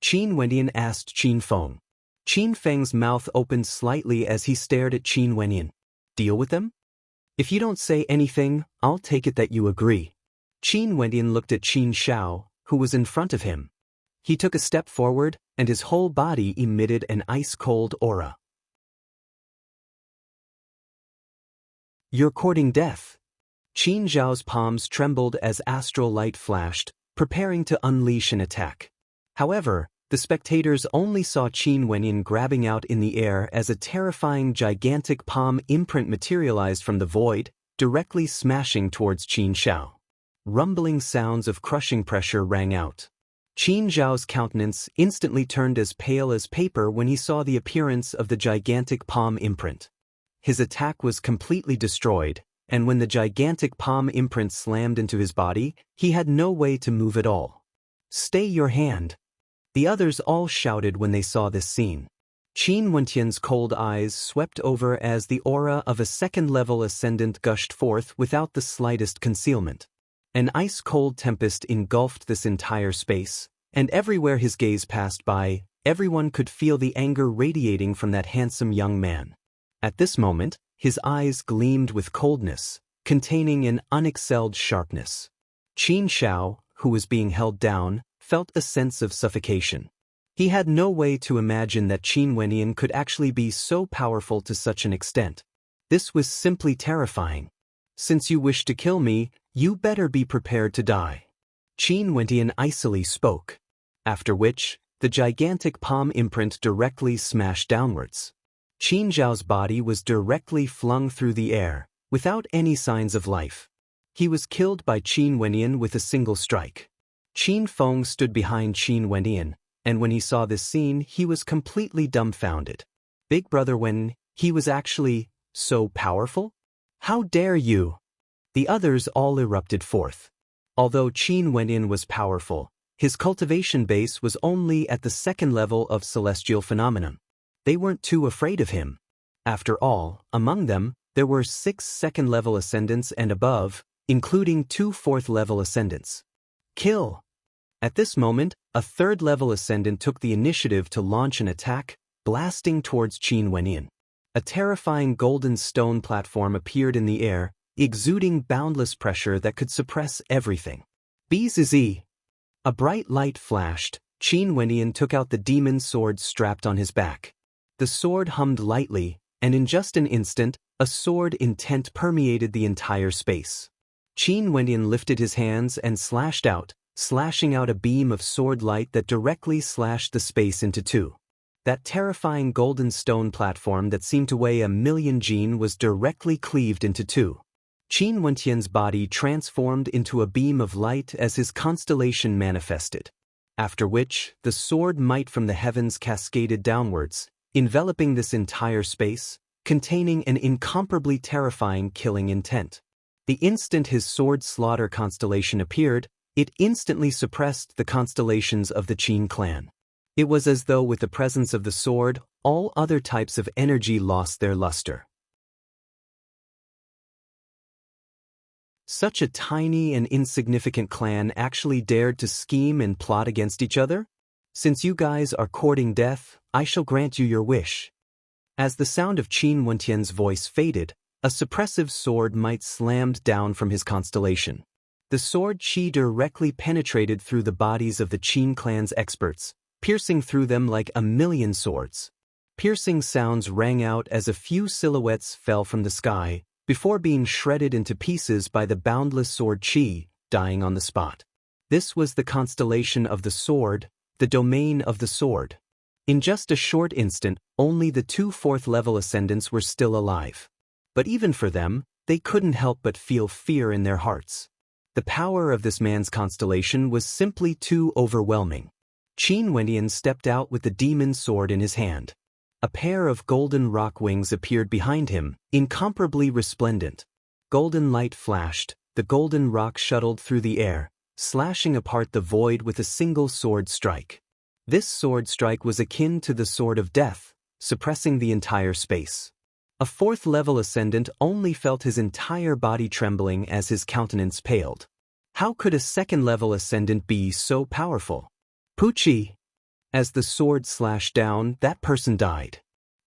Qin Wentian asked Qin Feng. Qin Feng's mouth opened slightly as he stared at Qin Wentian. Deal with them? If you don't say anything, I'll take it that you agree. Qin Wentian looked at Qin Zhao, who was in front of him. He took a step forward, and his whole body emitted an ice-cold aura. You're courting death. Qin Zhao's palms trembled as astral light flashed, preparing to unleash an attack. However, the spectators only saw Qin Wentian grabbing out in the air as a terrifying gigantic palm imprint materialized from the void, directly smashing towards Qin Zhao. Rumbling sounds of crushing pressure rang out. Qin Zhao's countenance instantly turned as pale as paper when he saw the appearance of the gigantic palm imprint. His attack was completely destroyed, and when the gigantic palm imprint slammed into his body, he had no way to move at all. Stay your hand. The others all shouted when they saw this scene. Qin Wentian's cold eyes swept over as the aura of a second-level ascendant gushed forth without the slightest concealment. An ice-cold tempest engulfed this entire space, and everywhere his gaze passed by, everyone could feel the anger radiating from that handsome young man. At this moment, his eyes gleamed with coldness, containing an unexcelled sharpness. Qin Zhao, who was being held down, felt a sense of suffocation. He had no way to imagine that Qin Wentian could actually be so powerful to such an extent. This was simply terrifying. Since you wish to kill me, you better be prepared to die. Qin Wentian icily spoke. After which, the gigantic palm imprint directly smashed downwards. Qin Zhao's body was directly flung through the air, without any signs of life. He was killed by Qin Wentian with a single strike. Qin Feng stood behind Qin Wentian, and when he saw this scene, he was completely dumbfounded. Big Brother Wen, he was actually so powerful? How dare you? The others all erupted forth. Although Qin Wentian was powerful, His cultivation base was only at the second level of celestial phenomenon. They weren't too afraid of him. After all, among them, there were 6 second-level ascendants and above, including 2 fourth-level ascendants. Kill! At this moment, a third-level ascendant took the initiative to launch an attack, blasting towards Qin Wenyan. A terrifying golden stone platform appeared in the air, exuding boundless pressure that could suppress everything. Bzz! A bright light flashed. Qin Wenyan took out the demon sword strapped on his back. The sword hummed lightly, and in just an instant, a sword intent permeated the entire space. Qin Wenyan lifted his hands and slashed out, slashing out a beam of sword light that directly slashed the space into two. That terrifying golden stone platform that seemed to weigh 1,000,000 jin was directly cleaved into two. Qin Wenyan's body transformed into a beam of light as his constellation manifested. After which, the sword might from the heavens cascaded downwards, enveloping this entire space, containing an incomparably terrifying killing intent. The instant his sword slaughter constellation appeared, it instantly suppressed the constellations of the Qin clan. It was as though with the presence of the sword, all other types of energy lost their luster. Such a tiny and insignificant clan actually dared to scheme and plot against each other? Since you guys are courting death, I shall grant you your wish. As the sound of Qin Wenyan's voice faded, a suppressive sword might slammed down from his constellation. The sword chi directly penetrated through the bodies of the Qin clan's experts, piercing through them like 1,000,000 swords. Piercing sounds rang out as a few silhouettes fell from the sky, before being shredded into pieces by the boundless sword chi, dying on the spot. This was the constellation of the sword, the domain of the sword. In just a short instant, only the 2 fourth-level ascendants were still alive. But even for them, they couldn't help but feel fear in their hearts. The power of this man's constellation was simply too overwhelming. Qin Wenyan stepped out with the demon sword in his hand. A pair of golden rock wings appeared behind him, incomparably resplendent. Golden light flashed, the golden rock shuttled through the air, slashing apart the void with a single sword strike. This sword strike was akin to the sword of death, suppressing the entire space. A fourth-level ascendant only felt his entire body trembling as his countenance paled. How could a second-level ascendant be so powerful? Pucci! As the sword slashed down, that person died.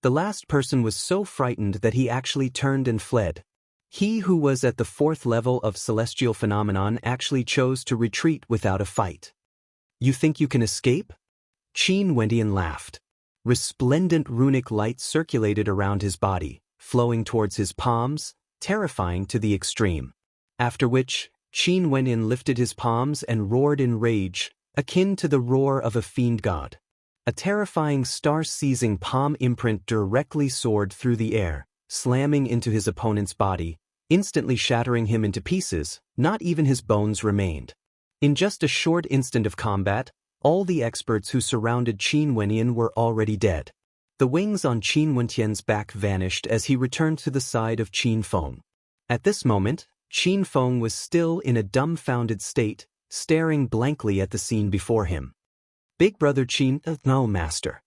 The last person was so frightened that he actually turned and fled. He who was at the 4th level of celestial phenomenon actually chose to retreat without a fight. You think you can escape? Qin Wenyan laughed. Resplendent runic light circulated around his body, flowing towards his palms, terrifying to the extreme. After which, Qin Wenyan lifted his palms and roared in rage, akin to the roar of a fiend god. A terrifying star-seizing palm imprint directly soared through the air, slamming into his opponent's body, instantly shattering him into pieces. Not even his bones remained. In just a short instant of combat, all the experts who surrounded Qin Wenyan were already dead. The wings on Qin Wenyan's back vanished as he returned to the side of Qin Feng. At this moment, Qin Feng was still in a dumbfounded state, staring blankly at the scene before him. Big brother Qin, no master.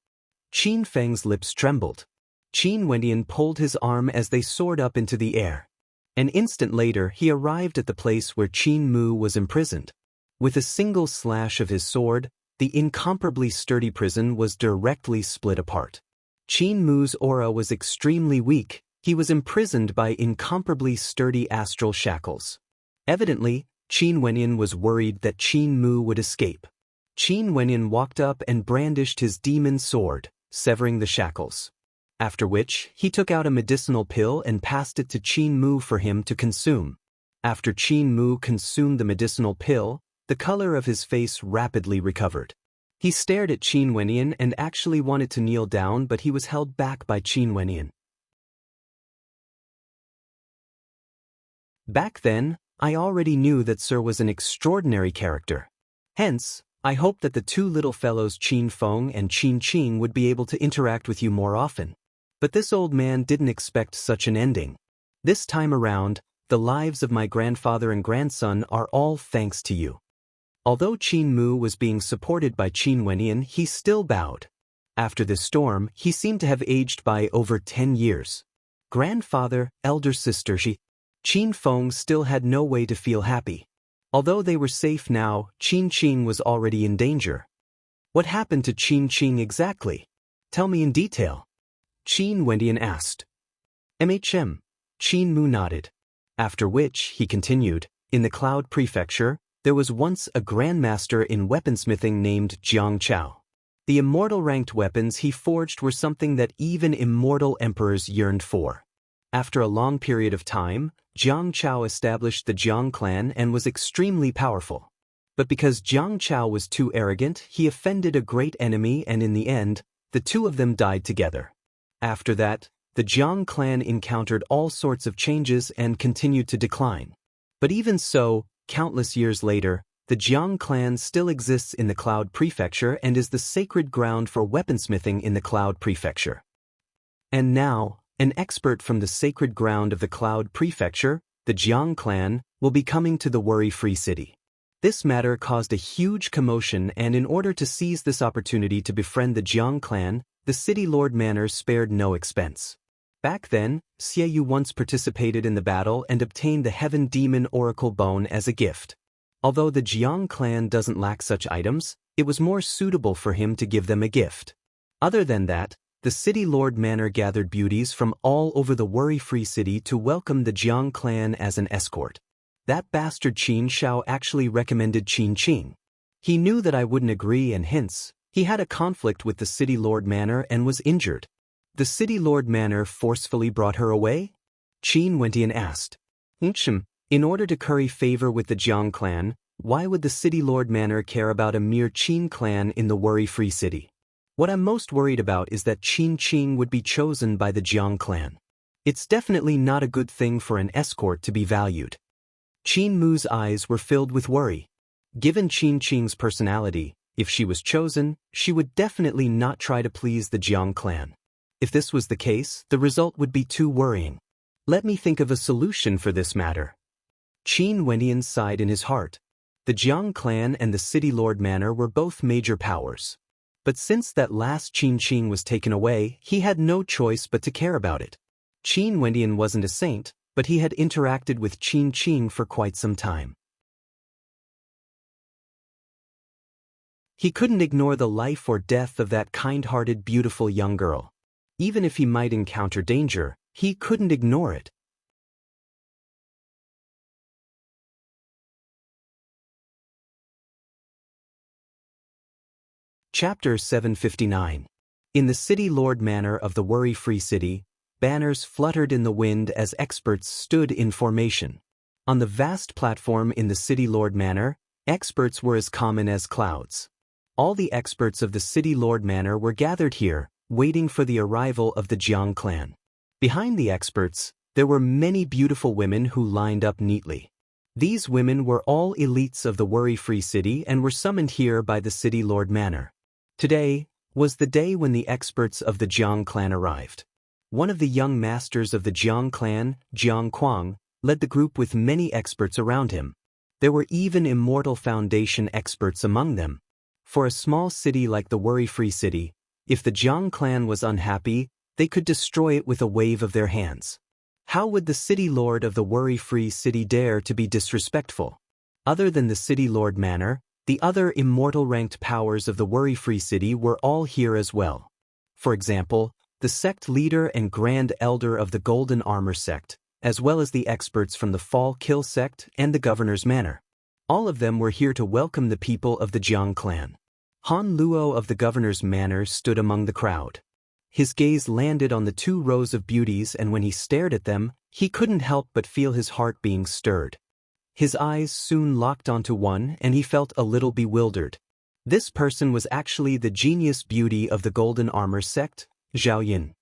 Qin Feng's lips trembled. Qin Wenyan pulled his arm as they soared up into the air. An instant later he arrived at the place where Qin Mu was imprisoned. With a single slash of his sword, the incomparably sturdy prison was directly split apart. Qin Mu's aura was extremely weak. He was imprisoned by incomparably sturdy astral shackles. Evidently, Qin Wenyan was worried that Qin Mu would escape. Qin Wenyan walked up and brandished his demon sword, severing the shackles. After which, he took out a medicinal pill and passed it to Qin Mu for him to consume. After Qin Mu consumed the medicinal pill, the color of his face rapidly recovered. He stared at Qin Wenyan and actually wanted to kneel down, but he was held back by Qin Wenyan. Back then, I already knew that Sir was an extraordinary character. Hence, I hoped that the two little fellows Qin Feng and Qin Qing would be able to interact with you more often. But this old man didn't expect such an ending. This time around, the lives of my grandfather and grandson are all thanks to you. Although Qin Mu was being supported by Qin Wenyan, he still bowed. After this storm, he seemed to have aged by over 10 years. Grandfather, elder sister Qin Feng still had no way to feel happy. Although they were safe now, Qin Qing was already in danger. What happened to Qin Qing exactly? Tell me in detail. Qin Wenyan asked. Qin Mu nodded. After which, he continued, in the Cloud Prefecture, there was once a grandmaster in weaponsmithing named Jiang Chao. The immortal-ranked weapons he forged were something that even immortal emperors yearned for. After a long period of time, Jiang Chao established the Jiang clan and was extremely powerful. But because Jiang Chao was too arrogant, he offended a great enemy, and in the end, the two of them died together. After that, the Jiang clan encountered all sorts of changes and continued to decline. But even so, countless years later, the Jiang clan still exists in the Cloud Prefecture and is the sacred ground for weaponsmithing in the Cloud Prefecture. And now, an expert from the sacred ground of the Cloud Prefecture, the Jiang clan, will be coming to the worry-free city. This matter caused a huge commotion, and in order to seize this opportunity to befriend the Jiang clan, the city lord Manor spared no expense. Back then, Xie Yu once participated in the battle and obtained the Heaven Demon Oracle Bone as a gift. Although the Jiang clan doesn't lack such items, it was more suitable for him to give them a gift. Other than that, the city lord Manor gathered beauties from all over the worry-free city to welcome the Jiang clan as an escort. That bastard Qin Shao actually recommended Qin Qing. He knew that I wouldn't agree, and hence, he had a conflict with the city lord Manor and was injured. The city lord Manor forcefully brought her away? Qin Wenyan asked. In order to curry favor with the Jiang clan, why would the city lord Manor care about a mere Qin clan in the worry-free city? What I'm most worried about is that Qin Qing would be chosen by the Jiang clan. It's definitely not a good thing for an escort to be valued. Qin Mu's eyes were filled with worry. Given Qin Qing's personality, if she was chosen, she would definitely not try to please the Jiang clan. If this was the case, the result would be too worrying. Let me think of a solution for this matter. Qin Wenyan sighed in his heart. The Jiang clan and the city lord Manor were both major powers. But since that last Qin Qing was taken away, he had no choice but to care about it. Qin Wenyan wasn't a saint, but he had interacted with Qin Qing for quite some time. He couldn't ignore the life or death of that kind-hearted, beautiful young girl. Even if he might encounter danger, he couldn't ignore it. Chapter 759. In the city lord Manor of the worry-free city, banners fluttered in the wind as experts stood in formation. On the vast platform in the city lord Manor, experts were as common as clouds. All the experts of the city lord Manor were gathered here, waiting for the arrival of the Jiang clan. Behind the experts, there were many beautiful women who lined up neatly. These women were all elites of the worry-free city and were summoned here by the city lord Manor. Today was the day when the experts of the Jiang clan arrived. One of the young masters of the Jiang clan, Jiang Quang, led the group with many experts around him. There were even Immortal Foundation experts among them. For a small city like the worry-free city, if the Jiang clan was unhappy, they could destroy it with a wave of their hands. How would the city lord of the worry-free city dare to be disrespectful? Other than the city lord Manor, the other immortal-ranked powers of the worry-free city were all here as well. For example, the sect leader and grand elder of the Golden Armor sect, as well as the experts from the Fall Kill sect and the governor's manor. All of them were here to welcome the people of the Jiang clan. Han Luo of the governor's manor stood among the crowd. His gaze landed on the 2 rows of beauties, and when he stared at them, he couldn't help but feel his heart being stirred. His eyes soon locked onto one, and he felt a little bewildered. This person was actually the genius beauty of the Golden Armor sect, Zhao Yin.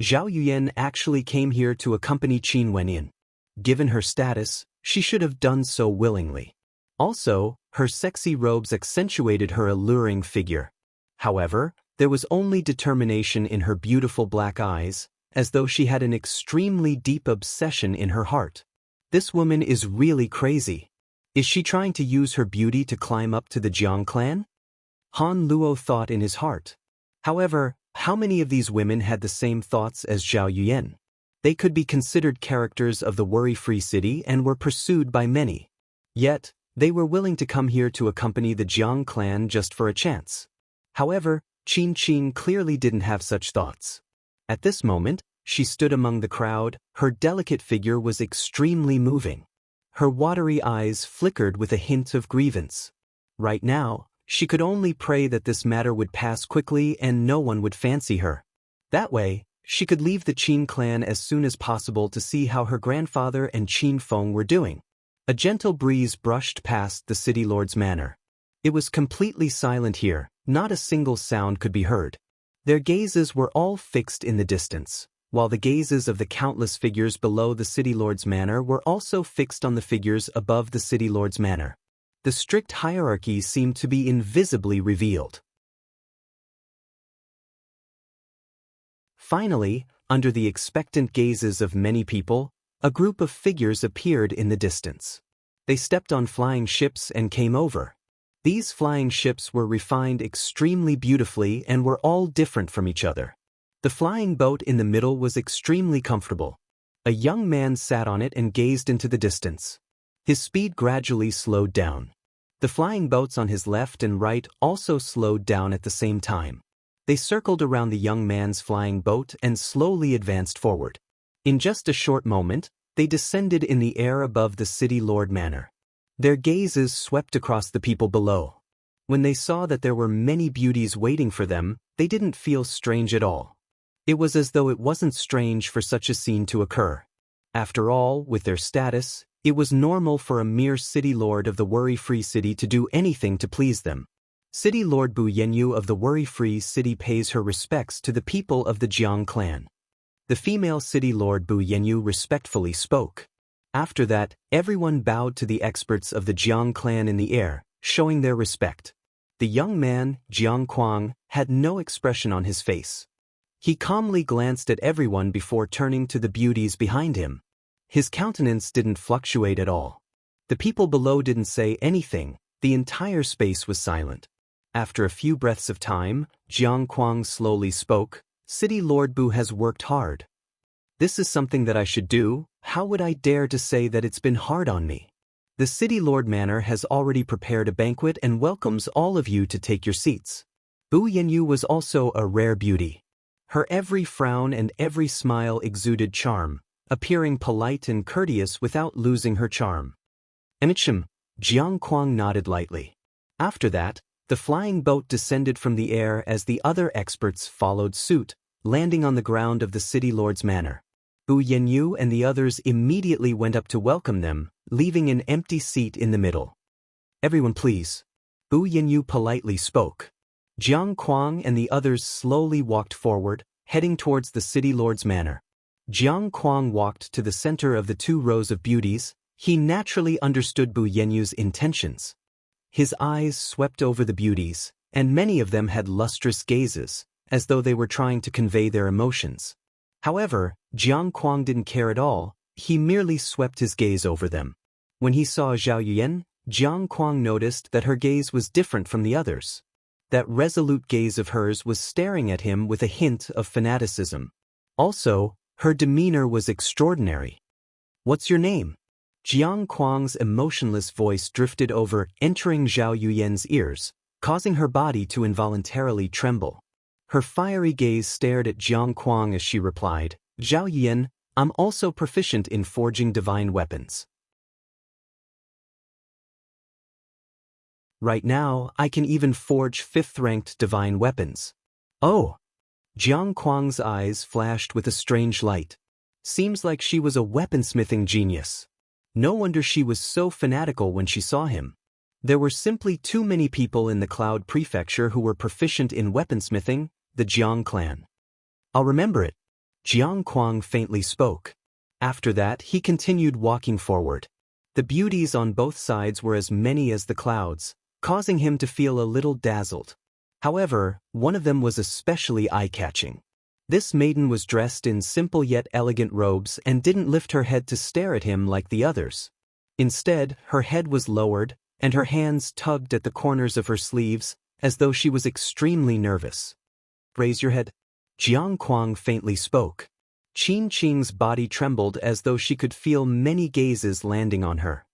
Zhao Yuyan actually came here to accompany Qin Wenyan. Given her status, she should have done so willingly. Also, her sexy robes accentuated her alluring figure. However, there was only determination in her beautiful black eyes, as though she had an extremely deep obsession in her heart. This woman is really crazy. Is she trying to use her beauty to climb up to the Jiang clan? Han Luo thought in his heart. However, how many of these women had the same thoughts as Zhao Yuyan? They could be considered characters of the worry-free city and were pursued by many. Yet, they were willing to come here to accompany the Jiang clan just for a chance. However, Qin Qin clearly didn't have such thoughts. At this moment, she stood among the crowd. Her delicate figure was extremely moving. Her watery eyes flickered with a hint of grievance. Right now, she could only pray that this matter would pass quickly and no one would fancy her. That way, she could leave the Qin clan as soon as possible to see how her grandfather and Qin Feng were doing. A gentle breeze brushed past the city lord's manor. It was completely silent here, not a single sound could be heard. Their gazes were all fixed in the distance, while the gazes of the countless figures below the city lord's manor were also fixed on the figures above the city lord's manor. The strict hierarchy seemed to be invisibly revealed. Finally, under the expectant gazes of many people, a group of figures appeared in the distance. They stepped on flying ships and came over. These flying ships were refined extremely beautifully and were all different from each other. The flying boat in the middle was extremely comfortable. A young man sat on it and gazed into the distance. His speed gradually slowed down. The flying boats on his left and right also slowed down at the same time. They circled around the young man's flying boat and slowly advanced forward. In just a short moment, they descended in the air above the city lord manor. Their gazes swept across the people below. When they saw that there were many beauties waiting for them, they didn't feel strange at all. It was as though it wasn't strange for such a scene to occur. After all, with their status, it was normal for a mere city lord of the worry-free city to do anything to please them. City Lord Bu Yenyu of the worry-free city pays her respects to the people of the Jiang clan. The female city lord Bu Yenyu respectfully spoke. After that, everyone bowed to the experts of the Jiang clan in the air, showing their respect. The young man, Jiang Kuang, had no expression on his face. He calmly glanced at everyone before turning to the beauties behind him. His countenance didn't fluctuate at all. The people below didn't say anything. The entire space was silent. After a few breaths of time, Jiang Kuang slowly spoke. City Lord Bu has worked hard. This is something that I should do. How would I dare to say that it's been hard on me? The City Lord Manor has already prepared a banquet and welcomes all of you to take your seats. Bu Yenyu was also a rare beauty. Her every frown and every smile exuded charm, appearing polite and courteous without losing her charm. Emichim, Jiang Kuang nodded lightly. After that, the flying boat descended from the air as the other experts followed suit, landing on the ground of the city lord's manor. Bu Yenyu and the others immediately went up to welcome them, leaving an empty seat in the middle. Everyone please. Bu Yenyu politely spoke. Jiang Kuang and the others slowly walked forward, heading towards the city lord's manor. Jiang Kuang walked to the center of the 2 rows of beauties. He naturally understood Bu Yenyu's intentions. His eyes swept over the beauties, and many of them had lustrous gazes, as though they were trying to convey their emotions. However, Jiang Kuang didn't care at all. He merely swept his gaze over them. When he saw Zhao Yuyan, Jiang Kuang noticed that her gaze was different from the others. That resolute gaze of hers was staring at him with a hint of fanaticism. Also, her demeanor was extraordinary. What's your name? Jiang Kuang's emotionless voice drifted over, entering Zhao Yuyan's ears, causing her body to involuntarily tremble. Her fiery gaze stared at Jiang Kuang as she replied, Zhao Yuyan, I'm also proficient in forging divine weapons. Right now, I can even forge 5th-ranked divine weapons. Oh! Jiang Kuang's eyes flashed with a strange light. Seems like she was a weaponsmithing genius. No wonder she was so fanatical when she saw him. There were simply too many people in the Cloud Prefecture who were proficient in weaponsmithing, the Jiang clan. I'll remember it. Jiang Kuang faintly spoke. After that, he continued walking forward. The beauties on both sides were as many as the clouds, causing him to feel a little dazzled. However, one of them was especially eye-catching. This maiden was dressed in simple yet elegant robes and didn't lift her head to stare at him like the others. Instead, her head was lowered, and her hands tugged at the corners of her sleeves, as though she was extremely nervous. "Raise your head," Jiang Kuang faintly spoke. Qin Qing's body trembled as though she could feel many gazes landing on her.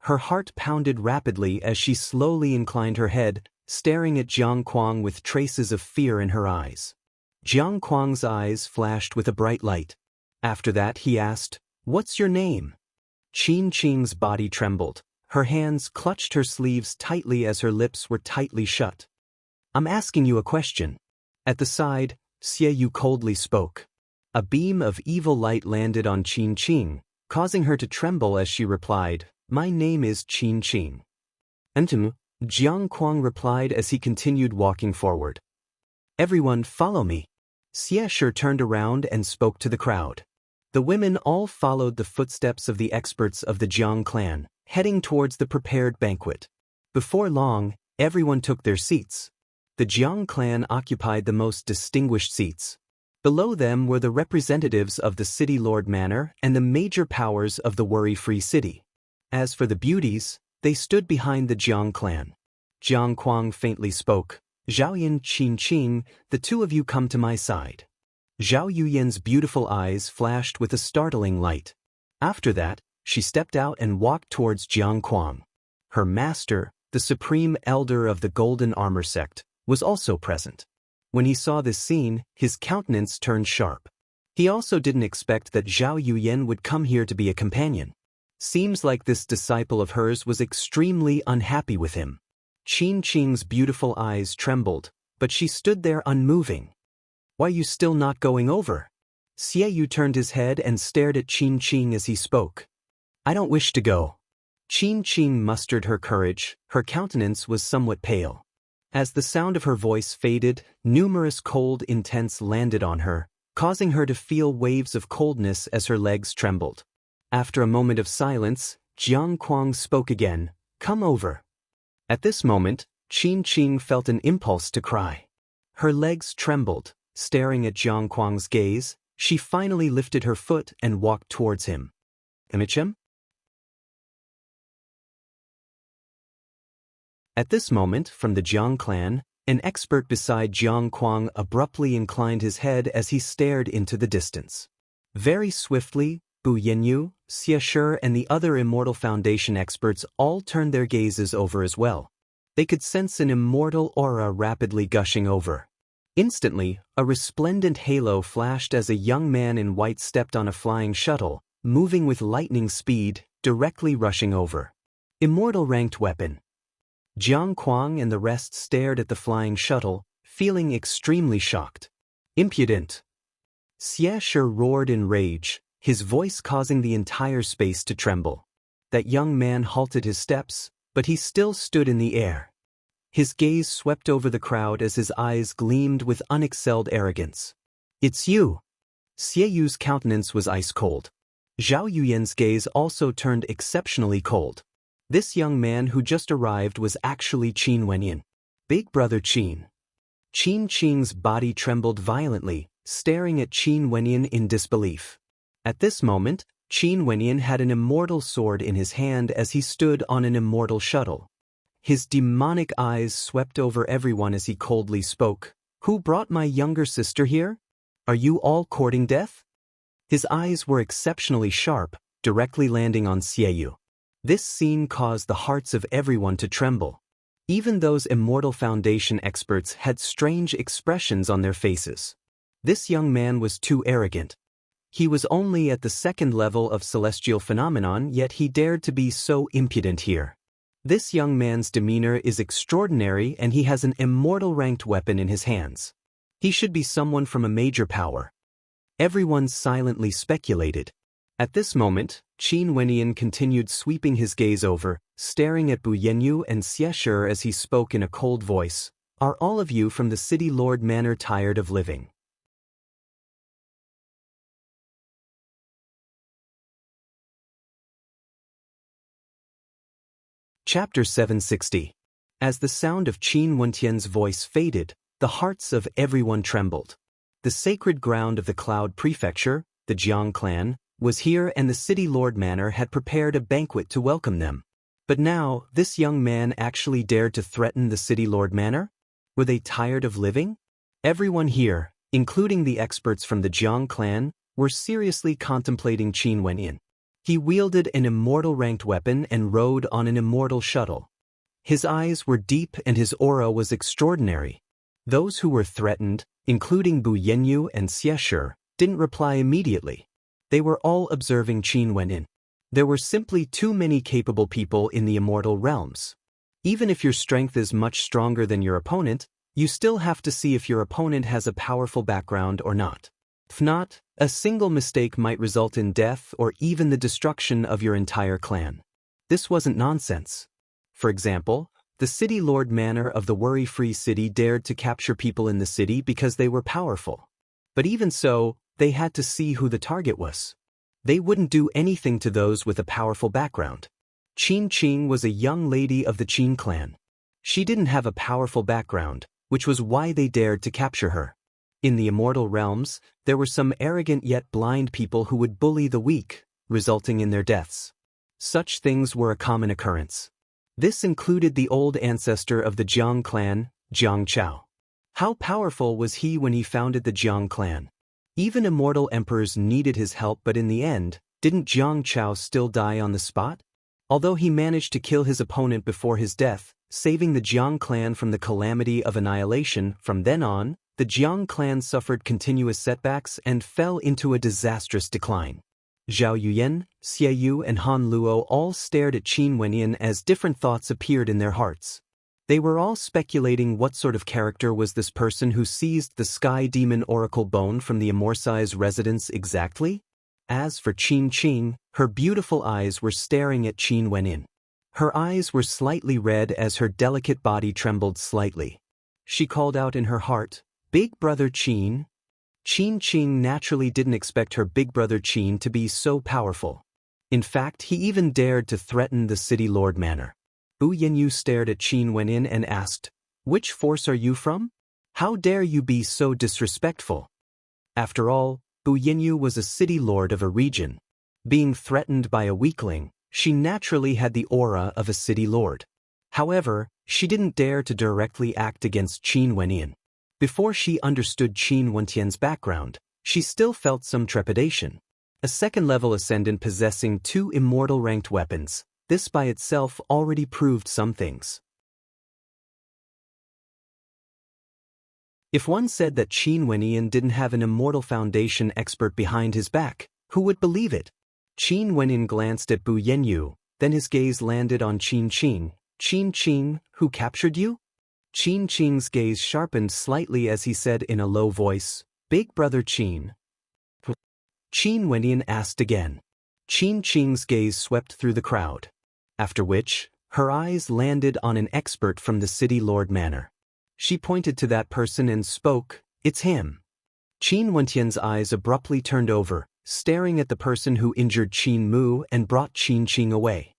Her heart pounded rapidly as she slowly inclined her head, staring at Jiang Kuang with traces of fear in her eyes. Jiang Kuang's eyes flashed with a bright light. After that, he asked, "What's your name?" Qin Qing's body trembled. Her hands clutched her sleeves tightly as her lips were tightly shut. "I'm asking you a question." At the side, Xie Yu coldly spoke. A beam of evil light landed on Qin Qing, causing her to tremble as she replied, "My name is Qin Qing." Jiang Kuang replied as he continued walking forward. "Everyone follow me." Xie Shi turned around and spoke to the crowd. The women all followed the footsteps of the experts of the Jiang clan, heading towards the prepared banquet. Before long, everyone took their seats. The Jiang clan occupied the most distinguished seats. Below them were the representatives of the City Lord Manor and the major powers of the worry-free city. As for the beauties, they stood behind the Jiang clan. Jiang Kuang faintly spoke, "Zhao Qin Qing, the two of you come to my side." Zhao Yuyan's beautiful eyes flashed with a startling light. After that, she stepped out and walked towards Jiang Kuang. Her master, the supreme elder of the Golden Armor sect, was also present. When he saw this scene, his countenance turned sharp. He also didn't expect that Zhao Yuyan would come here to be a companion. Seems like this disciple of hers was extremely unhappy with him. Qin Qing's beautiful eyes trembled, but she stood there unmoving. "Why are you still not going over?" Xie Yu turned his head and stared at Qin Qing as he spoke. "I don't wish to go." Qin Qing mustered her courage. Her countenance was somewhat pale. As the sound of her voice faded, numerous cold intents landed on her, causing her to feel waves of coldness as her legs trembled. After a moment of silence, Jiang Kuang spoke again, "Come over." At this moment, Qin Qing felt an impulse to cry. Her legs trembled. Staring at Jiang Kuang's gaze, she finally lifted her foot and walked towards him. "Imichem?" At this moment, from the Jiang clan, an expert beside Jiang Kuang abruptly inclined his head as he stared into the distance. Very swiftly, Bu Yanyu, Xie Shi, and the other Immortal Foundation experts all turned their gazes over as well. They could sense an immortal aura rapidly gushing over. Instantly, a resplendent halo flashed as a young man in white stepped on a flying shuttle, moving with lightning speed, directly rushing over. Immortal-ranked weapon. Jiang Kuang and the rest stared at the flying shuttle, feeling extremely shocked. "Impudent!" Xie Shi roared in rage, his voice causing the entire space to tremble. That young man halted his steps, but he still stood in the air. His gaze swept over the crowd as his eyes gleamed with unexcelled arrogance. "It's you!" Xie Yu's countenance was ice-cold. Zhao Yuyan's gaze also turned exceptionally cold. This young man who just arrived was actually Qin Wenyan. Big brother Qin. Qin Qing's body trembled violently, staring at Qin Wenyan in disbelief. At this moment, Qin Wenyan had an immortal sword in his hand as he stood on an immortal shuttle. His demonic eyes swept over everyone as he coldly spoke. "Who brought my younger sister here? Are you all courting death?" His eyes were exceptionally sharp, directly landing on Xie Yu. This scene caused the hearts of everyone to tremble. Even those Immortal Foundation experts had strange expressions on their faces. This young man was too arrogant. He was only at the second level of celestial phenomenon, yet he dared to be so impudent here. This young man's demeanor is extraordinary, and he has an immortal-ranked weapon in his hands. He should be someone from a major power. Everyone silently speculated. At this moment, Qin Wenyan continued sweeping his gaze over, staring at Bu Yanyu and Xie Shi as he spoke in a cold voice. "Are all of you from the City Lord Manor tired of living?" Chapter 760. As the sound of Qin Wentian's voice faded, the hearts of everyone trembled. The sacred ground of the Cloud Prefecture, the Jiang clan, was here, and the city lord manor had prepared a banquet to welcome them. But now, this young man actually dared to threaten the city lord manor? Were they tired of living? Everyone here, including the experts from the Jiang clan, were seriously contemplating Qin Wenyin. He wielded an immortal-ranked weapon and rode on an immortal shuttle. His eyes were deep and his aura was extraordinary. Those who were threatened, including Bu Yenyu and Xie Shi, didn't reply immediately. They were all observing Qin Wenyin. There were simply too many capable people in the immortal realms. Even if your strength is much stronger than your opponent, you still have to see if your opponent has a powerful background or not. If not, a single mistake might result in death or even the destruction of your entire clan. This wasn't nonsense. For example, the city lord manor of the worry-free city dared to capture people in the city because they were powerful. But even so, they had to see who the target was. They wouldn't do anything to those with a powerful background. Qin Qing was a young lady of the Qin clan. She didn't have a powerful background, which was why they dared to capture her. In the immortal realms, there were some arrogant yet blind people who would bully the weak, resulting in their deaths. Such things were a common occurrence. This included the old ancestor of the Jiang clan, Jiang Chao. How powerful was he when he founded the Jiang clan? Even immortal emperors needed his help, but in the end, didn't Jiang Chao still die on the spot? Although he managed to kill his opponent before his death, saving the Jiang clan from the calamity of annihilation, from then on, the Jiang clan suffered continuous setbacks and fell into a disastrous decline. Zhao Yuyan, Xie Yu and Han Luo all stared at Qin Wenyin as different thoughts appeared in their hearts. They were all speculating what sort of character was this person who seized the Sky Demon Oracle bone from the Amorsi's residence exactly? As for Qin Qing, her beautiful eyes were staring at Qin Wenyin. Her eyes were slightly red as her delicate body trembled slightly. She called out in her heart, "Big brother Qin." Qin Qing naturally didn't expect her big brother Qin to be so powerful. In fact, he even dared to threaten the city lord manor. Bu Yenyu stared at Qin Wenyin and asked, "Which force are you from? How dare you be so disrespectful?" After all, Bu Yenyu was a city lord of a region. Being threatened by a weakling, she naturally had the aura of a city lord. However, she didn't dare to directly act against Qin Wenyin. Before she understood Qin Wentian's background, she still felt some trepidation. A second-level ascendant possessing two immortal-ranked weapons, this by itself already proved some things. If one said that Qin Wenyin didn't have an immortal foundation expert behind his back, who would believe it? Qin Wenyin glanced at Bu Yenyu, then his gaze landed on Qin Qing. "Qin Qing, who captured you?" Qin Qing's gaze sharpened slightly as he said in a low voice, "Big brother Qin." Qin Wenyin asked again. Qin Qing's gaze swept through the crowd. After which, her eyes landed on an expert from the city lord manor. She pointed to that person and spoke, "It's him." Qin Wentian's eyes abruptly turned over, staring at the person who injured Qin Mu and brought Qin Qing away.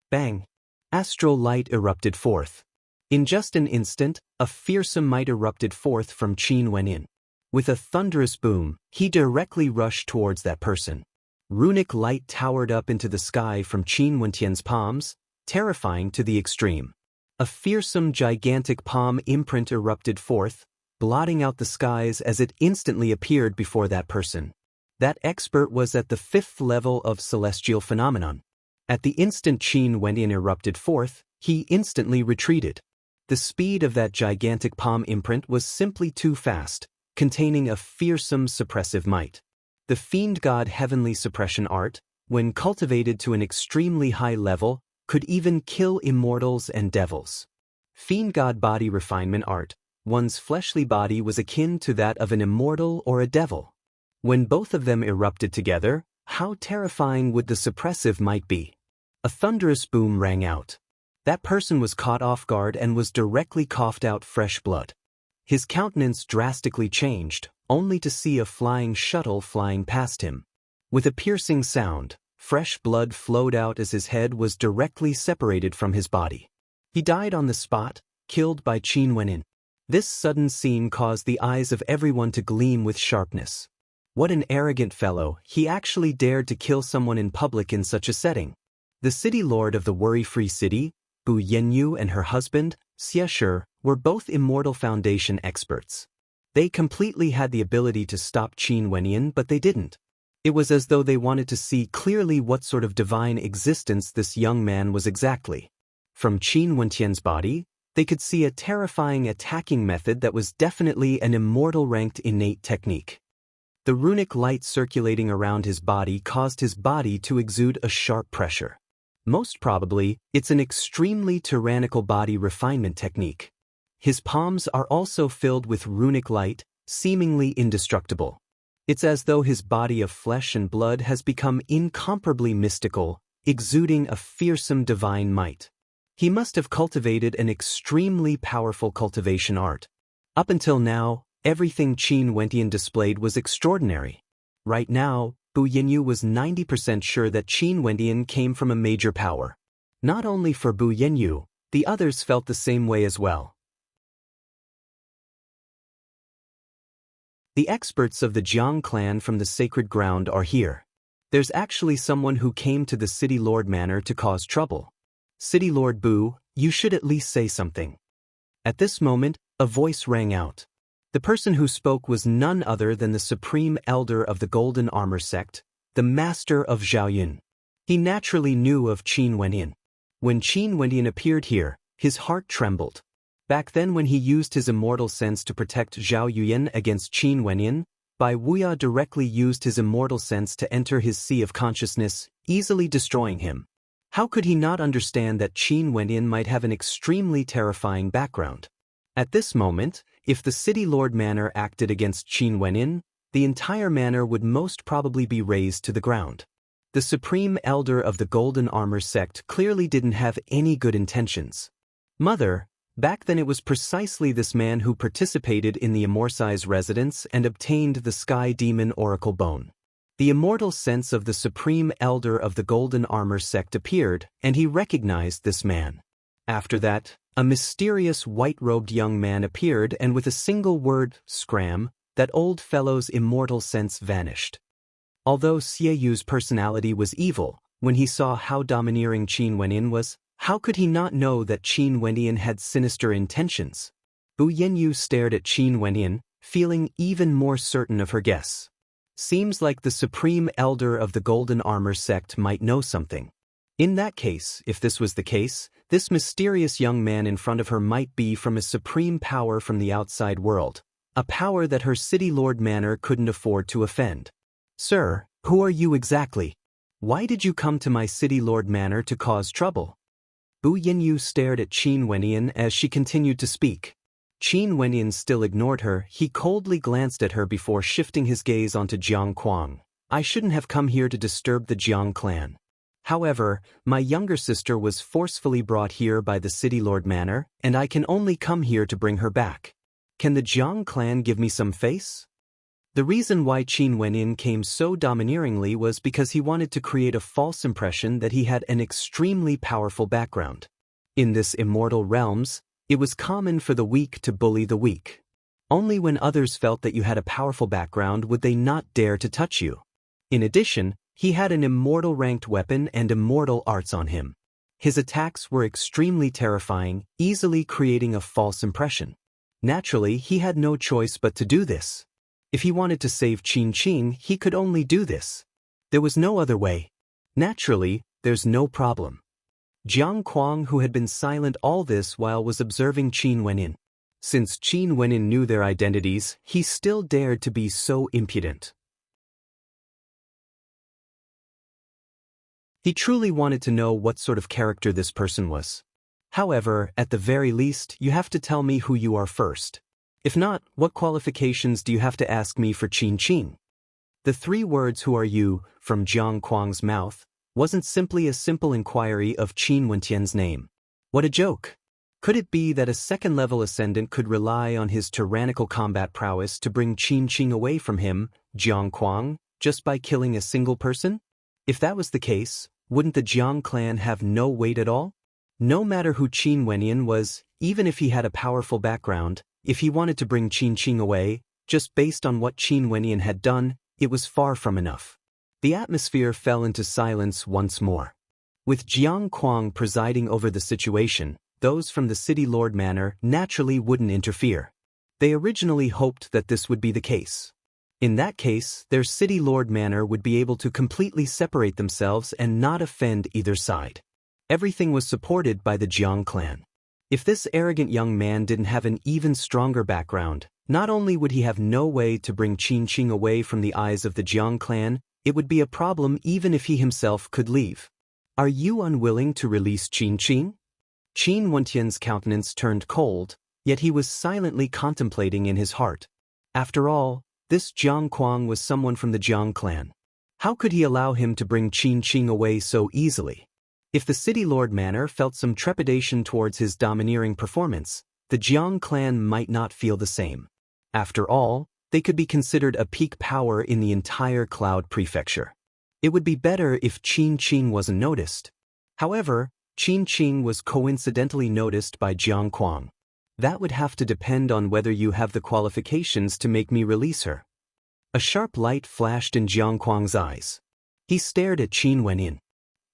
Bang! Astral light erupted forth. In just an instant, a fearsome might erupted forth from Qin Wenyin. With a thunderous boom, he directly rushed towards that person. Runic light towered up into the sky from Qin Wentian's palms, terrifying to the extreme. A fearsome gigantic palm imprint erupted forth, blotting out the skies as it instantly appeared before that person. That expert was at the 5th level of celestial phenomenon. At the instant Qin Wenyin erupted forth, he instantly retreated. The speed of that gigantic palm imprint was simply too fast, containing a fearsome suppressive might. The Fiend God Heavenly Suppression Art, when cultivated to an extremely high level, could even kill immortals and devils. Fiend God Body Refinement Art, one's fleshly body was akin to that of an immortal or a devil. When both of them erupted together, how terrifying would the suppressive might be? A thunderous boom rang out. That person was caught off guard and was directly coughed out fresh blood. His countenance drastically changed, only to see a flying shuttle flying past him. With a piercing sound, fresh blood flowed out as his head was directly separated from his body. He died on the spot, killed by Qin Wenyin. This sudden scene caused the eyes of everyone to gleam with sharpness. What an arrogant fellow, he actually dared to kill someone in public in such a setting. The city lord of the worry-free city, Bu Yanyu, and her husband, Xie Shi, were both Immortal Foundation experts. They completely had the ability to stop Qin Wenyan, but they didn't. It was as though they wanted to see clearly what sort of divine existence this young man was exactly. From Qin Wentian's body, they could see a terrifying attacking method that was definitely an immortal-ranked innate technique. The runic light circulating around his body caused his body to exude a sharp pressure. Most probably, it's an extremely tyrannical body refinement technique. His palms are also filled with runic light, seemingly indestructible. It's as though his body of flesh and blood has become incomparably mystical, exuding a fearsome divine might. He must have cultivated an extremely powerful cultivation art. Up until now, everything Qin Wentian displayed was extraordinary. Right now, Bu Yanyu was 90% sure that Qin Wentian came from a major power. Not only for Bu Yanyu, the others felt the same way as well. The experts of the Jiang clan from the sacred ground are here. There's actually someone who came to the City Lord Manor to cause trouble. City Lord Bu, you should at least say something. At this moment, a voice rang out. The person who spoke was none other than the Supreme Elder of the Golden Armor Sect, the Master of Zhaoyun. He naturally knew of Qin Wenyan. When Qin Wenyan appeared here, his heart trembled. Back then when he used his immortal sense to protect Zhao Yuyan against Qin Wenyan, Bai Wuya directly used his immortal sense to enter his sea of consciousness, easily destroying him. How could he not understand that Qin Wenyan might have an extremely terrifying background? At this moment, if the City Lord Manor acted against Qin Wenyan, the entire manor would most probably be razed to the ground. The Supreme Elder of the Golden Armor Sect clearly didn't have any good intentions. Mother, back then it was precisely this man who participated in the Amorsi's residence and obtained the Sky Demon Oracle Bone. The immortal sense of the Supreme Elder of the Golden Armor Sect appeared, and he recognized this man. After that, a mysterious white-robed young man appeared, and with a single word, scram, that old fellow's immortal sense vanished. Although Xie Yu's personality was evil, when he saw how domineering Qin Wenyan was, how could he not know that Qin Wenyan had sinister intentions? Bu Yanyu stared at Qin Wenyan, feeling even more certain of her guess. Seems like the Supreme Elder of the Golden Armor Sect might know something. In that case, if this was the case, this mysterious young man in front of her might be from a supreme power from the outside world, a power that her City Lord Manor couldn't afford to offend. Sir, who are you exactly? Why did you come to my City Lord Manor to cause trouble? Bu Yanyu stared at Qin Wenyan as she continued to speak. Qin Wenyan still ignored her. He coldly glanced at her before shifting his gaze onto Jiang Quang. I shouldn't have come here to disturb the Jiang clan. However, my younger sister was forcefully brought here by the City Lord Manor, and I can only come here to bring her back. Can the Jiang clan give me some face? The reason why Qin Wenyan came so domineeringly was because he wanted to create a false impression that he had an extremely powerful background. In this immortal realms, it was common for the weak to bully the weak. Only when others felt that you had a powerful background would they not dare to touch you. In addition, he had an immortal ranked weapon and immortal arts on him. His attacks were extremely terrifying, easily creating a false impression. Naturally, he had no choice but to do this. If he wanted to save Qin, he could only do this. There was no other way. Naturally, there's no problem. Jiang Quang, who had been silent all this while, was observing Qin Wenyan. Since Qin Wenyan knew their identities, he still dared to be so impudent. He truly wanted to know what sort of character this person was. However, at the very least, you have to tell me who you are first. If not, what qualifications do you have to ask me for Qin? The 3 words "who are you" from Jiang Quang's mouth wasn't simply a simple inquiry of Qin Wentian's name. What a joke! Could it be that a second-level ascendant could rely on his tyrannical combat prowess to bring Qin away from him, Jiang Quang, just by killing a single person? If that was the case, wouldn't the Jiang clan have no weight at all? No matter who Qin Wenyan was, even if he had a powerful background, if he wanted to bring Qin away, just based on what Qin Wenyan had done, it was far from enough. The atmosphere fell into silence once more. With Jiang Kuang presiding over the situation, those from the City Lord Manor naturally wouldn't interfere. They originally hoped that this would be the case. In that case, their City Lord Manor would be able to completely separate themselves and not offend either side. Everything was supported by the Jiang clan. If this arrogant young man didn't have an even stronger background, not only would he have no way to bring Qin Qing away from the eyes of the Jiang clan, it would be a problem even if he himself could leave. Are you unwilling to release Qin Qing? Qin Wentian's countenance turned cold, yet he was silently contemplating in his heart. After all, this Jiang Kuang was someone from the Jiang clan. How could he allow him to bring Qin Qing away so easily? If the City Lord Manor felt some trepidation towards his domineering performance, the Jiang clan might not feel the same. After all, they could be considered a peak power in the entire Cloud Prefecture. It would be better if Qin Qing wasn't noticed. However, Qin Qing was coincidentally noticed by Jiang Kuang. That would have to depend on whether you have the qualifications to make me release her. A sharp light flashed in Jiang Kuang's eyes. He stared at Qin Wenyin.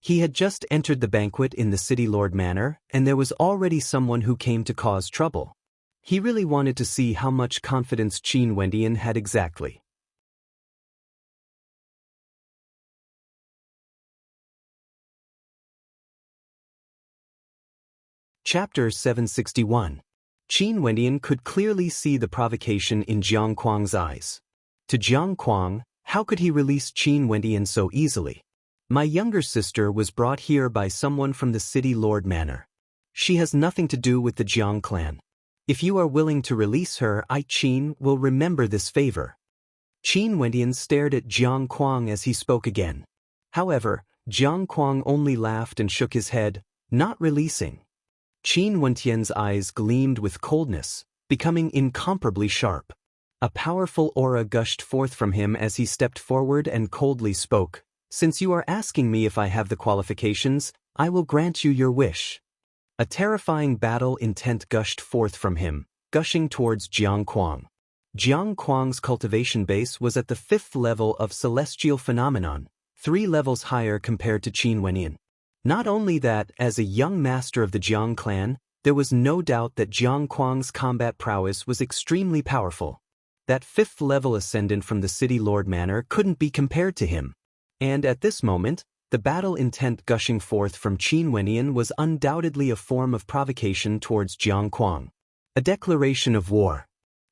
He had just entered the banquet in the City Lord Manor, and there was already someone who came to cause trouble. He really wanted to see how much confidence Qin Wenyin had exactly. Chapter 761. Qin Wenyan could clearly see the provocation in Jiang Kuang's eyes. To Jiang Kuang, how could he release Qin Wenyan so easily? My younger sister was brought here by someone from the City Lord Manor. She has nothing to do with the Jiang clan. If you are willing to release her, Qin will remember this favor. Qin Wenyan stared at Jiang Kuang as he spoke again. However, Jiang Kuang only laughed and shook his head, not releasing. Qin Wentian's eyes gleamed with coldness, becoming incomparably sharp. A powerful aura gushed forth from him as he stepped forward and coldly spoke. Since you are asking me if I have the qualifications, I will grant you your wish. A terrifying battle intent gushed forth from him, gushing towards Jiang Kuang. Jiang Kuang's cultivation base was at the 5th level of Celestial Phenomenon, 3 levels higher compared to Qin Wenyin. Not only that, as a young master of the Jiang clan, there was no doubt that Jiang Kuang's combat prowess was extremely powerful. That 5th level ascendant from the City Lord Manor couldn't be compared to him. And at this moment, the battle intent gushing forth from Qin Wenyin was undoubtedly a form of provocation towards Jiang Kuang. A declaration of war.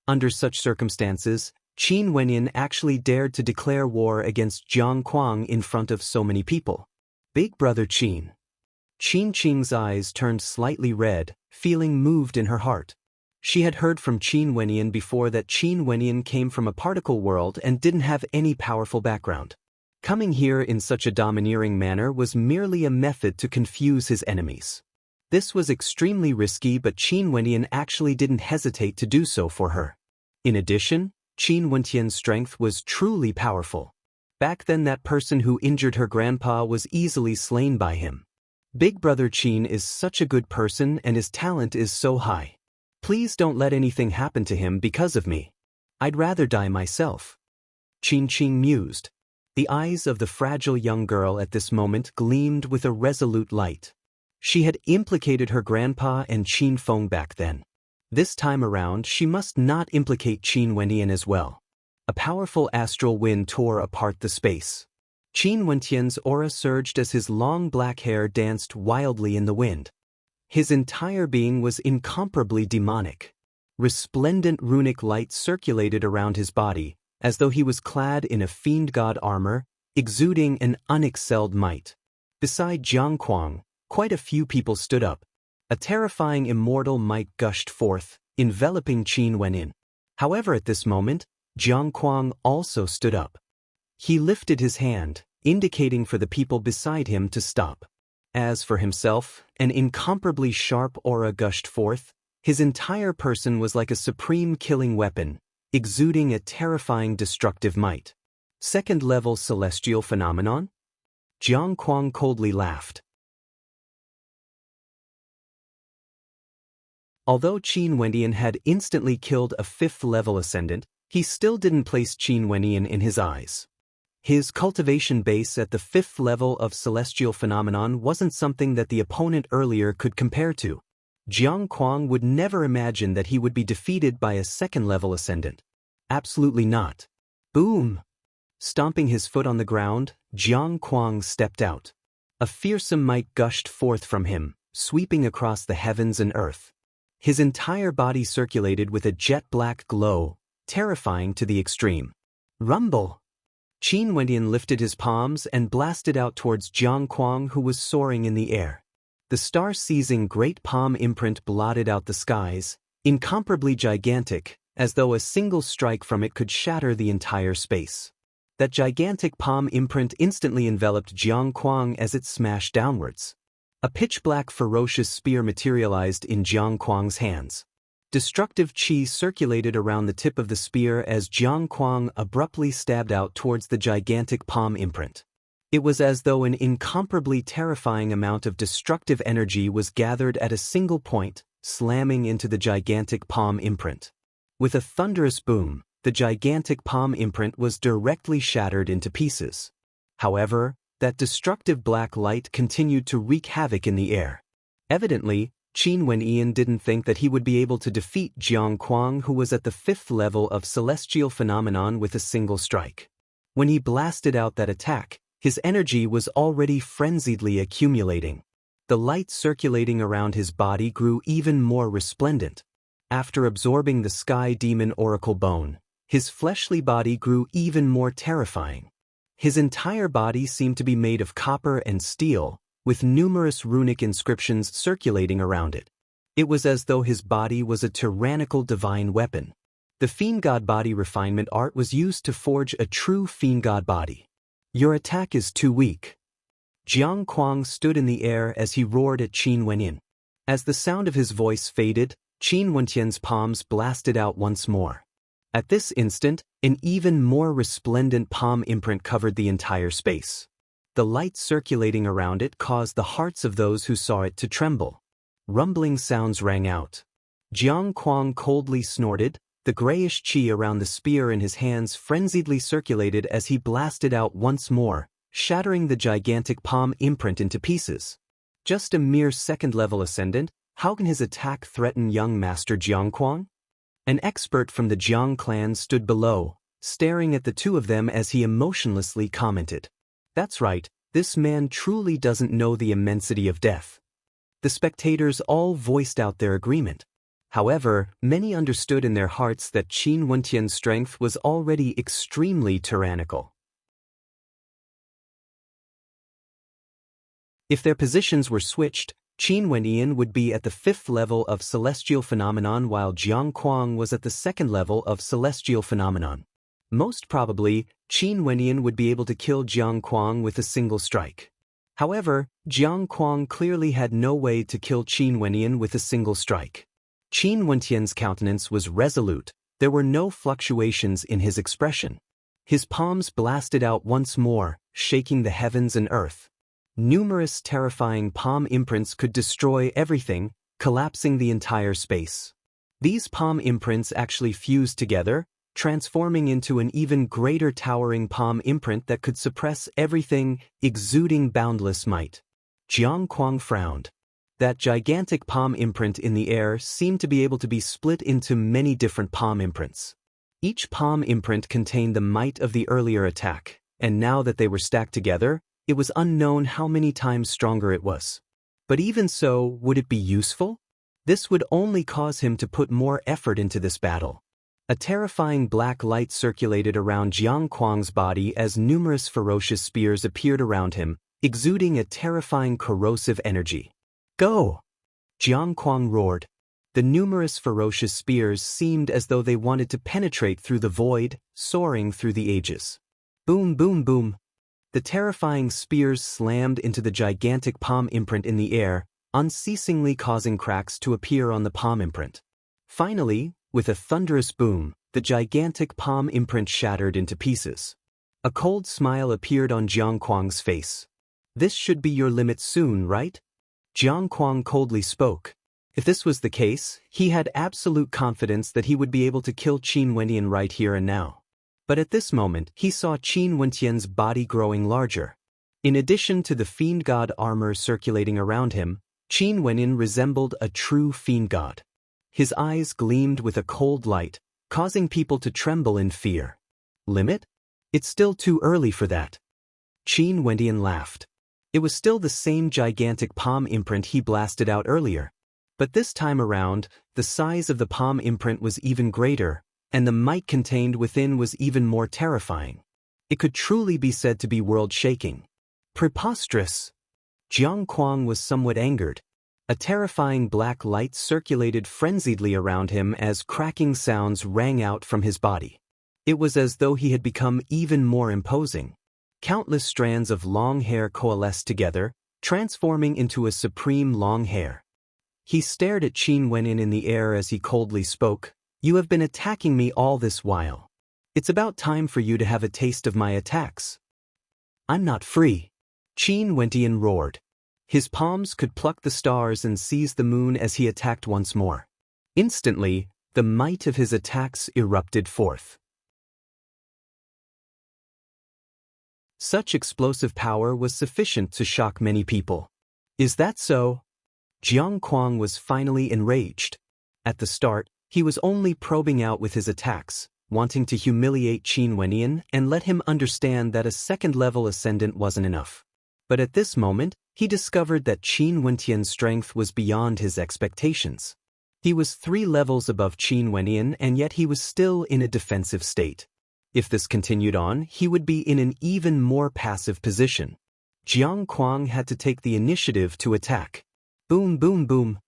Under such circumstances, Qin Wenyin actually dared to declare war against Jiang Kuang in front of so many people. Big brother Qin. Qin Qing's eyes turned slightly red, feeling moved in her heart. She had heard from Qin Wenyin before that Qin Wenyin came from a particle world and didn't have any powerful background. Coming here in such a domineering manner was merely a method to confuse his enemies. This was extremely risky, but Qin Wenyin actually didn't hesitate to do so for her. In addition, Qin Wentian's strength was truly powerful. Back then that person who injured her grandpa was easily slain by him. Big brother Qin is such a good person and his talent is so high. Please don't let anything happen to him because of me. I'd rather die myself. Qin Qing mused. The eyes of the fragile young girl at this moment gleamed with a resolute light. She had implicated her grandpa and Qin Feng back then. This time around she must not implicate Qin Wenyan as well. A powerful astral wind tore apart the space. Qin Wentian's aura surged as his long black hair danced wildly in the wind. His entire being was incomparably demonic. Resplendent runic light circulated around his body, as though he was clad in a fiend god armor, exuding an unexcelled might. Beside Jiang Kuang, quite a few people stood up. A terrifying immortal might gushed forth, enveloping Qin Wenyin. However, at this moment, Jiang Kuang also stood up. He lifted his hand, indicating for the people beside him to stop. As for himself, an incomparably sharp aura gushed forth. His entire person was like a supreme killing weapon, exuding a terrifying destructive might. 2nd level celestial phenomenon? Jiang Kuang coldly laughed. Although Qin Wenyan had instantly killed a 5th level ascendant, He still didn't place Qin Wenyan in his eyes. His cultivation base at the 5th level of celestial phenomenon wasn't something that the opponent earlier could compare to. Jiang Kuang would never imagine that he would be defeated by a 2nd level ascendant. Absolutely not. Boom! Stomping his foot on the ground, Jiang Kuang stepped out. A fearsome might gushed forth from him, sweeping across the heavens and earth. His entire body circulated with a jet-black glow, terrifying to the extreme. Rumble! Qin Wenyan lifted his palms and blasted out towards Jiang Kuang, who was soaring in the air. The star-seizing great palm imprint blotted out the skies, incomparably gigantic, as though a single strike from it could shatter the entire space. That gigantic palm imprint instantly enveloped Jiang Kuang as it smashed downwards. A pitch-black ferocious spear materialized in Jiang Kuang's hands. Destructive qi circulated around the tip of the spear as Jiang Kuang abruptly stabbed out towards the gigantic palm imprint. It was as though an incomparably terrifying amount of destructive energy was gathered at a single point, slamming into the gigantic palm imprint. With a thunderous boom, the gigantic palm imprint was directly shattered into pieces. However, that destructive black light continued to wreak havoc in the air. Evidently, Qin Wenyan didn't think that he would be able to defeat Jiang Kuang, who was at the 5th level of celestial phenomenon, with a single strike. When he blasted out that attack, his energy was already frenziedly accumulating. The light circulating around his body grew even more resplendent. After absorbing the Sky Demon Oracle Bone, his fleshly body grew even more terrifying. His entire body seemed to be made of copper and steel, with numerous runic inscriptions circulating around it. It was as though his body was a tyrannical divine weapon. The Fiend God body refinement art was used to forge a true Fiend God body. Your attack is too weak. Jiang Kuang stood in the air as he roared at Qin Wenyan. As the sound of his voice faded, Qin Wenyan's palms blasted out once more. At this instant, an even more resplendent palm imprint covered the entire space. The light circulating around it caused the hearts of those who saw it to tremble. Rumbling sounds rang out. Jiang Kuang coldly snorted. The grayish qi around the spear in his hands frenziedly circulated as he blasted out once more, shattering the gigantic palm imprint into pieces. Just a mere 2nd level ascendant, how can his attack threaten young Master Jiang Kuang? An expert from the Jiang clan stood below, staring at the two of them as he emotionlessly commented. That's right, this man truly doesn't know the immensity of death. The spectators all voiced out their agreement. However, many understood in their hearts that Qin Wenyan's strength was already extremely tyrannical. If their positions were switched, Qin Wenyan would be at the 5th level of celestial phenomenon while Jiang Kuang was at the 2nd level of celestial phenomenon. Most probably, Qin Wenyan would be able to kill Jiang Kuang with a single strike. However, Jiang Kuang clearly had no way to kill Qin Wenyan with a single strike. Qin Wenyan's countenance was resolute. There were no fluctuations in his expression. His palms blasted out once more, shaking the heavens and earth. Numerous terrifying palm imprints could destroy everything, collapsing the entire space. These palm imprints actually fused together, transforming into an even greater towering palm imprint that could suppress everything, exuding boundless might. Jiang Kuang frowned. That gigantic palm imprint in the air seemed to be able to be split into many different palm imprints. Each palm imprint contained the might of the earlier attack, and now that they were stacked together, it was unknown how many times stronger it was. But even so, would it be useful? This would only cause him to put more effort into this battle. A terrifying black light circulated around Jiang Kuang's body as numerous ferocious spears appeared around him, exuding a terrifying corrosive energy. Go! Jiang Kuang roared. The numerous ferocious spears seemed as though they wanted to penetrate through the void, soaring through the ages. Boom, boom, boom. The terrifying spears slammed into the gigantic palm imprint in the air, unceasingly causing cracks to appear on the palm imprint. Finally, with a thunderous boom, the gigantic palm imprint shattered into pieces. A cold smile appeared on Jiang Kuang's face. This should be your limit soon, right? Jiang Kuang coldly spoke. If this was the case, he had absolute confidence that he would be able to kill Qin Wendian right here and now. But at this moment, he saw Qin Wendian's body growing larger. In addition to the fiend god armor circulating around him, Qin Wendian resembled a true fiend god. His eyes gleamed with a cold light, causing people to tremble in fear. Limit? It's still too early for that. Qin Wendian laughed. It was still the same gigantic palm imprint he blasted out earlier. But this time around, the size of the palm imprint was even greater, and the might contained within was even more terrifying. It could truly be said to be world-shaking. Preposterous! Jiang Kuang was somewhat angered. A terrifying black light circulated frenziedly around him as cracking sounds rang out from his body. It was as though he had become even more imposing. Countless strands of long hair coalesced together, transforming into a supreme long hair. He stared at Qin Wendian in the air as he coldly spoke. "You have been attacking me all this while. It's about time for you to have a taste of my attacks." "I'm not free," Qin Wendian roared. His palms could pluck the stars and seize the moon as he attacked once more. Instantly, the might of his attacks erupted forth. Such explosive power was sufficient to shock many people. "Is that so?" Jiang Kuang was finally enraged. At the start, he was only probing out with his attacks, wanting to humiliate Qin Wendian and let him understand that a second-level ascendant wasn't enough. But at this moment, he discovered that Qin Wendian's strength was beyond his expectations. He was 3 levels above Qin Wendian, and yet he was still in a defensive state. If this continued on, he would be in an even more passive position. Jiang Kuang had to take the initiative to attack. Boom, boom, boom.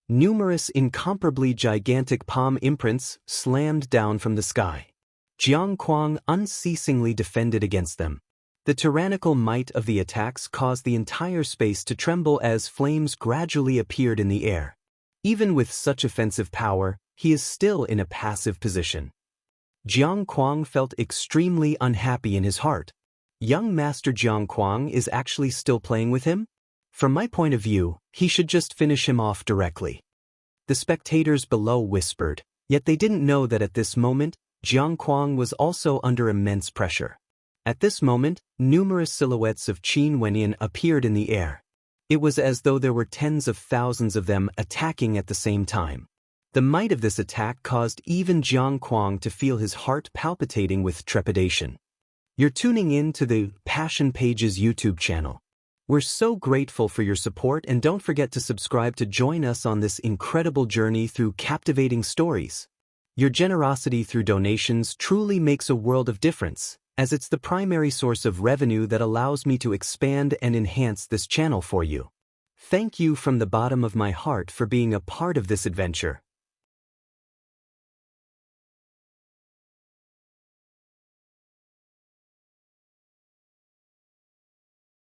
Numerous incomparably gigantic palm imprints slammed down from the sky. Jiang Kuang unceasingly defended against them. The tyrannical might of the attacks caused the entire space to tremble as flames gradually appeared in the air. Even with such offensive power, he is still in a passive position. Jiang Kuang felt extremely unhappy in his heart. Young Master Jiang Kuang is actually still playing with him? From my point of view, he should just finish him off directly. The spectators below whispered, yet they didn't know that at this moment, Jiang Kuang was also under immense pressure. At this moment, numerous silhouettes of Qin Wendian appeared in the air. It was as though there were tens of thousands of them attacking at the same time. The might of this attack caused even Jiang Kuang to feel his heart palpitating with trepidation. You're tuning in to the Passion Pages YouTube channel. We're so grateful for your support, and don't forget to subscribe to join us on this incredible journey through captivating stories. Your generosity through donations truly makes a world of difference, as it's the primary source of revenue that allows me to expand and enhance this channel for you. Thank you from the bottom of my heart for being a part of this adventure.